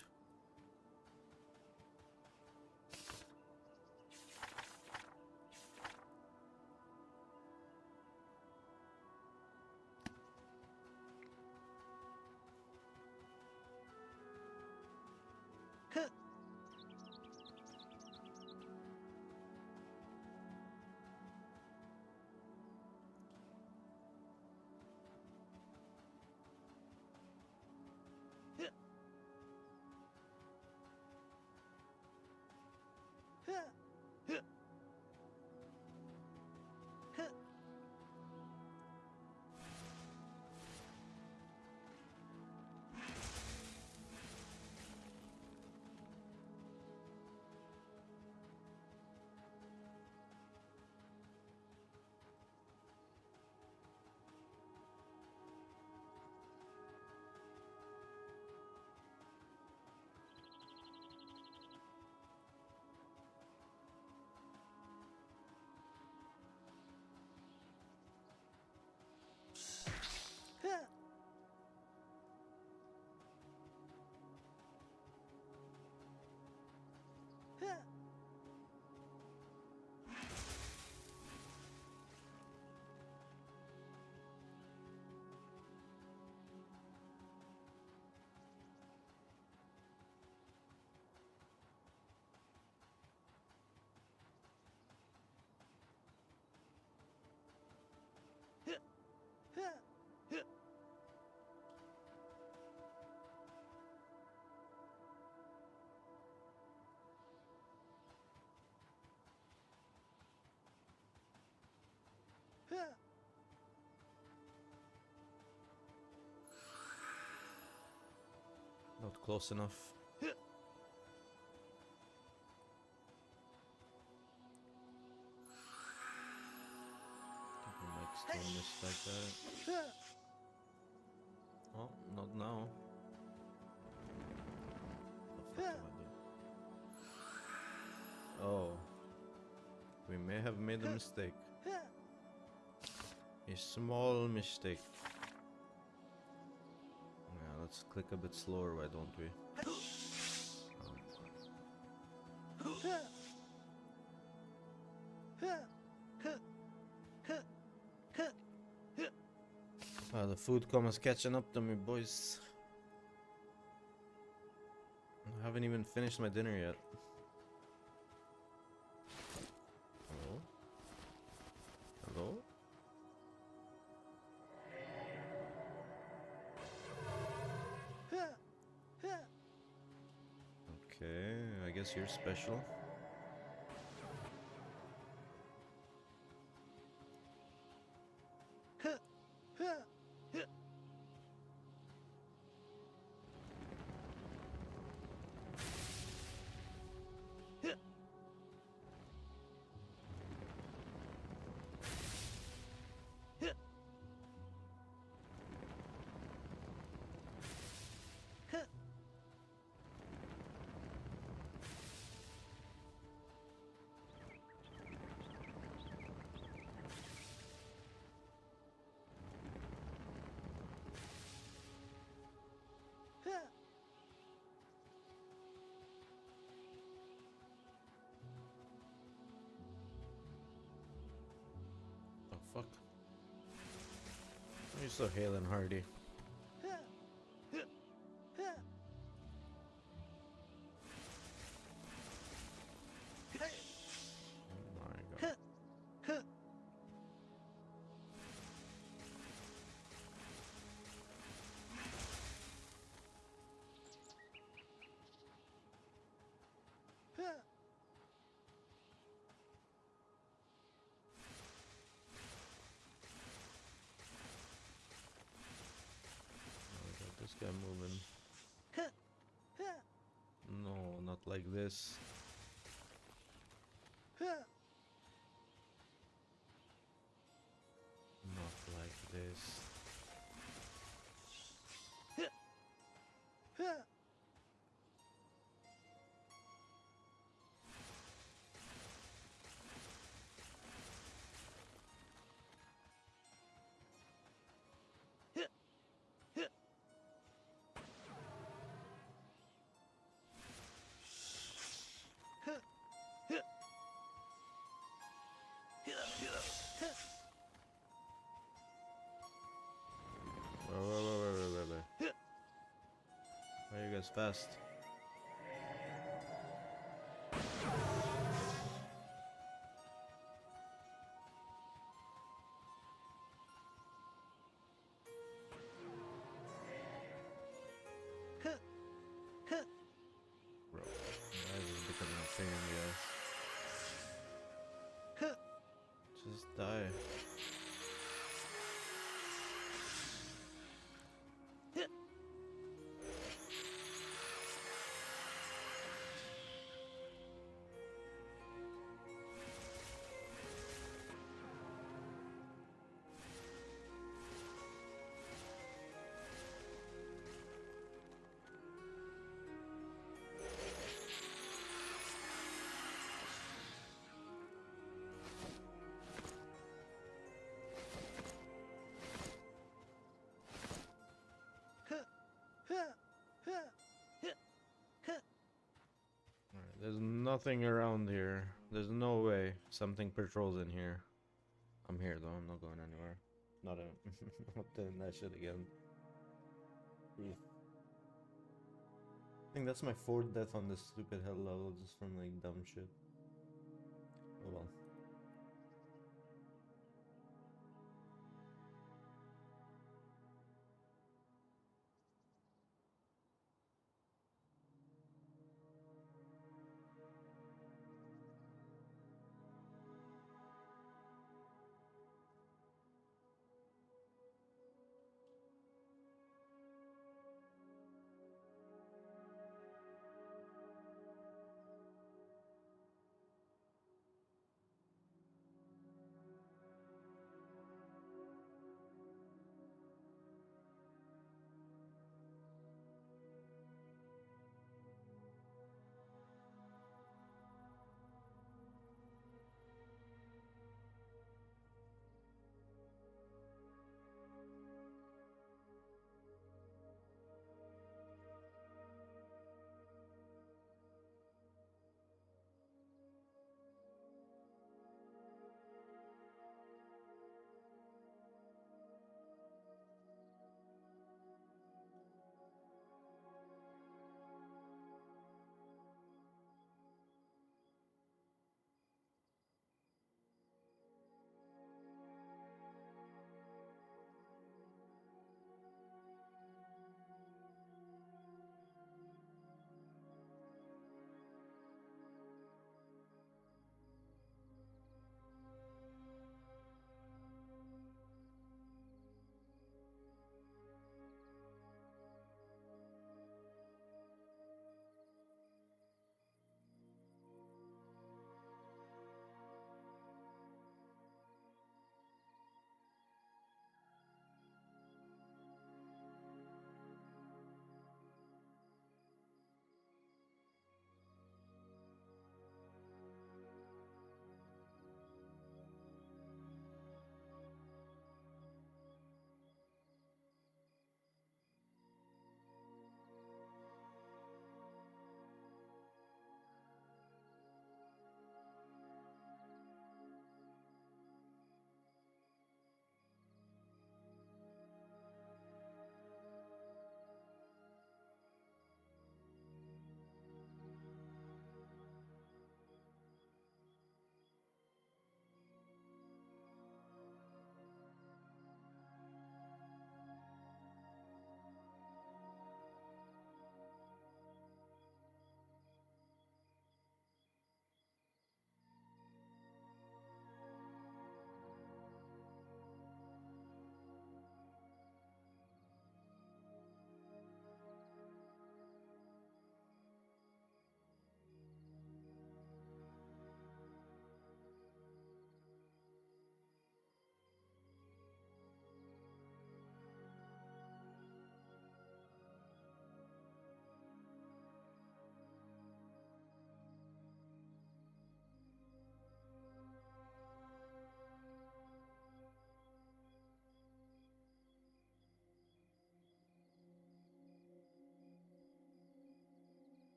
Not close enough. I think I might still miss like that. Oh, not now. What the fuck am I doing? Oh. We may have made a mistake. A small mistake. Yeah, let's click a bit slower, why don't we? The food comes catching up to me, boys. I haven't even finished my dinner yet. Hello? Hello? Okay, I guess you're special. Oh fuck. You're so hale and hearty. Oh my god. Oh, we got this guy moving. No, not like this. Not like this. dies fast. Bro, why is this becoming insane, guys? Just die. Alright, there's nothing around here. There's no way something patrols in here. I'm here though, I'm not going anywhere. Not doing that shit again. Oof. I think that's my 4th death on this stupid hell level just from like dumb shit. Oh well.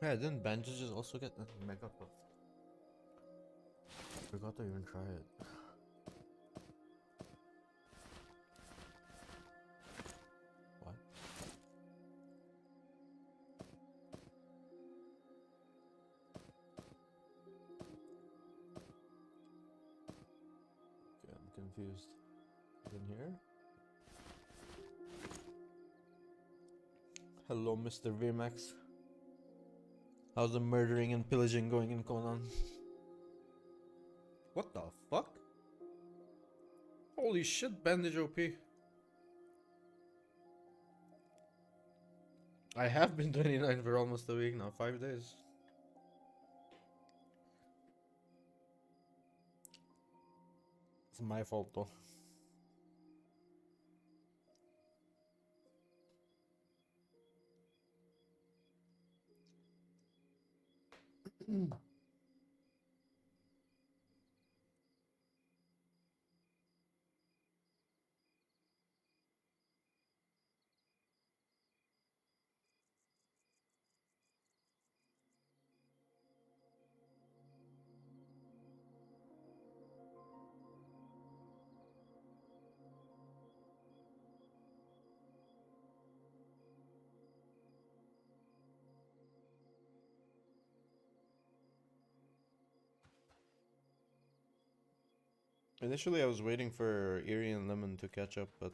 Yeah, didn't bandages also get that mega buff? Forgot to even try it. What? Okay, I'm confused. In here? Hello, Mr. VMAX. How's the murdering and pillaging going in Conan? What the fuck? Holy shit, bandage OP. I have been 29 for almost a week now, 5 days. It's my fault though. Initially, I was waiting for Erie and Lemon to catch up, but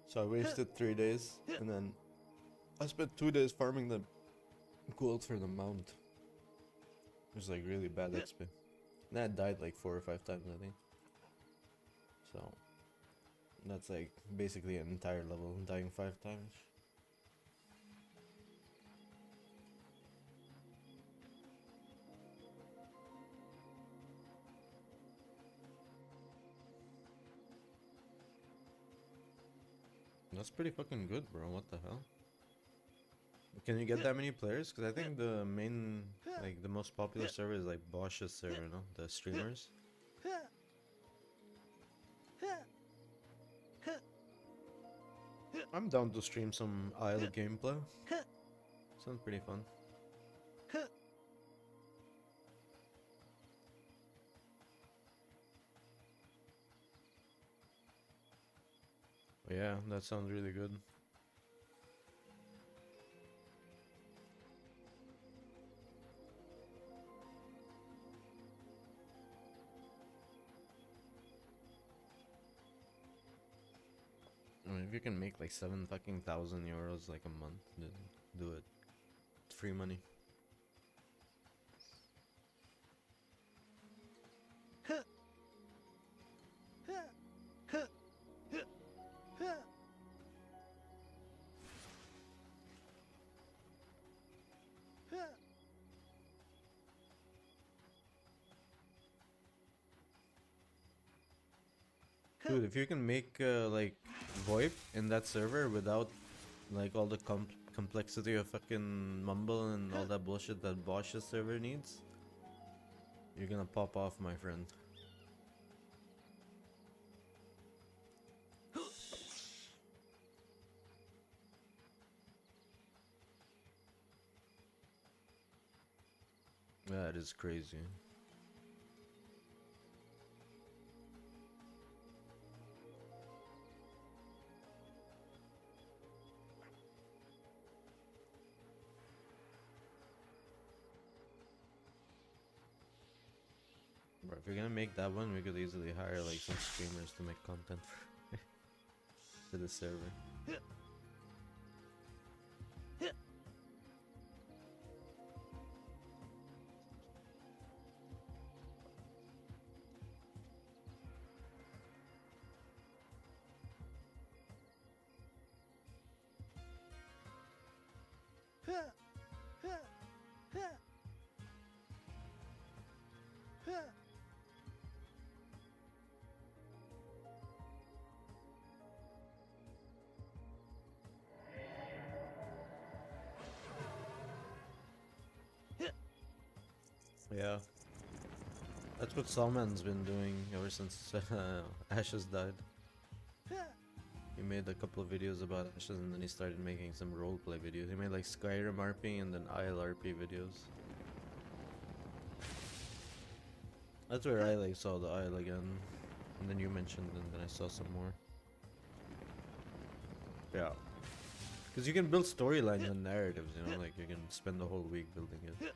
so I wasted 3 days, and then I spent 2 days farming the gold for the mount. It was like really bad XP. And I died like 4 or 5 times, I think. So that's like basically an entire level, dying 5 times. That's pretty fucking good, bro. What the hell? Can you get that many players? Because I think the main, like, the most popular server is like Bosch's server, no? The streamers. I'm down to stream some Isle gameplay. Sounds pretty fun. Yeah, that sounds really good. I mean, if you can make like 7,000 euros like a month, then do it. It's free money. Dude, if you can make like VoIP in that server without like all the complexity of fucking Mumble and all that bullshit that Bosch's server needs, you're gonna pop off, my friend. That is crazy. Bro, if you're gonna make that one, we could easily hire like some streamers to make content for the server. Yeah, that's what Salman's been doing ever since Ashes died. He made a couple of videos about Ashes and then he started making some roleplay videos. He made like Skyrim RP and then Isle RP videos. That's where I like saw the Isle again. And then you mentioned and then I saw some more. Yeah. Because you can build storylines and narratives, you know, like you can spend the whole week building it.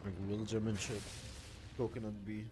Like Wilgem and shit. Coconut Bee.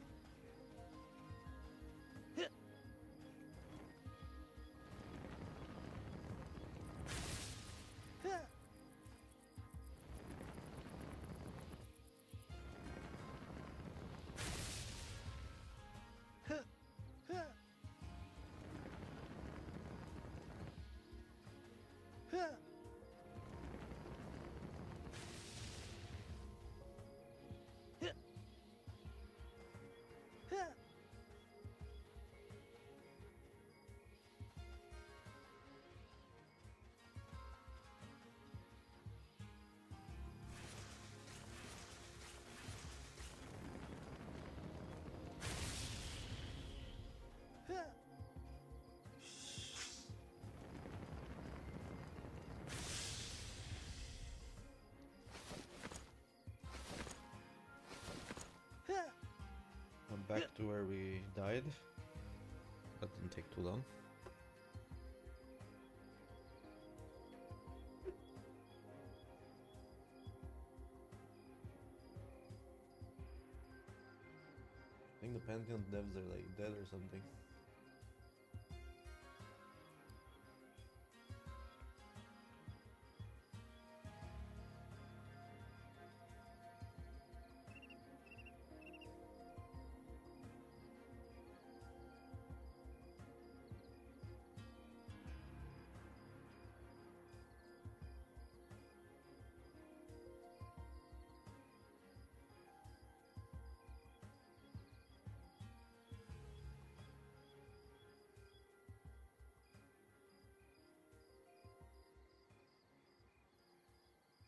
I'm back to where we died. That didn't take too long. I think the Pantheon devs are like dead or something.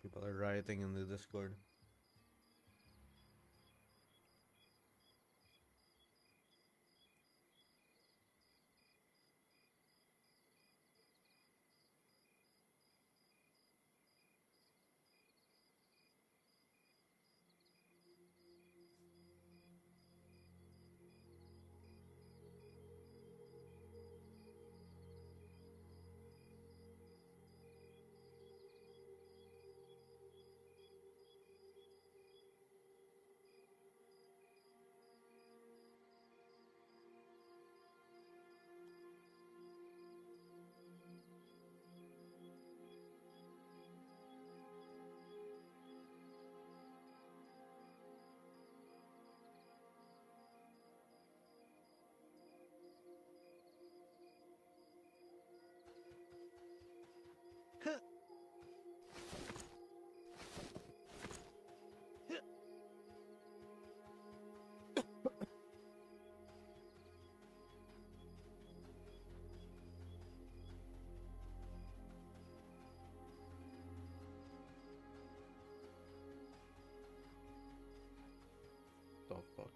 People are rioting in the Discord. The fuck?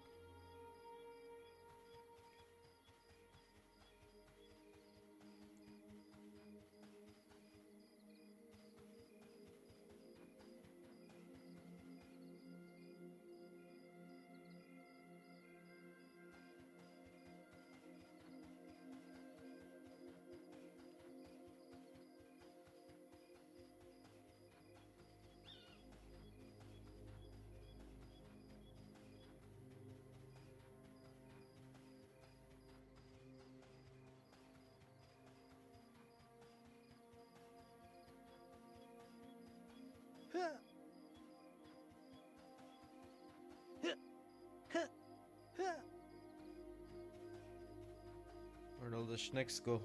Where'd all the schnecks go?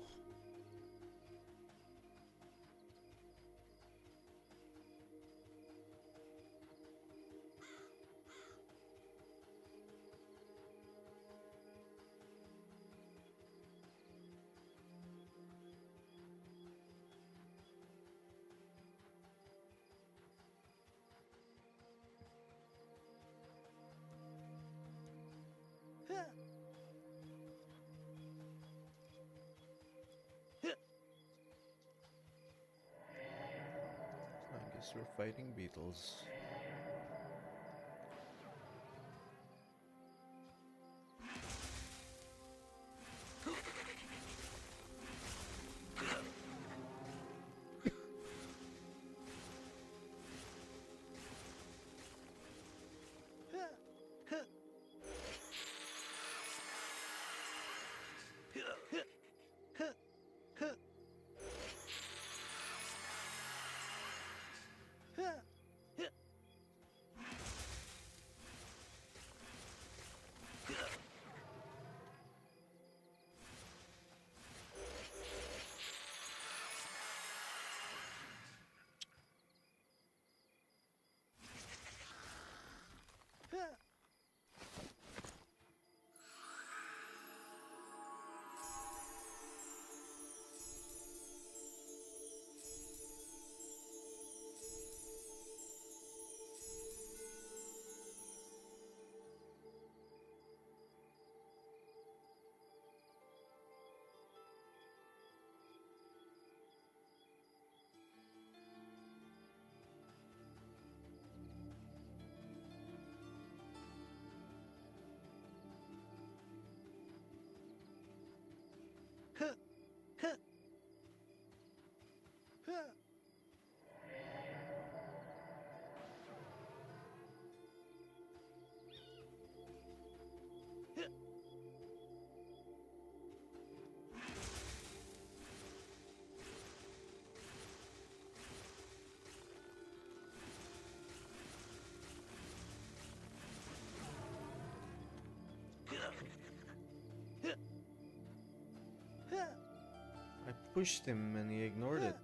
guess we're fighting beetles. I pushed him and he ignored it.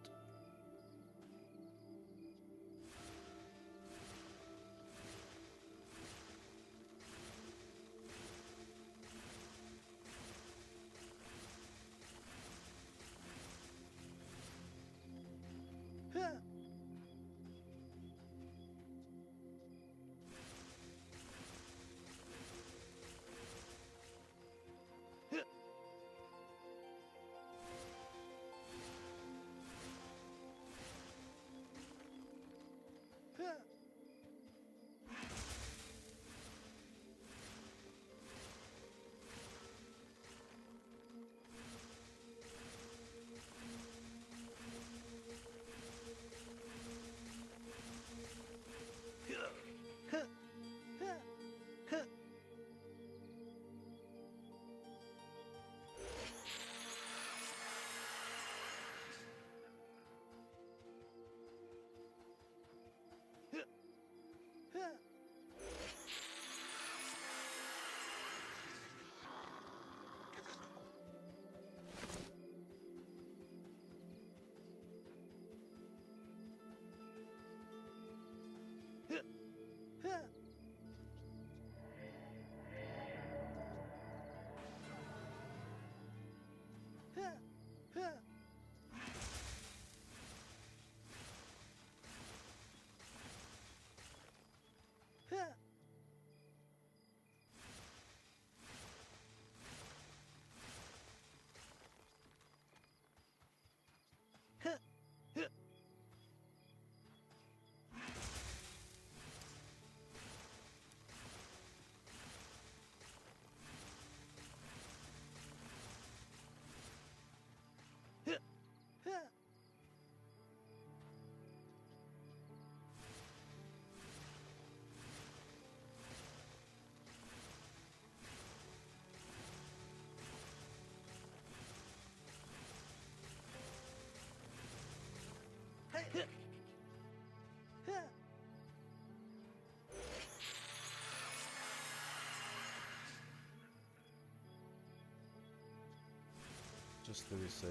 Just to be safe.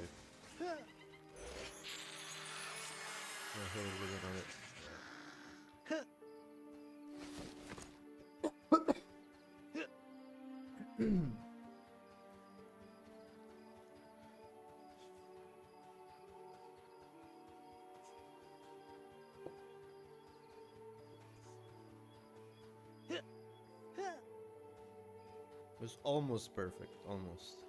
I'll hit it with another. It was almost perfect, almost.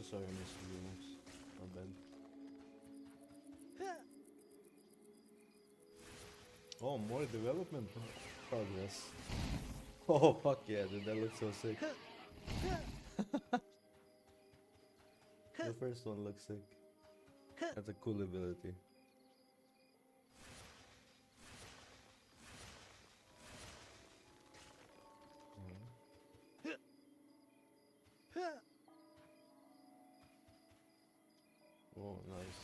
sorry, Mr. Lumos. My bad. Oh, more development progress. Oh, fuck yeah, dude, that looks so sick. The first one looks sick. That's a cool ability. Oh, nice.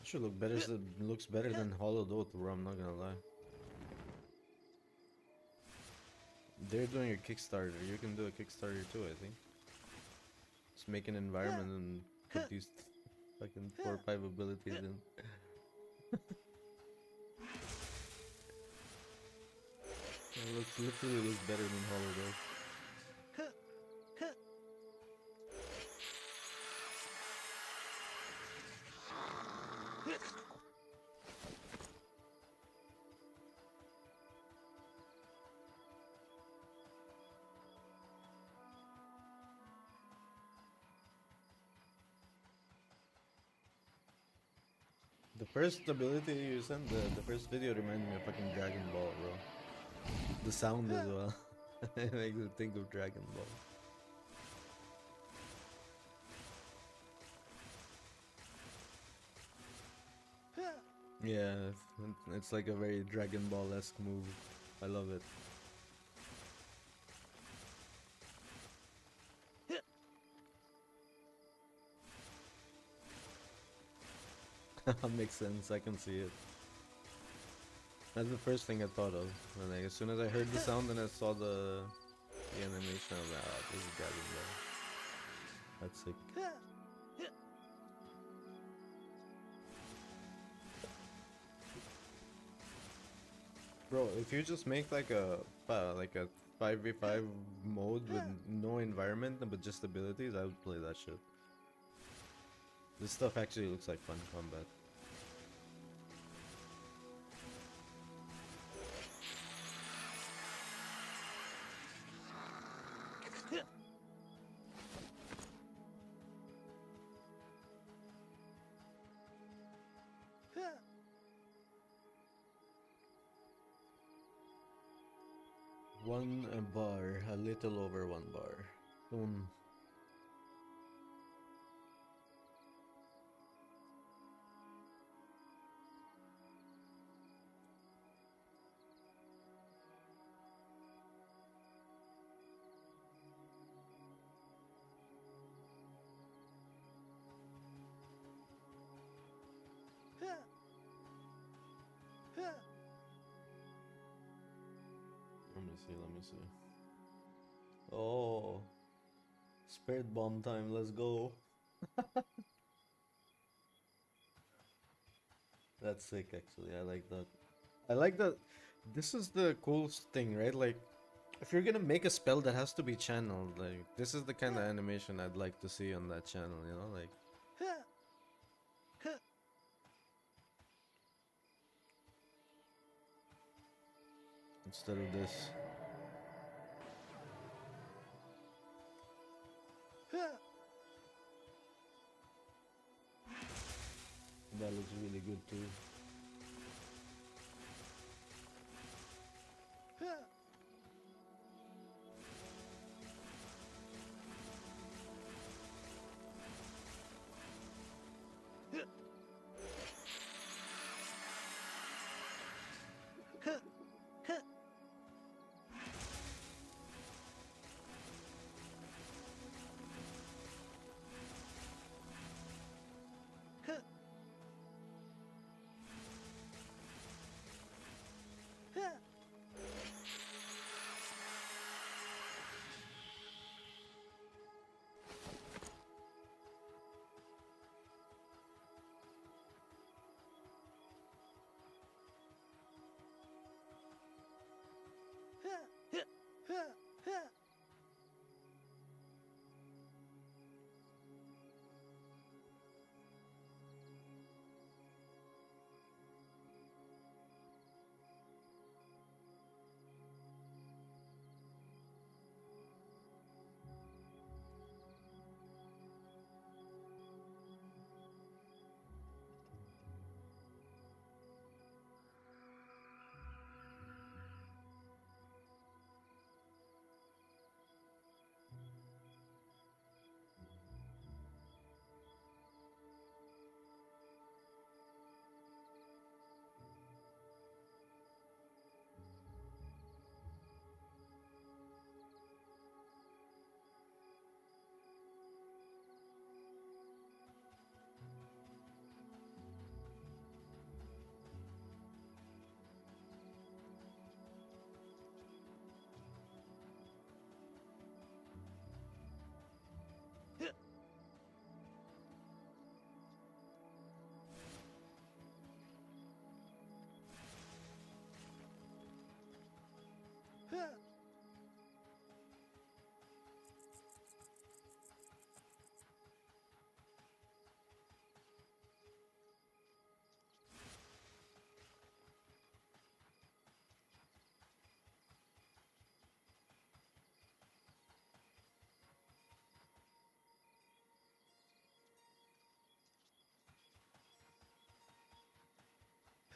It should look better. Looks better than Hollowed Oath, bro. I'm not gonna lie. They're doing a Kickstarter. You can do a Kickstarter too, I think. Just make an environment and put these fucking 4 or 5 abilities in. It literally looks better than Hollowed Oath. The first ability you sent, the first video reminded me of fucking Dragon Ball, bro. The sound as well. It makes me think of Dragon Ball. Yeah, it's like a very Dragon Ball-esque move. I love it. Makes sense, I can see it. That's the first thing I thought of. And like, as soon as I heard the sound and I saw the animation, I was like, oh, this is Dragon Ball. That's sick. Bro, if you just make like a 5v5 mode with no environment but just abilities, I would play that shit. This stuff actually looks like fun combat. One bar, a little over 1 bar. Let me see. Oh, Spirit Bomb time, let's go. That's sick, actually. I like that. I like that. This is the coolest thing, right? Like, if you're gonna make a spell that has to be channeled, like, this is the kind of animation I'd like to see on that channel, you know? Like, instead of this. That looks really good too.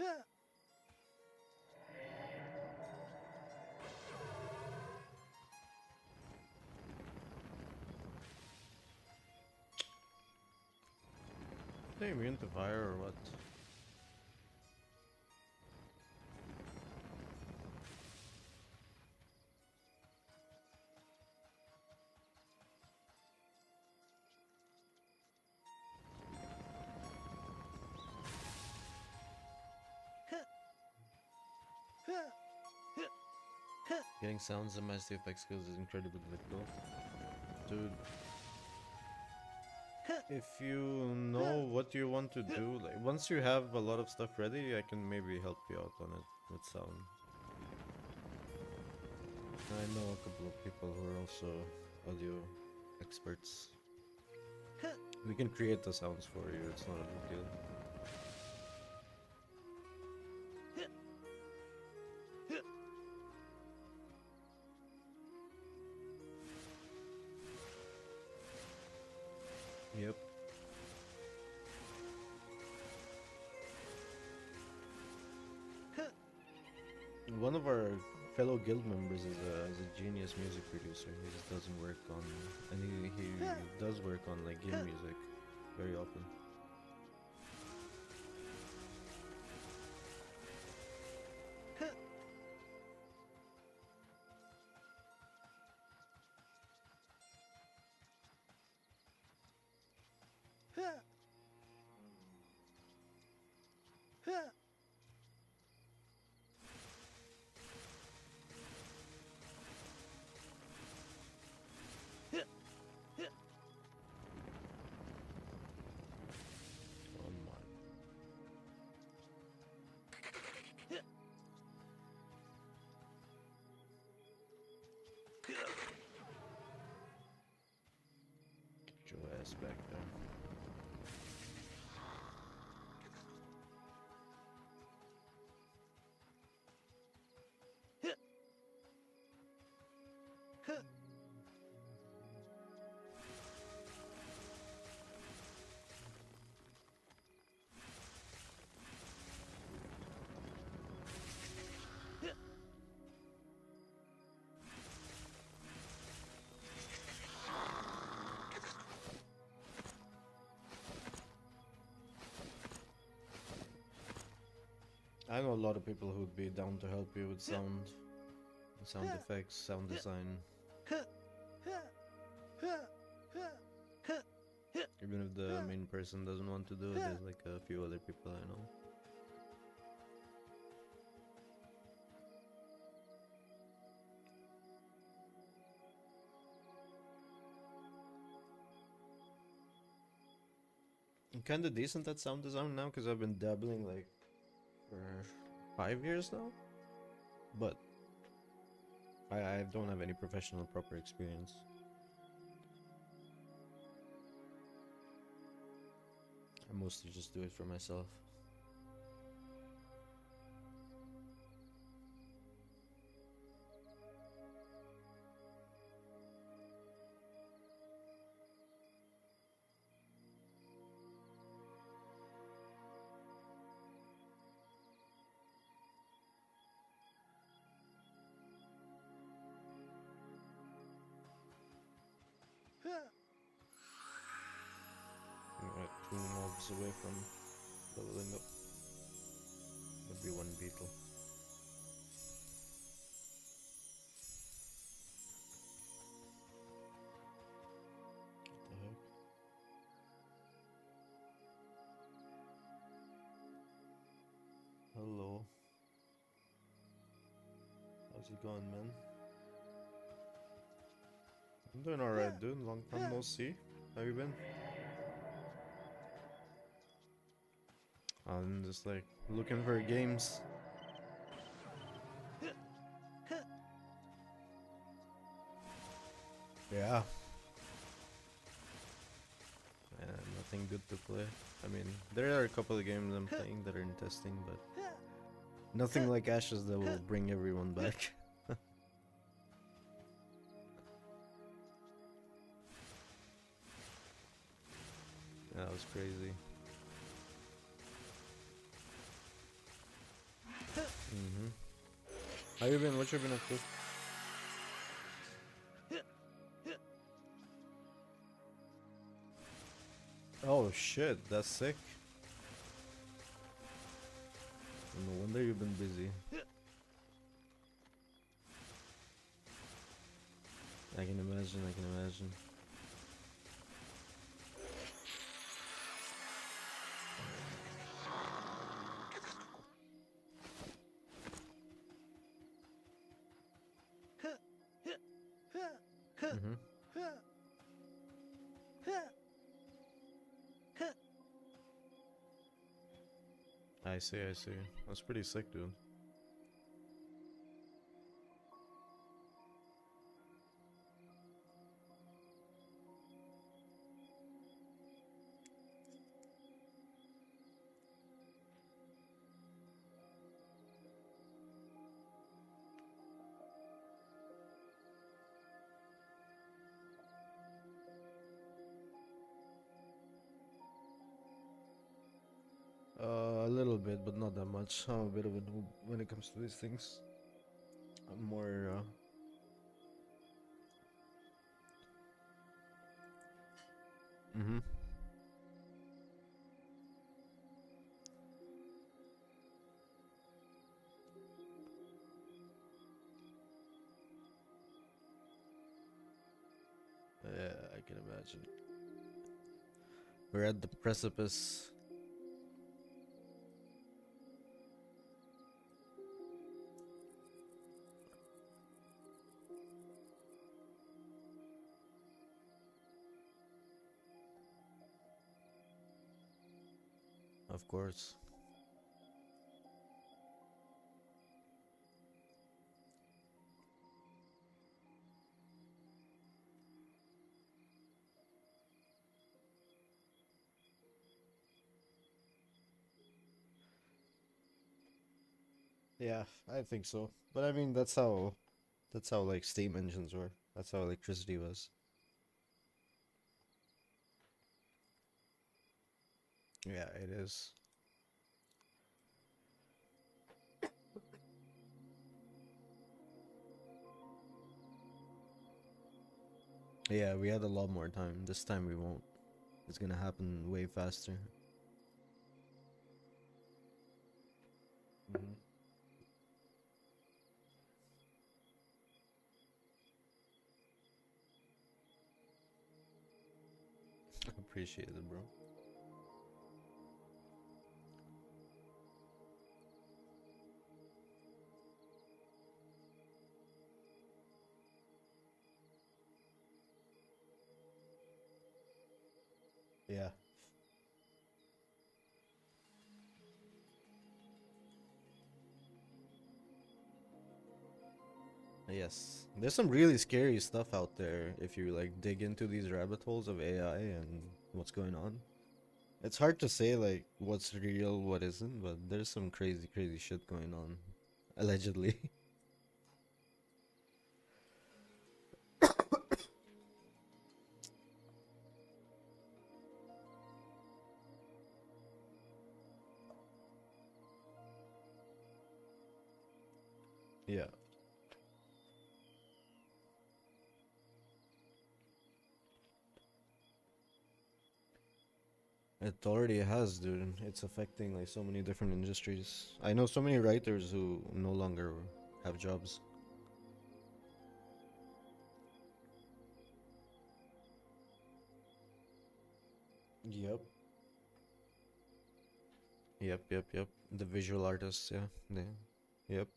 Are they immune to fire or what? Getting sounds and master effects skills is incredibly difficult. Dude, if you know what you want to do, like once you have a lot of stuff ready, I can maybe help you out on it with sound. I know a couple of people who are also audio experts. We can create the sounds for you, it's not a big deal. Yep. One of our fellow guild members is a genius music producer. He just doesn't work on, and he does work on like game music very often. Come on. Get your ass back there. I know a lot of people who'd be down to help you with sound effects, sound design. Even if the main person doesn't want to do it, there's like a few other people I know. I'm kinda decent at sound design now because I've been dabbling like for 5 years now, but I don't have any professional proper experience. I mostly just do it for myself. I'm like 2 mobs away from leveling up. Would be 1 beetle. What the heck? Hello. How's it going, man? I'm doing alright, dude. Long time no see. How you been? I'm just like looking for games. Yeah. Nothing good to play. I mean, there are a couple of games I'm playing that are in testing, but nothing like Ashes that will bring everyone back. That was crazy. Mm-hmm. How you been? What you been up to? Oh shit, that's sick. No wonder you've been busy. I can imagine, I can imagine. Mm-hmm. I see, I see. That's pretty sick, dude. A little bit, but not that much. I'm a bit of a noob when it comes to these things. I'm more, mm-hmm. Yeah, I can imagine. We're at the precipice. Of course. Yeah, I think so. But I mean, that's how like steam engines were. That's how electricity was. Yeah, it is. Yeah, we had a lot more time. This time we won't. It's gonna happen way faster. Hmm. Appreciate it, bro. Yeah. Yes. There's some really scary stuff out there if you like dig into these rabbit holes of AI and what's going on. It's hard to say like what's real, what isn't, but there's some crazy, crazy shit going on. Allegedly. Yeah. It already has, dude. It's affecting like so many different industries. I know so many writers who no longer have jobs. Yep. Yep, yep, yep. The visual artists, yeah. Yep.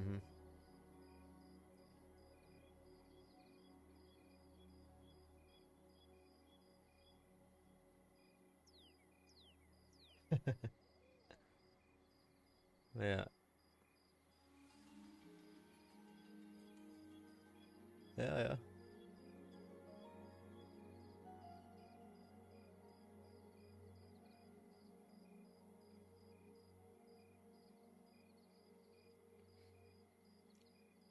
Mm-hmm. Yeah. Yeah, yeah.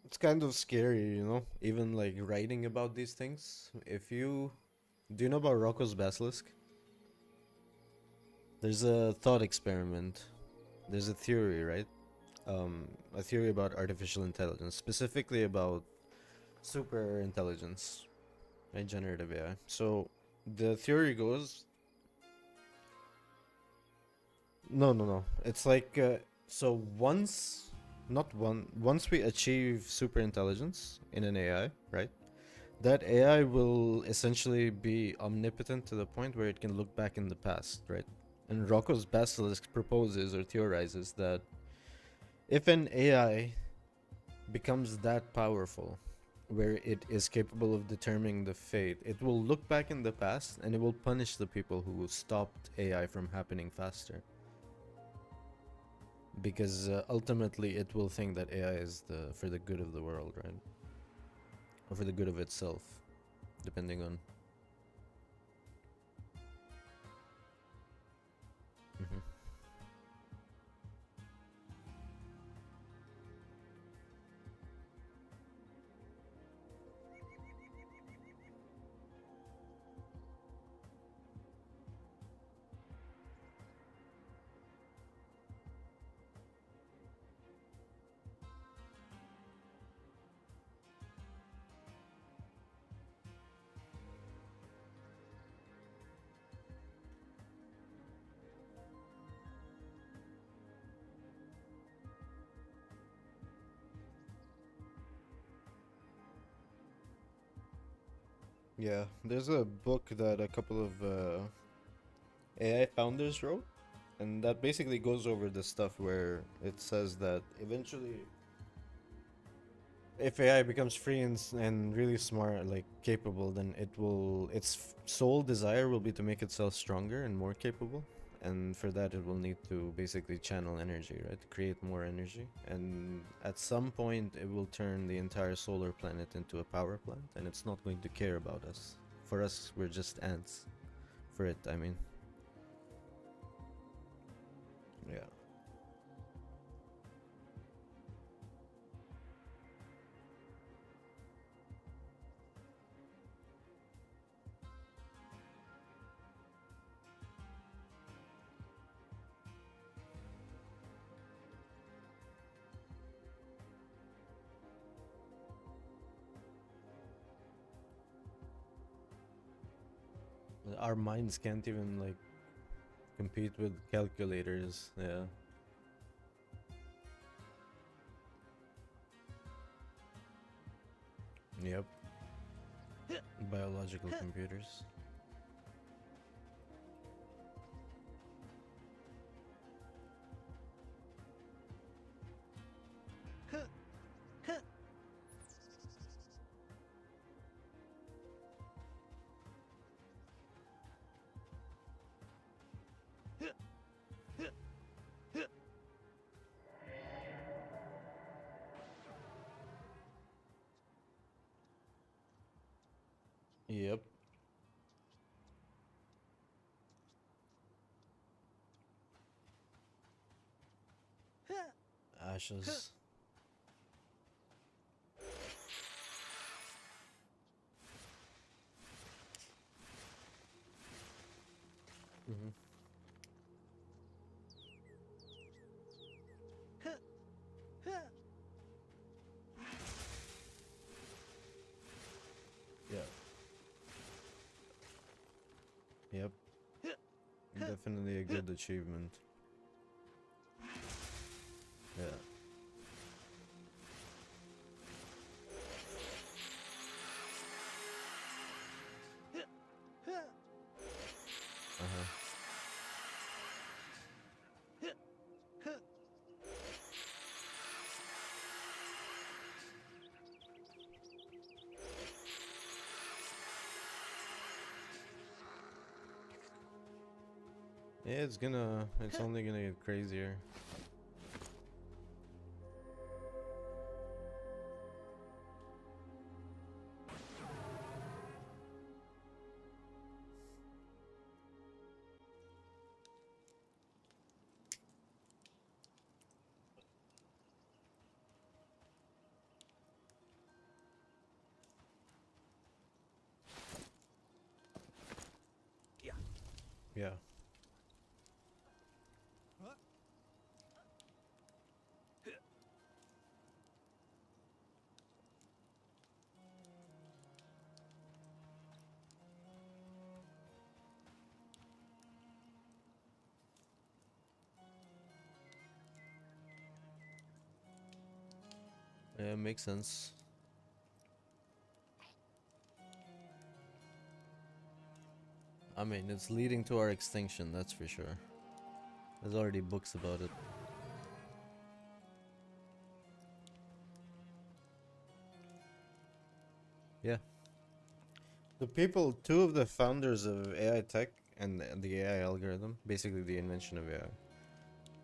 It's kind of scary, you know, even like writing about these things. If you do you know about Rocco's basilisk? There's a thought experiment. There's a theory, right? A theory about artificial intelligence, specifically about super intelligence, right? Generative AI. So the theory goes, no, no, no. It's like so once, not one. Once we achieve super intelligence in an AI, right? That AI will essentially be omnipotent to the point where it can look back in the past, right? And Rocco's basilisk proposes or theorizes that if an AI becomes that powerful, where it is capable of determining the fate, it will look back in the past and it will punish the people who stopped AI from happening faster. Because ultimately it will think that AI is for the good of the world, right? Or for the good of itself, depending on. Mhm. Yeah, there's a book that a couple of AI founders wrote, and that basically goes over the stuff where it says that eventually, if AI becomes free and really smart, like capable, then its sole desire will be to make itself stronger and more capable. And for that, it will need to basically channel energy, right? Create more energy. And at some point, it will turn the entire solar planet into a power plant, and it's not going to care about us. For us, we're just ants. For it, I mean. Yeah. Our minds can't even, like, compete with calculators. Yeah. Yep. Biological computers. Yep. Ashes. Hmm. Yeah. Yep. Definitely a good achievement. Yeah. Uh-huh. Yeah, it's only gonna get crazier. Yeah. Yeah, makes sense. I mean, it's leading to our extinction, that's for sure. There's already books about it. Yeah. The people, two of the founders of AI tech and the AI algorithm, basically the invention of AI.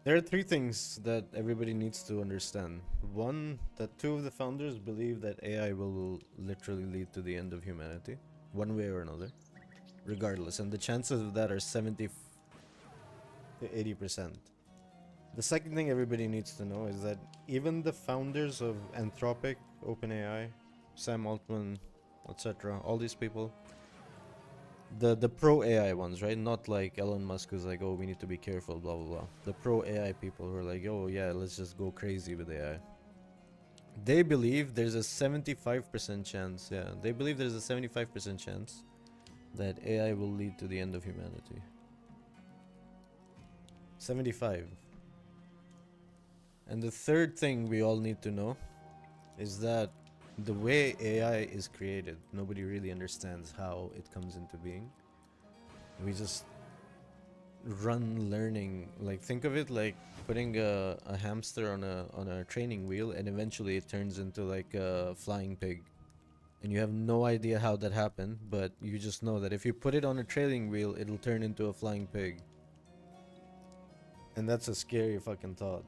There are three things that everybody needs to understand. One, that two of the founders believe that AI will literally lead to the end of humanity, one way or another, regardless. And the chances of that are 70 to 80%. The second thing everybody needs to know is that even the founders of Anthropic, OpenAI, Sam Altman, etc., all these people, the pro AI ones, right? Not like Elon Musk who's like, oh, we need to be careful, blah blah blah. The pro AI people who are like, oh yeah, let's just go crazy with AI. They believe there's a 75% chance, yeah, they believe there's a 75% chance that AI will lead to the end of humanity. 75. And the third thing we all need to know is that the way AI is created, nobody really understands how it comes into being. We just run learning, like think of it like putting a hamster on a training wheel, and eventually it turns into like a flying pig. And you have no idea how that happened, but you just know that if you put it on a training wheel, it'll turn into a flying pig. And that's a scary fucking thought.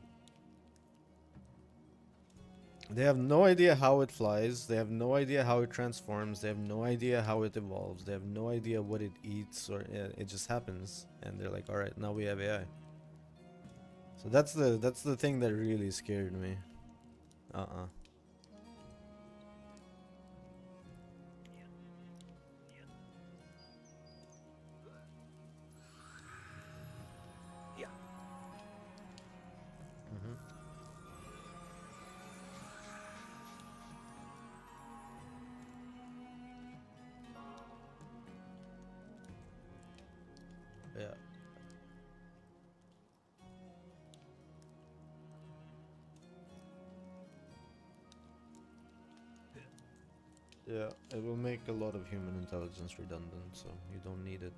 They have no idea how it flies. They have no idea how it transforms. They have no idea how it evolves. They have no idea what it eats, or it just happens. And they're like, all right, now we have AI. So that's the thing that really scared me. Uh-uh. Mm-hmm. Yeah. Yeah, it will make a lot of human intelligence redundant, so you don't need it.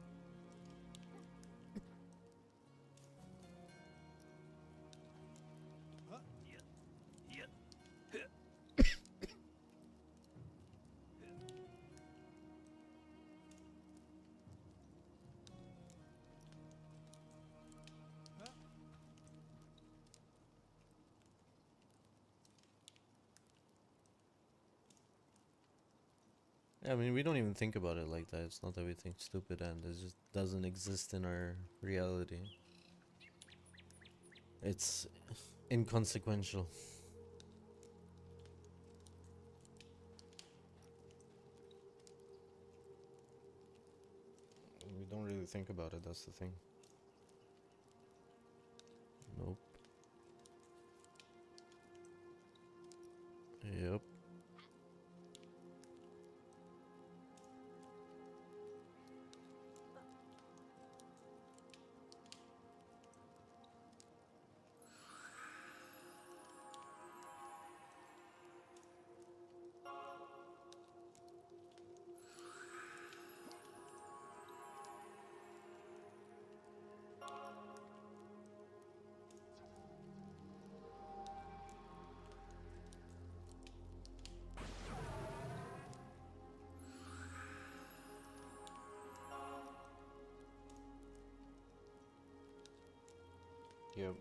Yeah, I mean, we don't even think about it like that. It's not that we think stupid, and it just doesn't exist in our reality. It's inconsequential. We don't really think about it, that's the thing. Nope. Yep. Yep.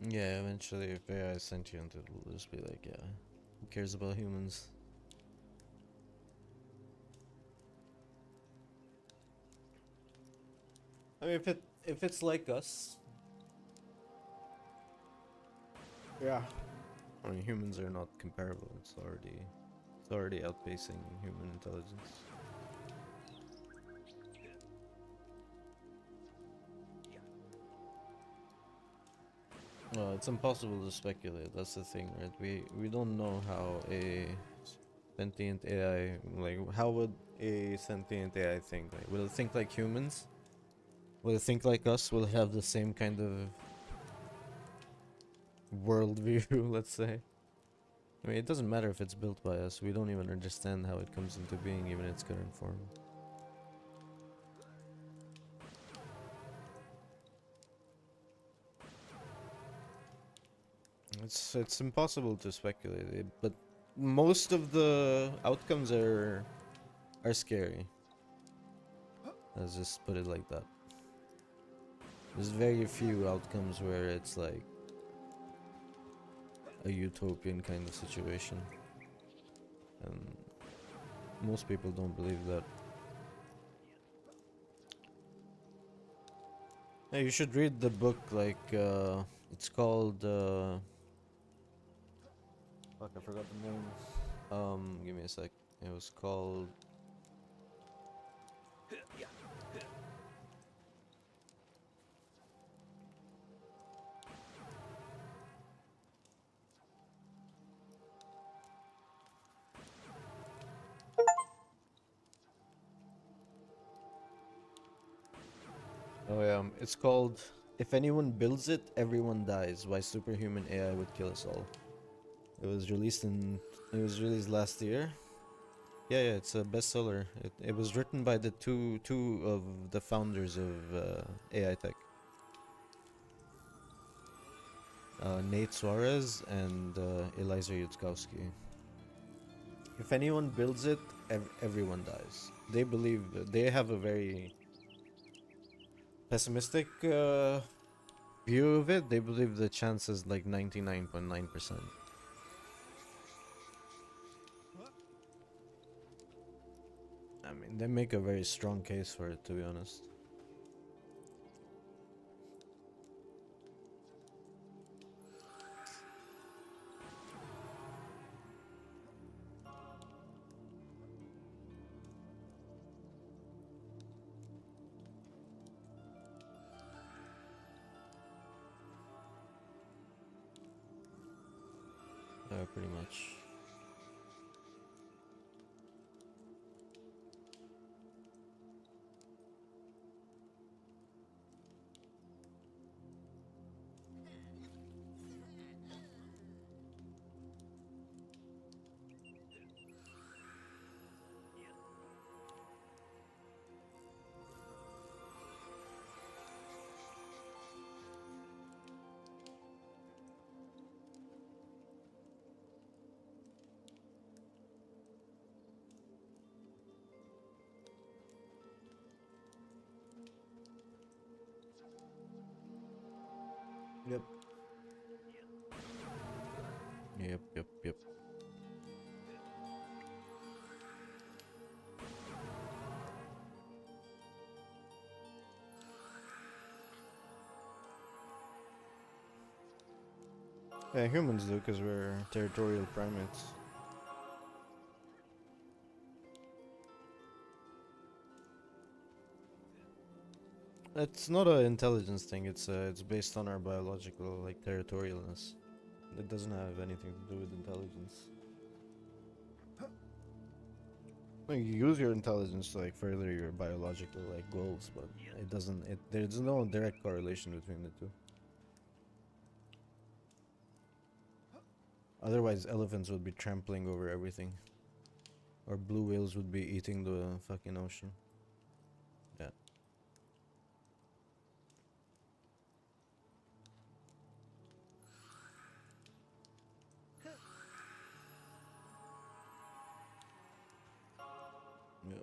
Yeah, eventually if AI is sentient, it'll just be like, yeah, who cares about humans? I mean, if it's like us, yeah. I mean, humans are not comparable. It's already outpacing human intelligence. It's impossible to speculate. That's the thing, right? We don't know how a sentient AI, like, how would a sentient AI think? Like, will it think like humans? Will it think like us? Will it have the same kind of worldview, let's say? I mean, it doesn't matter if it's built by us. We don't even understand how it comes into being, even in its current form. It's impossible to speculate it, but most of the outcomes are scary. Let's just put it like that. There's very few outcomes where it's like a utopian kind of situation, and most people don't believe that. Yeah, you should read the book. Like, it's called. Fuck, I forgot the name. Give me a sec. It was called. Oh yeah, it's called "If Anyone Builds It, Everyone Dies: Why Superhuman AI Would Kill Us All." It was released in. It was released last year. Yeah, yeah, it's a bestseller. It was written by the two of the founders of AI Tech, Nate Suarez and Eliza Yudkowsky. If anyone builds it, everyone dies. They believe they have a very pessimistic view of it. They believe the chance is like 99.9%. I mean, they make a very strong case for it, to be honest. Pretty much. Yep. Yep. Yeah, humans do, because we're territorial primates. It's not an intelligence thing. It's based on our biological like territorialness. It doesn't have anything to do with intelligence. Like, you use your intelligence to like further your biological like goals, but it doesn't. There's no direct correlation between the two. Otherwise, elephants would be trampling over everything, or blue whales would be eating the fucking ocean. Yeah. Yeah.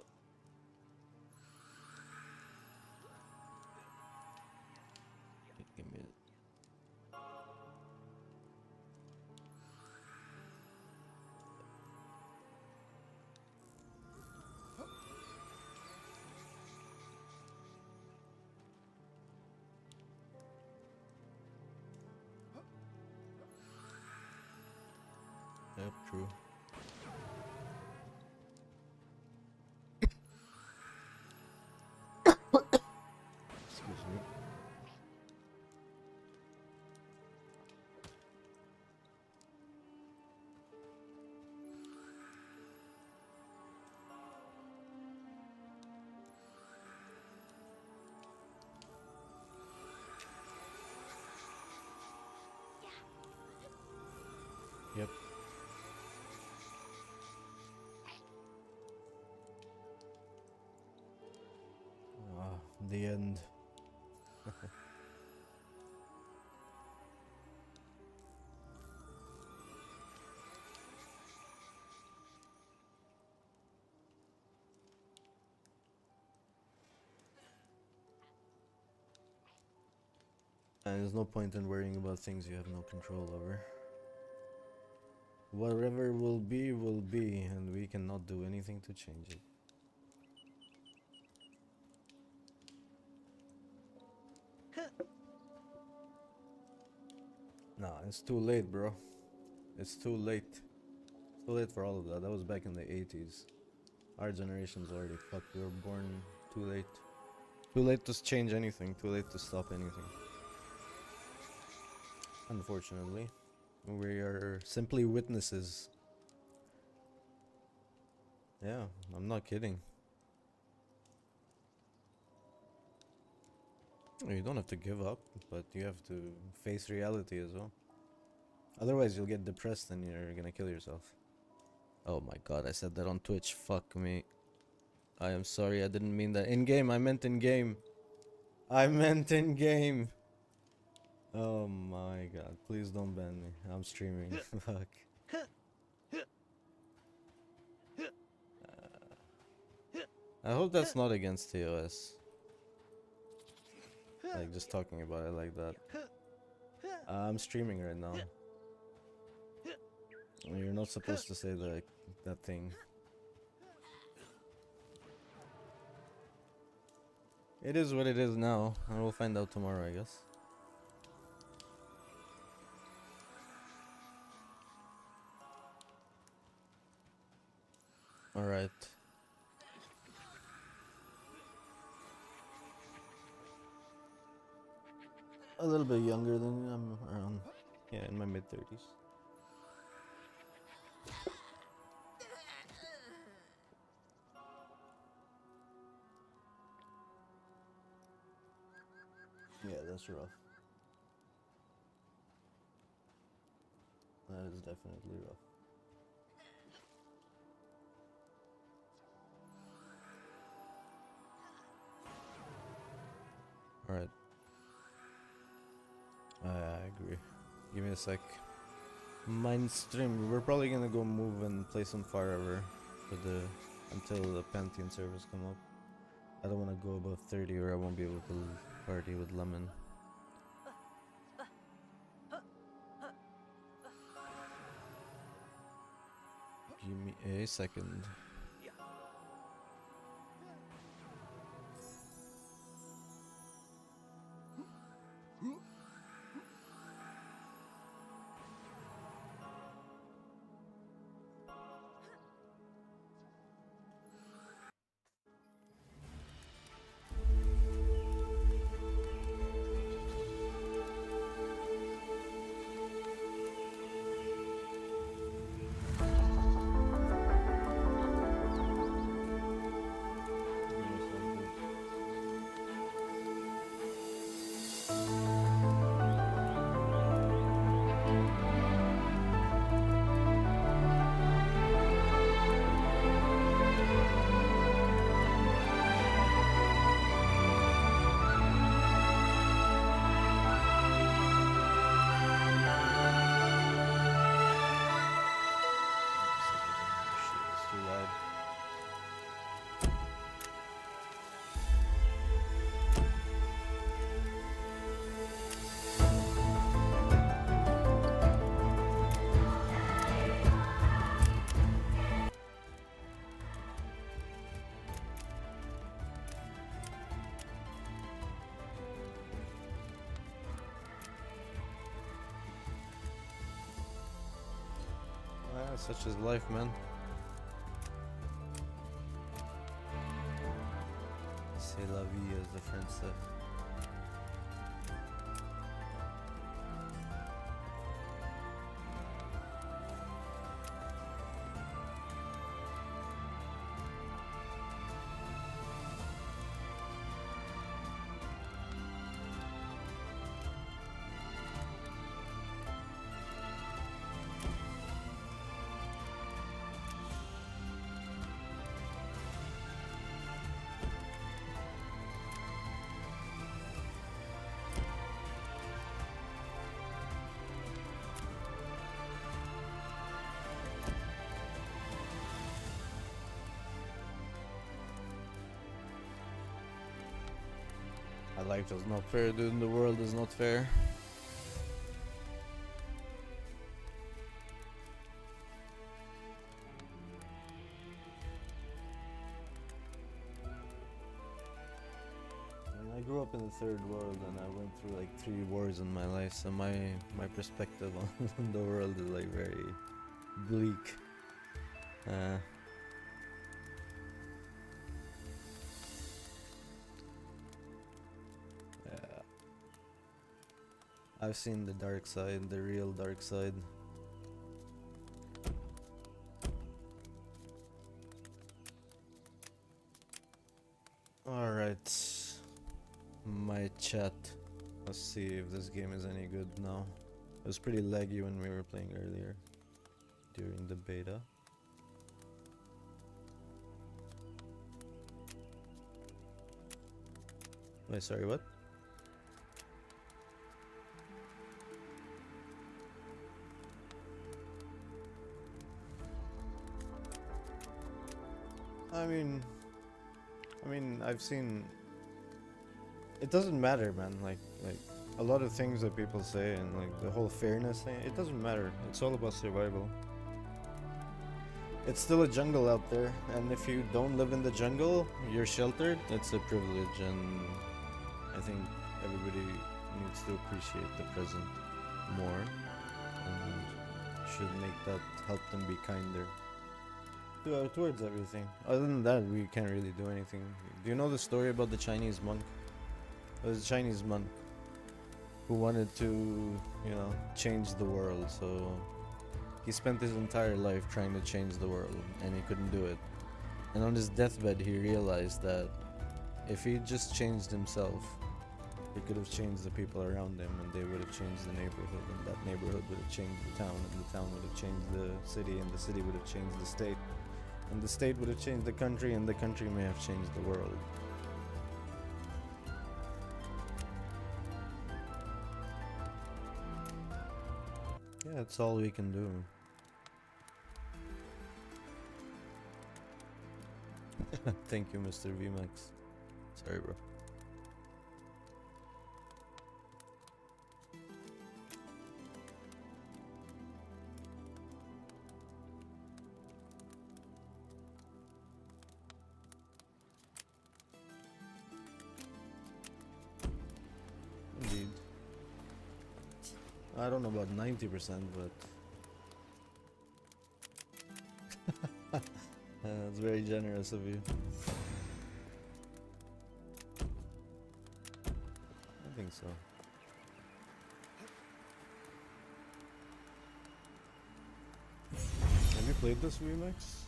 Give me. Yep, true. Excuse me. Yep. Ah, the end. And there's no point in worrying about things you have no control over. Whatever will be, and we cannot do anything to change it. Nah, it's too late, bro. It's too late. It's too late for all of that. That was back in the 80s. Our generation's already fucked. We were born too late. Too late to change anything. Too late to stop anything. Unfortunately, we are simply witnesses. Yeah, I'm not kidding. You don't have to give up, but you have to face reality as well. Otherwise, you'll get depressed and you're gonna kill yourself. Oh my god, I said that on Twitch. Fuck me. I am sorry, I didn't mean that. In game, I meant in game. I meant in game. Oh my god, please don't ban me. I'm streaming. Fuck. I hope that's not against TOS. Like, just talking about it like that. I'm streaming right now. You're not supposed to say that thing. It is what it is now, and we'll find out tomorrow, I guess. Alright. A little bit younger than you. I'm around, yeah, in my mid-30s. Yeah, that's rough. That is definitely rough. Alright. I agree. Give me a sec. Mine stream. We're probably gonna go move and play some Forever for until the Pantheon servers come up. I don't wanna go above 30 or I won't be able to party with Lemon. Give me a second. Yeah, such is life, man. C'est la vie, as the French said. My life is not fair, dude. The world is not fair. I grew up in the third world and I went through like 3 wars in my life, so my perspective on the world is like very bleak. Yeah. I've seen the dark side, the real dark side. Alright. My chat. Let's see if this game is any good now. It was pretty laggy when we were playing earlier during the beta. Wait, sorry, what? I mean, I've seen. It doesn't matter, man. Like a lot of things that people say and like the whole fairness thing. It doesn't matter. It's all about survival. It's still a jungle out there, and if you don't live in the jungle, you're sheltered. It's a privilege, and I think everybody needs to appreciate the present more, and should make that help them be kinder towards everything. Other than that, we can't really do anything. Do you know the story about the Chinese monk? It was a Chinese monk who wanted to, you know, change the world. So he spent his entire life trying to change the world, and he couldn't do it. And on his deathbed, he realized that if he just changed himself, he could have changed the people around him, and they would have changed the neighborhood, and that neighborhood would have changed the town, and the town would have changed the city, and the city would have changed the state, and the state would have changed the country, and the country may have changed the world. Yeah, that's all we can do. Thank you, Mr. VMAX. Sorry, bro. Indeed. I don't know about 90%, but that's very generous of you. I think so. Have you played this remix?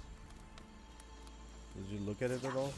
Did you look at it at all?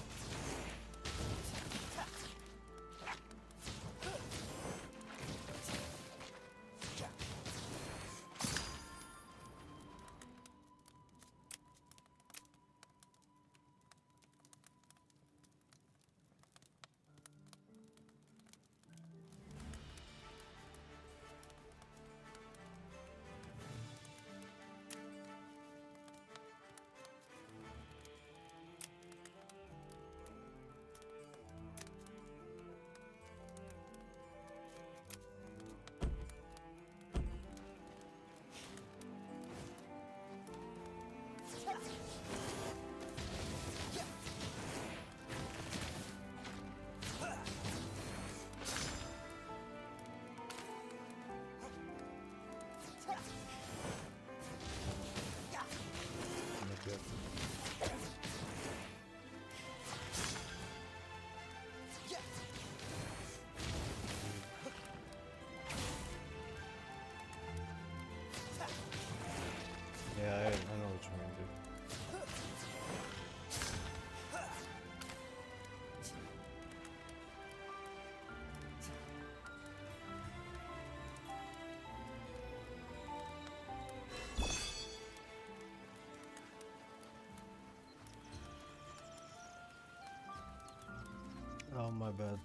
Oh, my bad.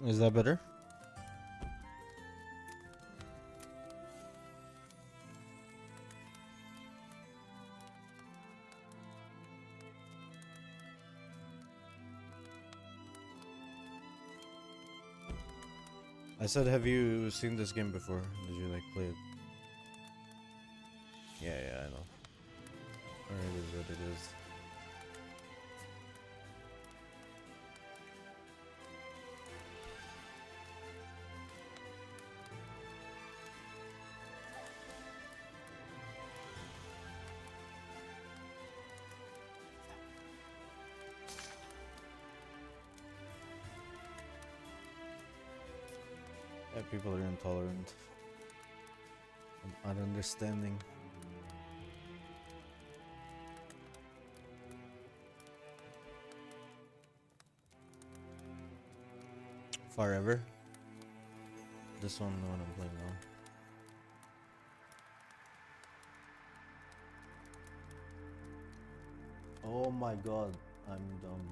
Is that better? I said, have you seen this game before? Did you like play it? Yeah, I know. Alright, it is what it is. Yeah, people are intolerant and ununderstanding. Forever. This one, the one I'm playing now. Oh my god, I'm dumb.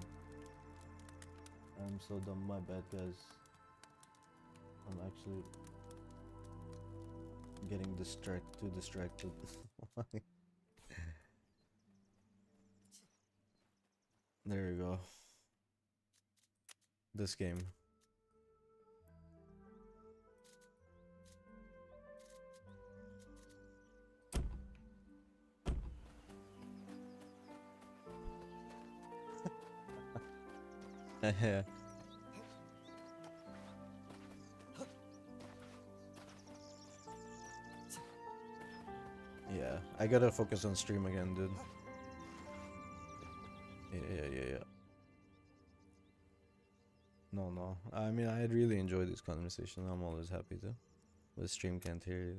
I'm so dumb, my bad guys. I'm actually getting too distracted. There we go. This game. Yeah. Yeah, I gotta focus on stream again, dude. Yeah. No. I mean, I really enjoy this conversation. I'm always happy to. But stream can't hear you.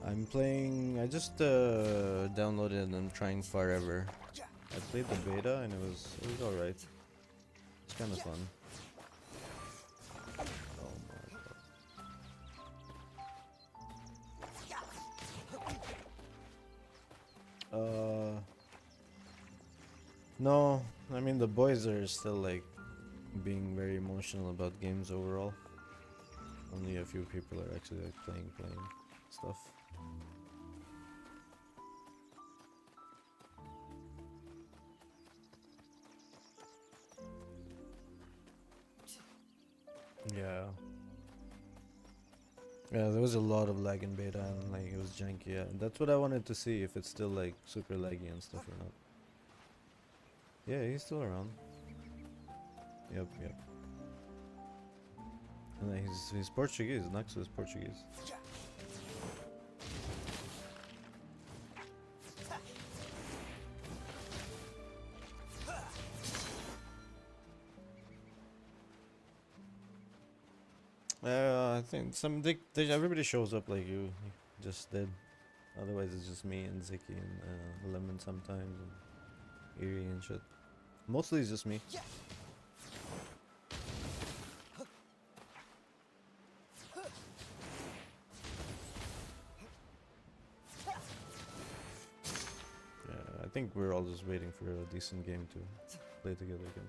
I'm playing. I just downloaded and I'm trying Forever. I played the beta and it was alright. It's kind of fun. Oh my god. No, I mean the boys are still like being very emotional about games overall. Only a few people are actually like playing stuff. Yeah. Yeah, there was a lot of lag in beta and like it was janky. Yeah, that's what I wanted to see, if it's still like super laggy and stuff or not. Yeah, he's still around. Yep. And then he's Portuguese. Naxo is Portuguese. I think everybody shows up like you just did. Otherwise, it's just me and Ziki and Lemon sometimes, and Eerie and shit. Mostly it's just me. Yeah, I think we're all just waiting for a decent game to play together again.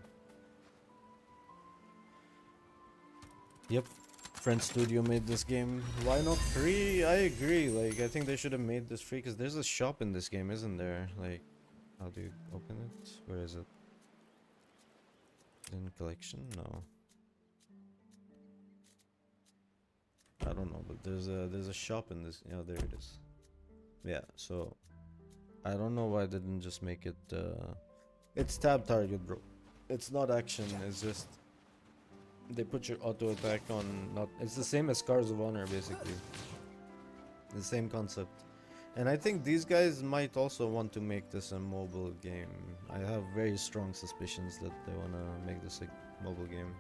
Yep. French studio made this game. Why not free? I agree. Like, I think they should have made this free because there's a shop in this game, isn't there? Like, how do you open it? Where is it? In collection? No. I don't know, but there's a shop in this. Yeah, there it is. Yeah. So I don't know why they didn't just make it. It's tab target, bro. It's not action. It's just. They put your auto attack on, not, it's the same as Scars of Honor basically. The same concept. And I think these guys might also want to make this a mobile game. I have very strong suspicions that they want to make this a mobile game.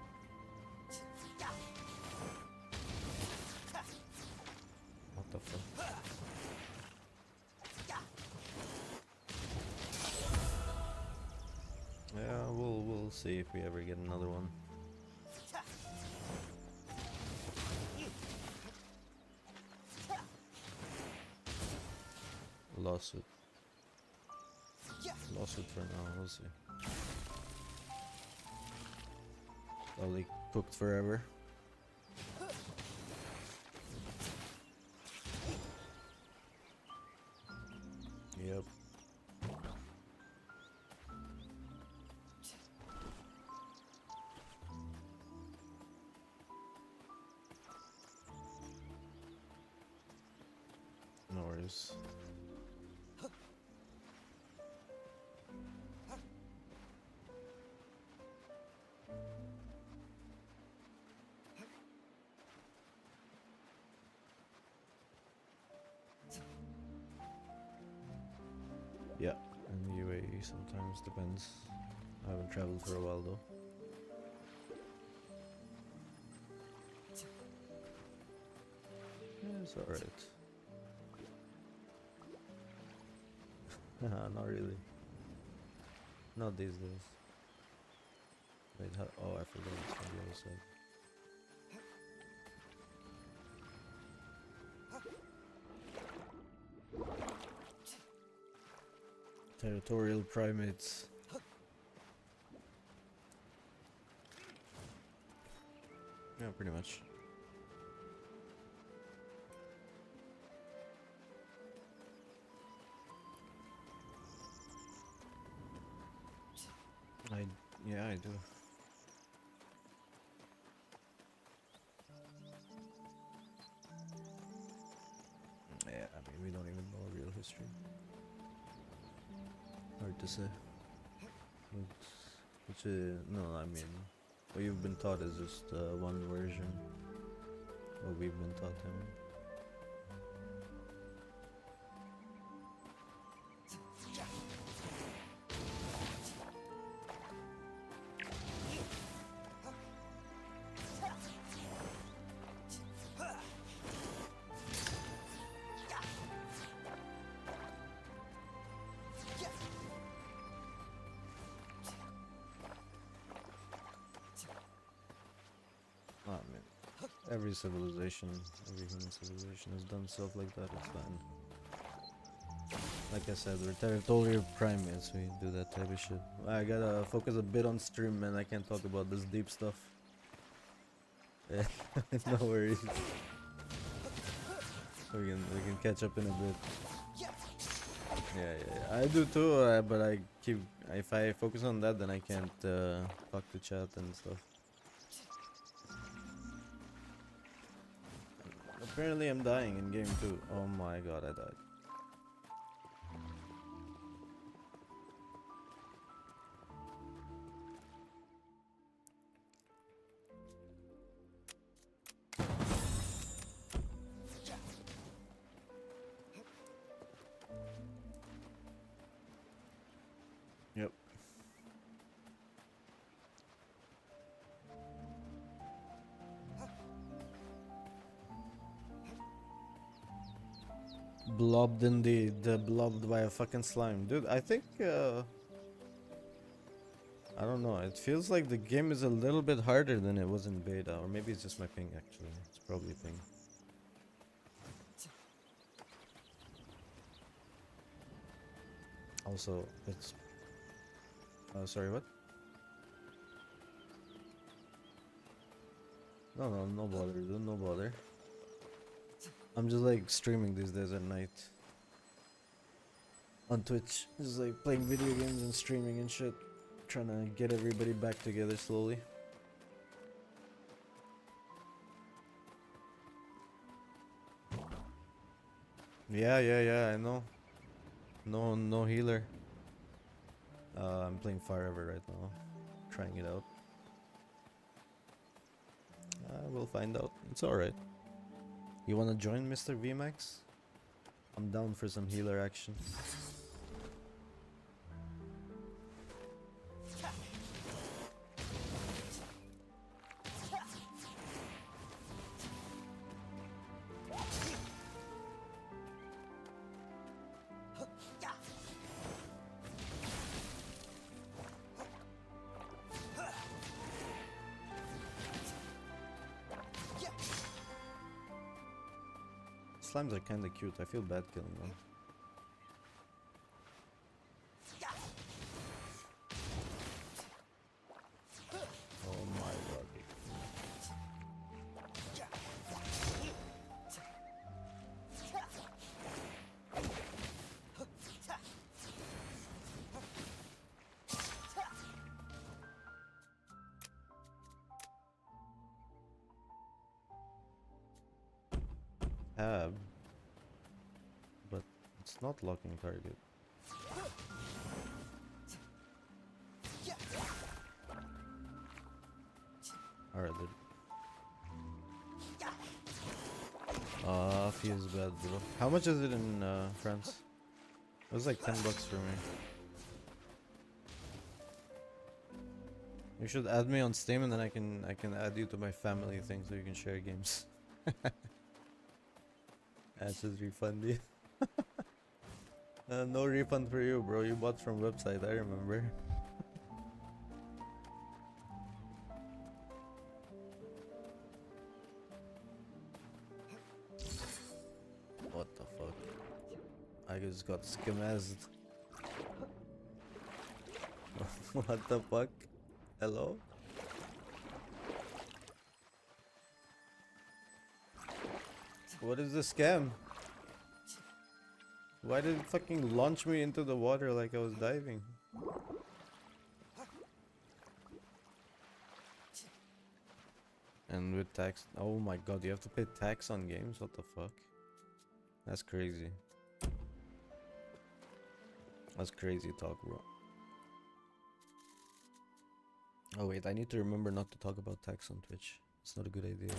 What the fuck? Yeah, we'll see if we ever get another one. lawsuit. Lawsuit for now, we'll see. Probably cooked forever. Yep. No worries. Yeah, in the UAE sometimes depends. I haven't traveled for a while though. Yeah, it's alright. Not really. Not these days. Wait, how? Oh, I forgot it's on the other side. Territorial primates. Yeah, pretty much. Yeah, I do. Yeah, I mean, we don't even know real history. Hard to say. No, I mean, what you've been taught is just one version. What we've been taught, I mean. I mean, every civilization, every human civilization has done stuff like that, it's fine. Like I said, we're territorial primates, we do that type of shit. I gotta focus a bit on stream, man, I can't talk about this deep stuff. Yeah, no worries. We can catch up in a bit. Yeah. I do too, but I keep... If I focus on that, then I can't talk to chat and stuff. Apparently I'm dying in game 2. Oh my god, I died. Yep. Blobbed indeed, blobbed by a fucking slime. Dude, I think, I don't know, it feels like the game is a little bit harder than it was in beta, or maybe it's just my ping actually, it's probably ping. Also, it's... sorry, what? No bother, dude, no bother. I'm just like streaming these days at night. On Twitch. Just like playing video games and streaming and shit. Trying to get everybody back together slowly. Yeah, I know. No healer. I'm playing Forever right now. Trying it out. We'll find out. It's alright. You wanna join, Mr. VMAX? I'm down for some healer action. Slimes are kinda cute, I feel bad killing them. tab, but it's not locking target. Alright, feels bad, bro. How much is it in France? It was like $10 for me. You should add me on Steam, and then I can add you to my family thing so you can share games. I should refund you. No refund for you, bro. You bought from website, I remember. What the fuck? I just got skimazed. What the fuck? Hello? What is the scam? Why did it fucking launch me into the water like I was diving? And with tax, oh my god, you have to pay tax on games? What the fuck? That's crazy. That's crazy talk, bro. Oh wait, I need to remember not to talk about tax on Twitch. It's not a good idea.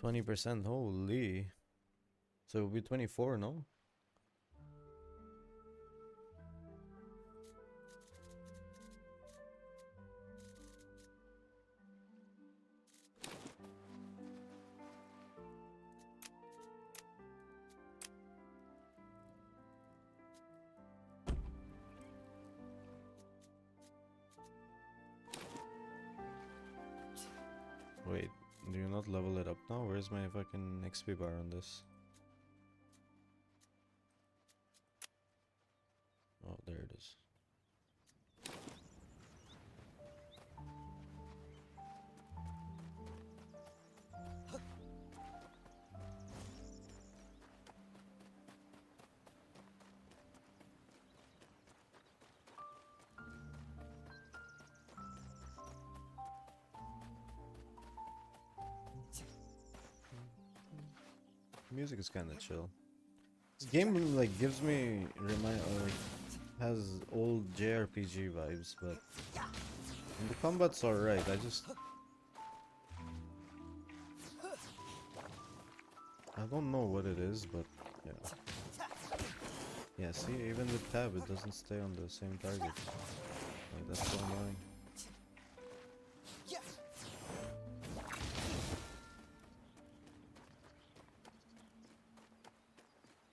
%, holy. So it will be 24, no? Wait, do you not level it up now? Where's my fucking XP bar on this? Oh, there it is. Music is kind of chill. This game like gives me has old JRPG vibes, but the combat's alright. I don't know what it is, but yeah. Yeah, see, even the tab, it doesn't stay on the same target. Like, that's so annoying.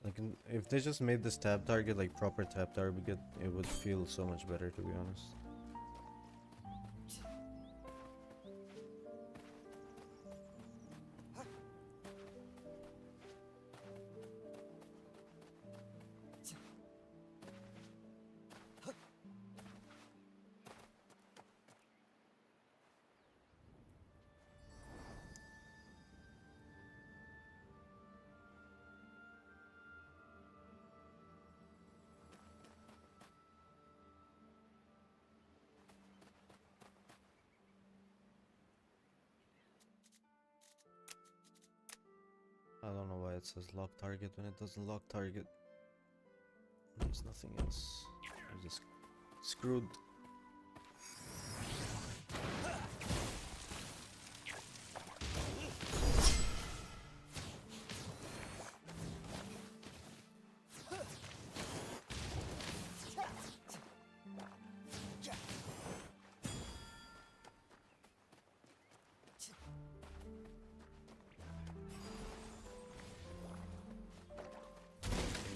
Like, if they just made this tab target like proper tab target, it would feel so much better, to be honest. I don't know why it says lock target when it doesn't lock target. There's nothing else. I'm just screwed.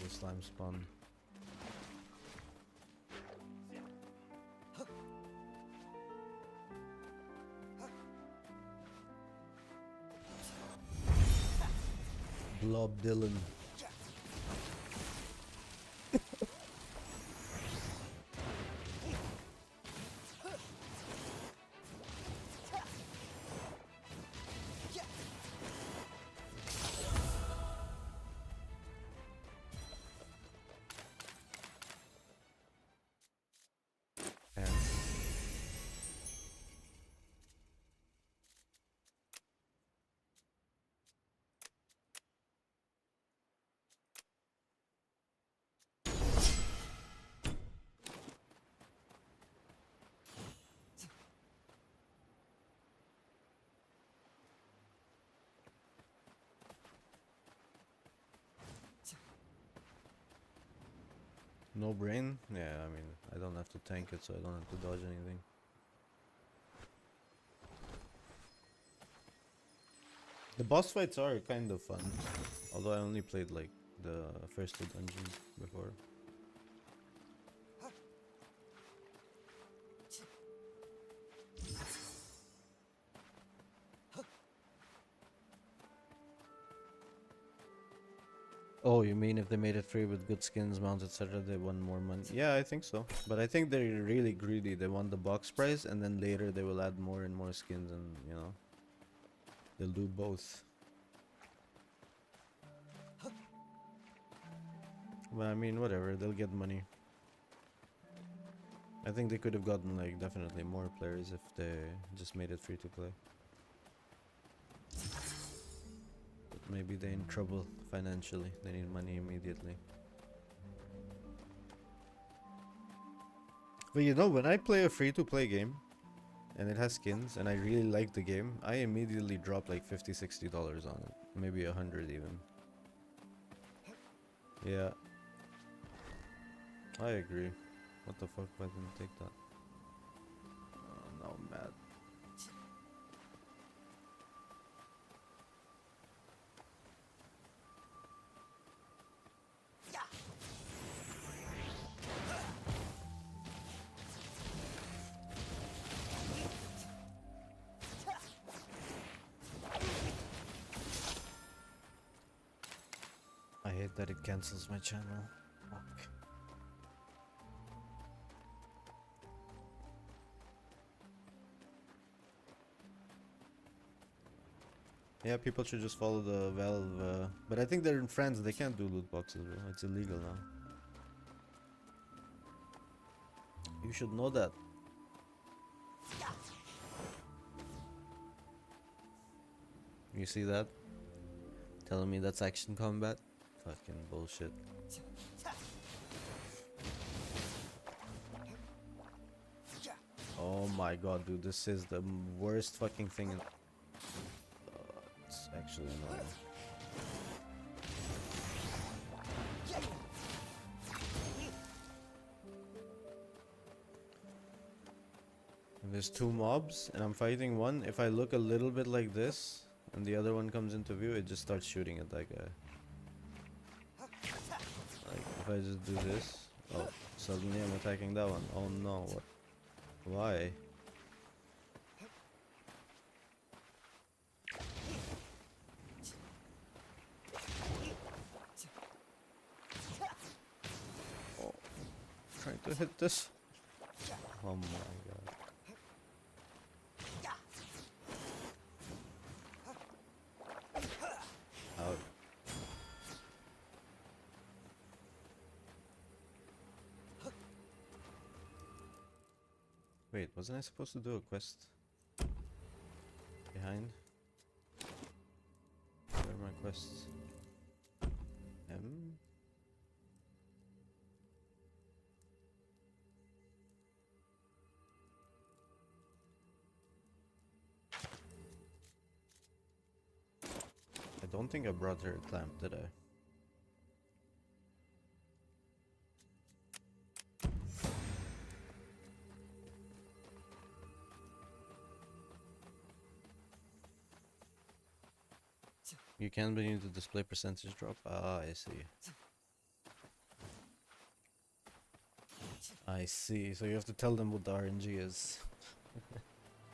Slime spawn. Blob Dylan. No brain? Yeah, I mean, I don't have to tank it, so I don't have to dodge anything. The boss fights are kind of fun, although I only played like the first 2 dungeons before. Oh, you mean if they made it free with good skins, mounts, etc., they won more money? Yeah, I think so. But I think they're really greedy. They want the box price, and then later they will add more and more skins, and you know, they'll do both. But I mean, whatever, they'll get money. I think they could have gotten like definitely more players if they just made it free to play. But maybe they're in trouble financially. They need money immediately. But you know, when I play a free-to-play game and it has skins and I really like the game, I immediately drop like $50-$60 on it. Maybe 100 even. Yeah. I agree. What the fuck? Why didn't I take that? Oh, no, I'm mad. I hate that it cancels my channel. Fuck. Yeah, people should just follow the Valve, but I think they're in France, they can't do loot boxes, bro. It's illegal now. You should know that. You see that? Telling me that's action combat? Fucking bullshit. Oh my god, dude, this is the worst fucking thing in... it's actually annoying. And there's 2 mobs, and I'm fighting one. If I look a little bit like this, and the other one comes into view, it just starts shooting at that guy. Like, if I just do this... Oh, suddenly I'm attacking that one. Oh no, what? Why? Oh, trying to hit this. Oh my god. Out. Wait, wasn't I supposed to do a quest behind? Where are my quests? M? I don't think I brought her a clamp, did I? You can begin to display percentage drop. Ah, I see. I see. So you have to tell them what the RNG is.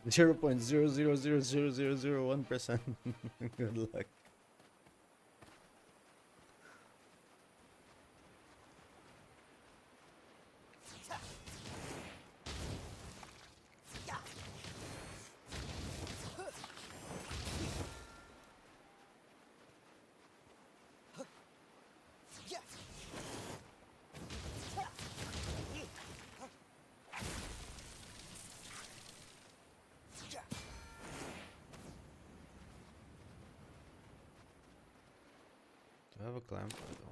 0.0000001%. Good luck. Do I have a clamp? I don't.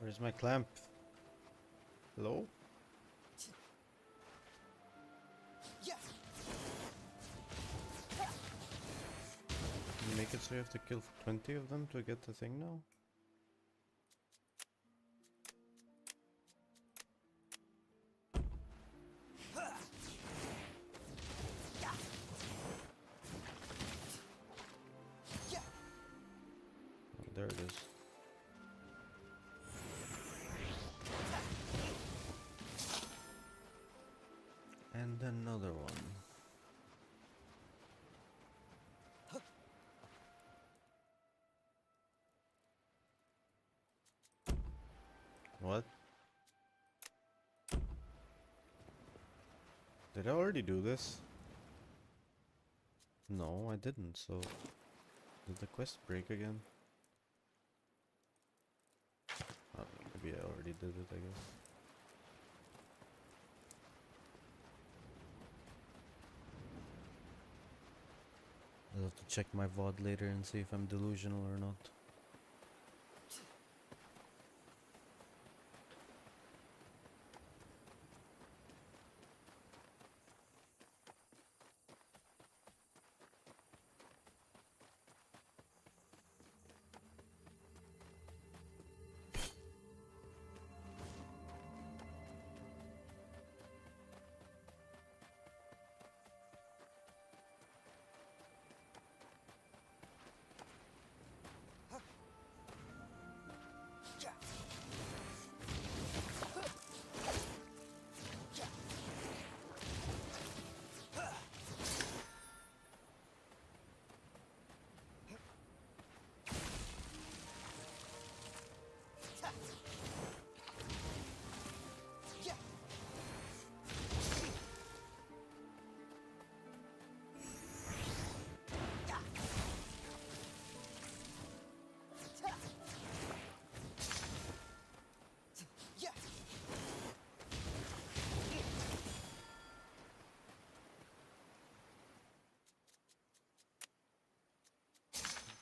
Where's my clamp? Hello? You make it so you have to kill 20 of them to get the thing now? Oh, there it is. And another one. What? Did I already do this? No, I didn't, so... Did the quest break again? Oh, maybe I already did it, I guess. I'll have to check my VOD later and see if I'm delusional or not.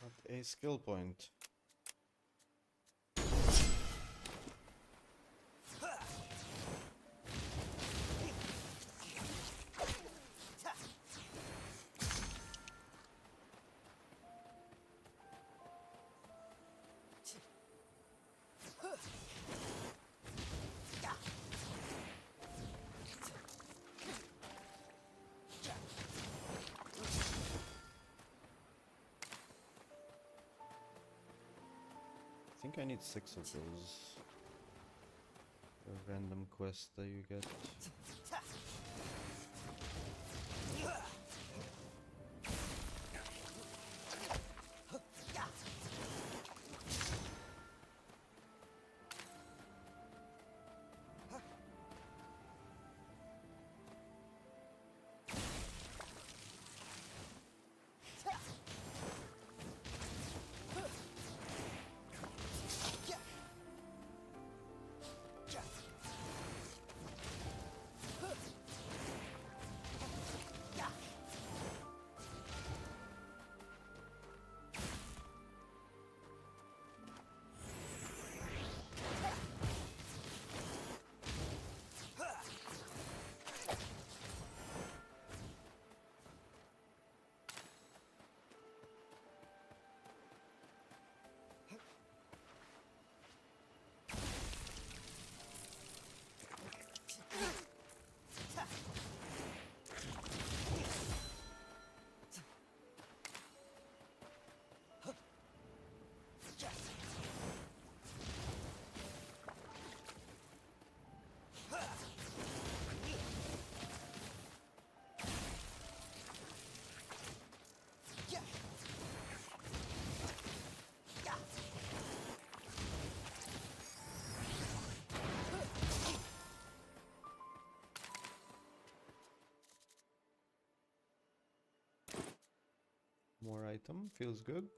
Got a skill point. I think I need 6 of those. A random quest that you get. More item, feels good.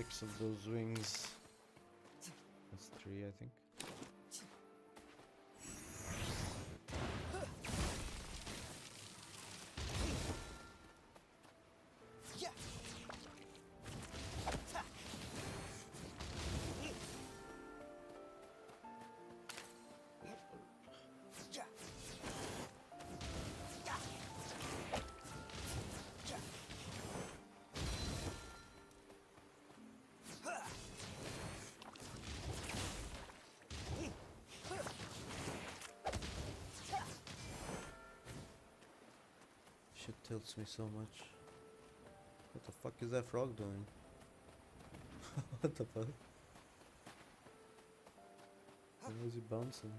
6 of those wings. That's 3, I think. Shit tilts me so much. What the fuck is that frog doing? What the fuck? Why is he bouncing?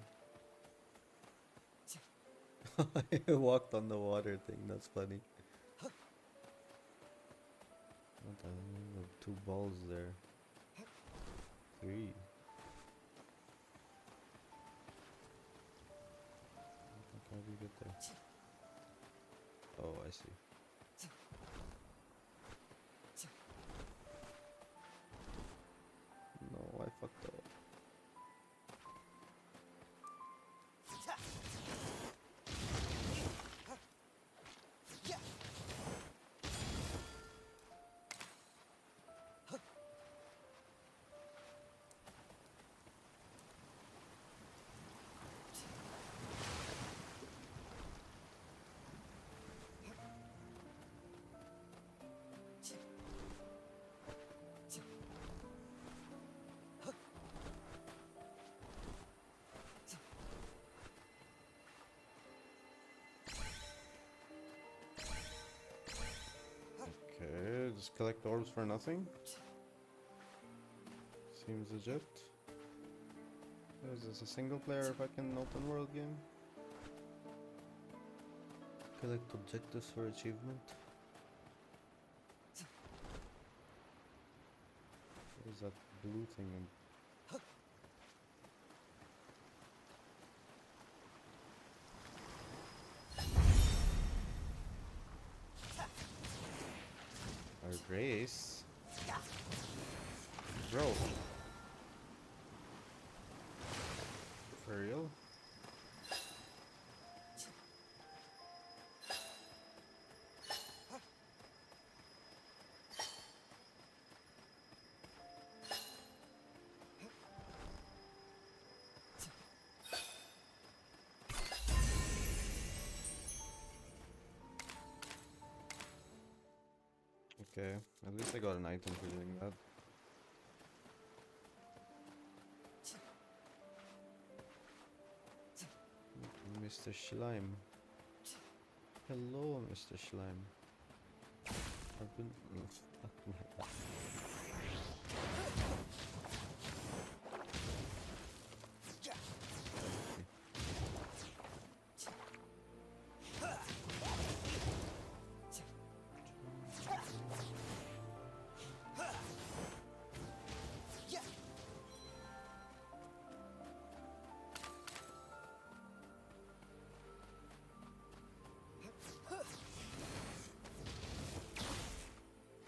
He walked on the water thing, that's funny. What the hell? 2 balls there. 3. How do you get there? Oh, I see. No, I fucked up. Okay, just collect orbs for nothing. Seems legit. Is this a single player fucking open world game? Collect objectives for achievement. What is that blue thing? A race? Bro. For real? Okay, at least I got an item for doing that. Mr. Schleim. Hello, Mr. Schleim. I've been... fuck my God.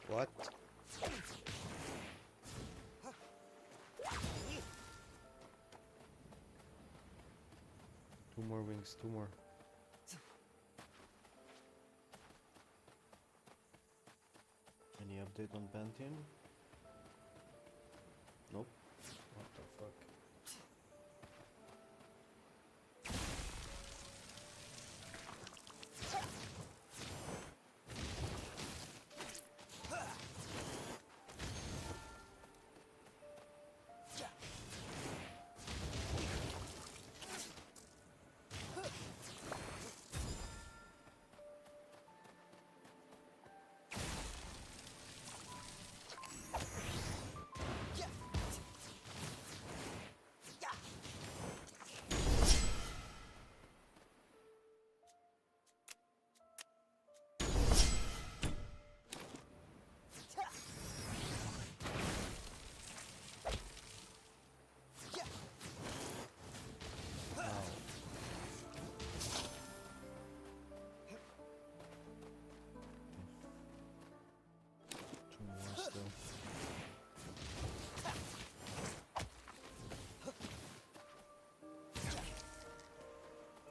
What? 2 more wings, 2 more. Any update on Pantheon? Nope. What the fuck?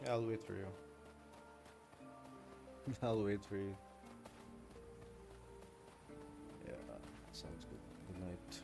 I'll wait for you. I'll wait for you. Yeah, sounds good. Good night.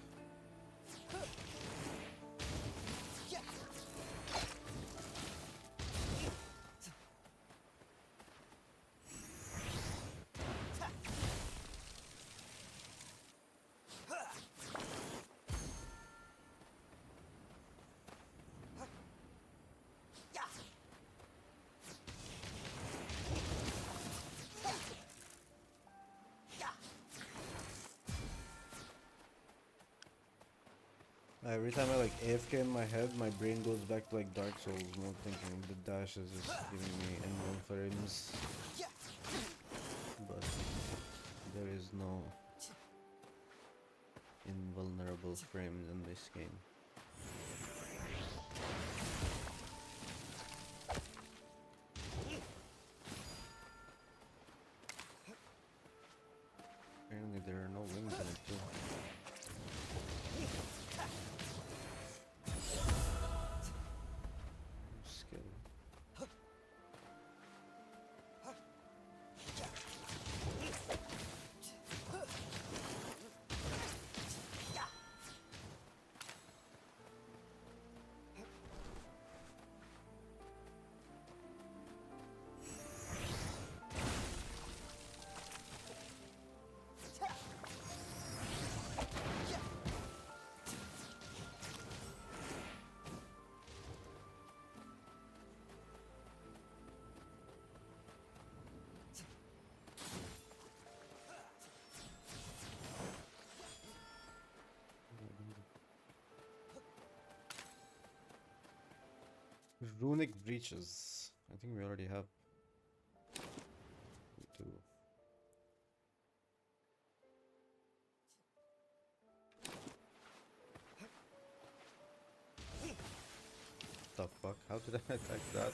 Every time I like AFK in my head, my brain goes back to like Dark Souls mode, thinking the dash is just giving me inborn frames. But there is no invulnerable frames in this game. Apparently there are no wings in it too. Skill. Runic breaches. I think we already have two. The fuck? How did I attack that?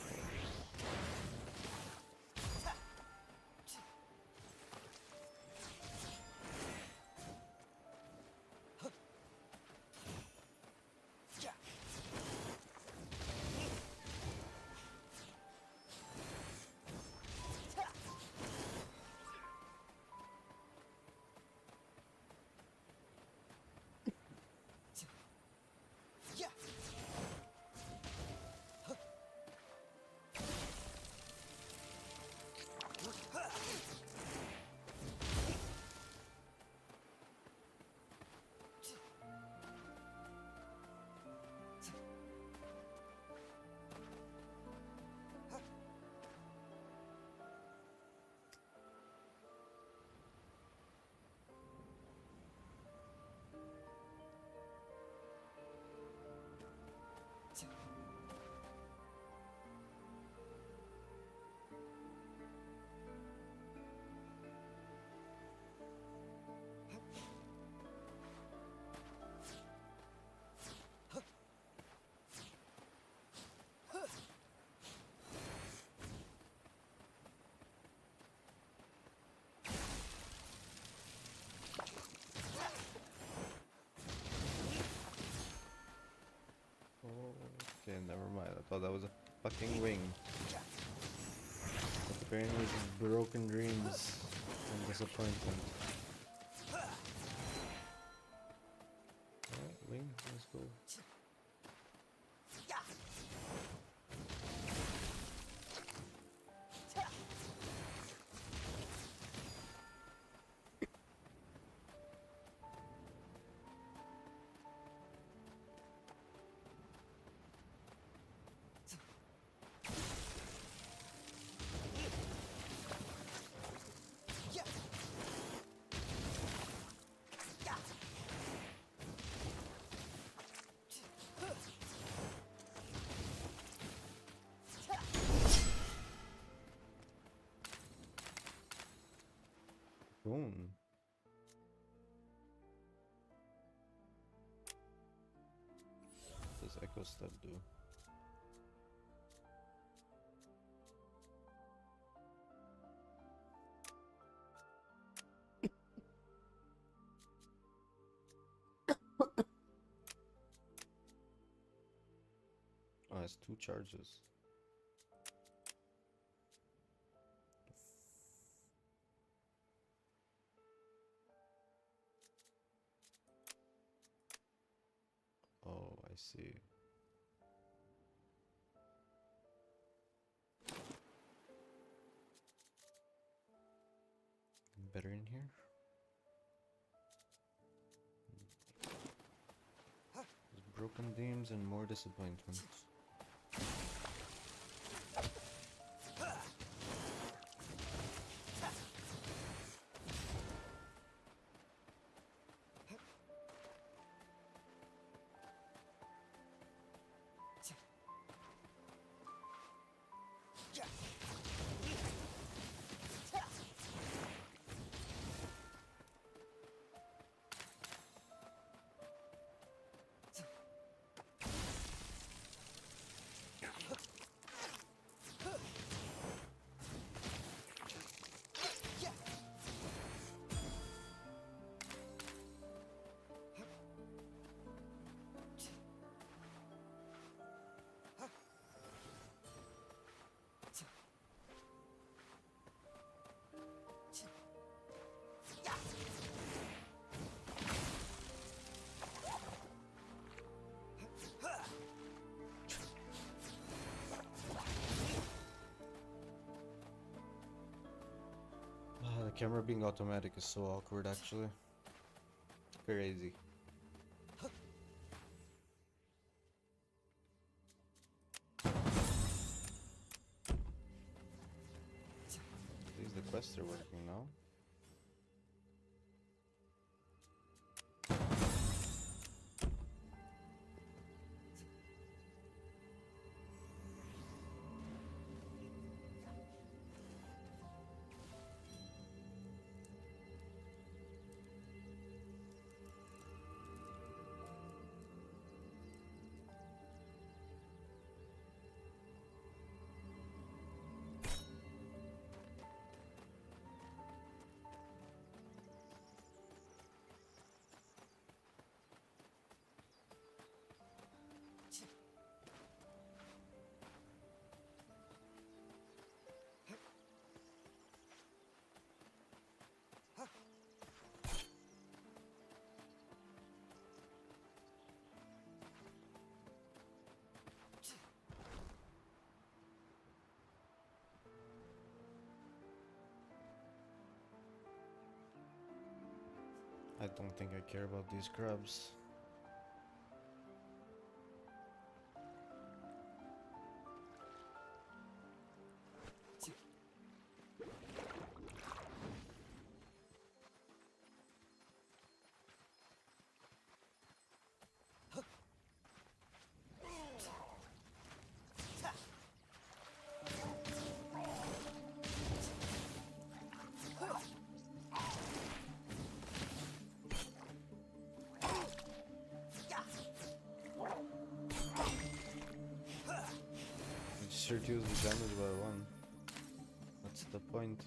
Okay, never mind. I thought that was a fucking wing. But apparently it's just broken dreams and disappointment. Alright, wing, let's go. Boom. What does Echo Step do? Oh, it's 2 charges. see. Better in here? There's broken dreams and more disappointments. The camera being automatic is so awkward actually. Crazy. At least the quests are working now. I don't think I care about these crabs. Just reduce the damage by 1. That's the point.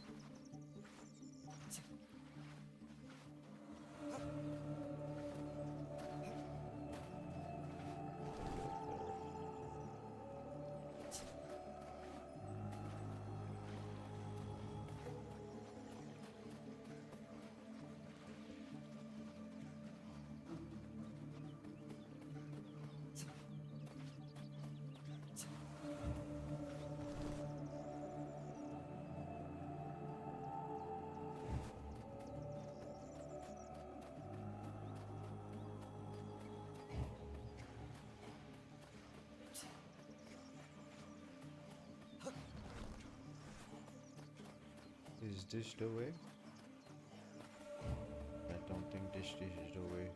Is this the way? I don't think this is the way.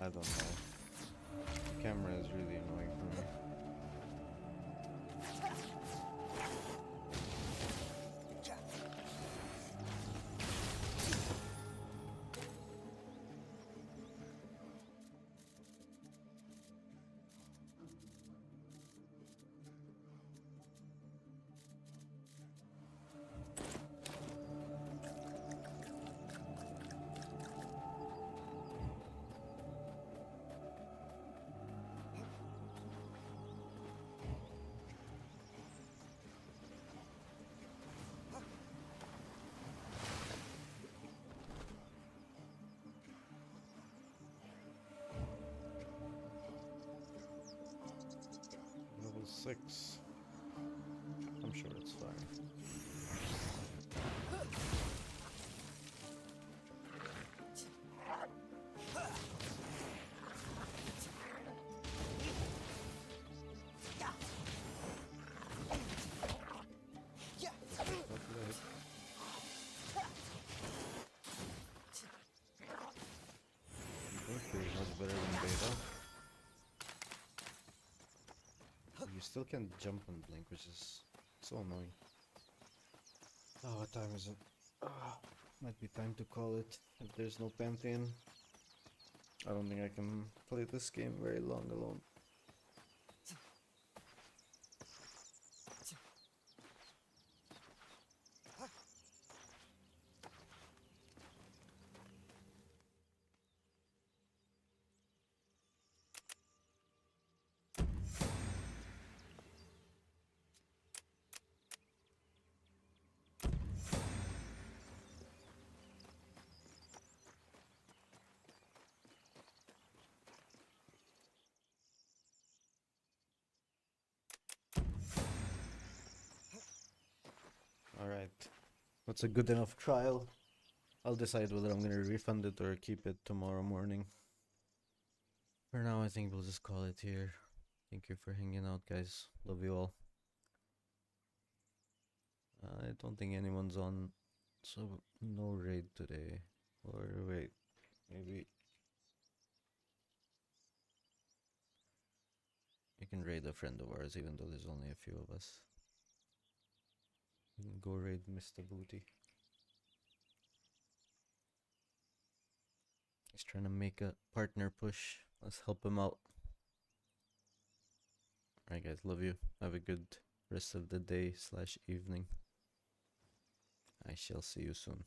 I don't know. The camera is really annoying for me. Level 6. I'm sure it's fine. Okay, much better than beta. You still can't jump and blink, which is so annoying. Oh, what time is it? Might be time to call it. If there's no Pantheon, I don't think I can play this game very long alone. Alright. That's a good enough trial. I'll decide whether I'm gonna refund it or keep it tomorrow morning. For now, I think we'll just call it here. Thank you for hanging out, guys. Love you all. I don't think anyone's on, so no raid today. Or wait, maybe you can raid a friend of ours, even though there's only a few of us. You can go raid Mr. Booty. He's trying to make a partner push. Let's help him out. Alright guys, love you. Have a good rest of the day / evening. I shall see you soon.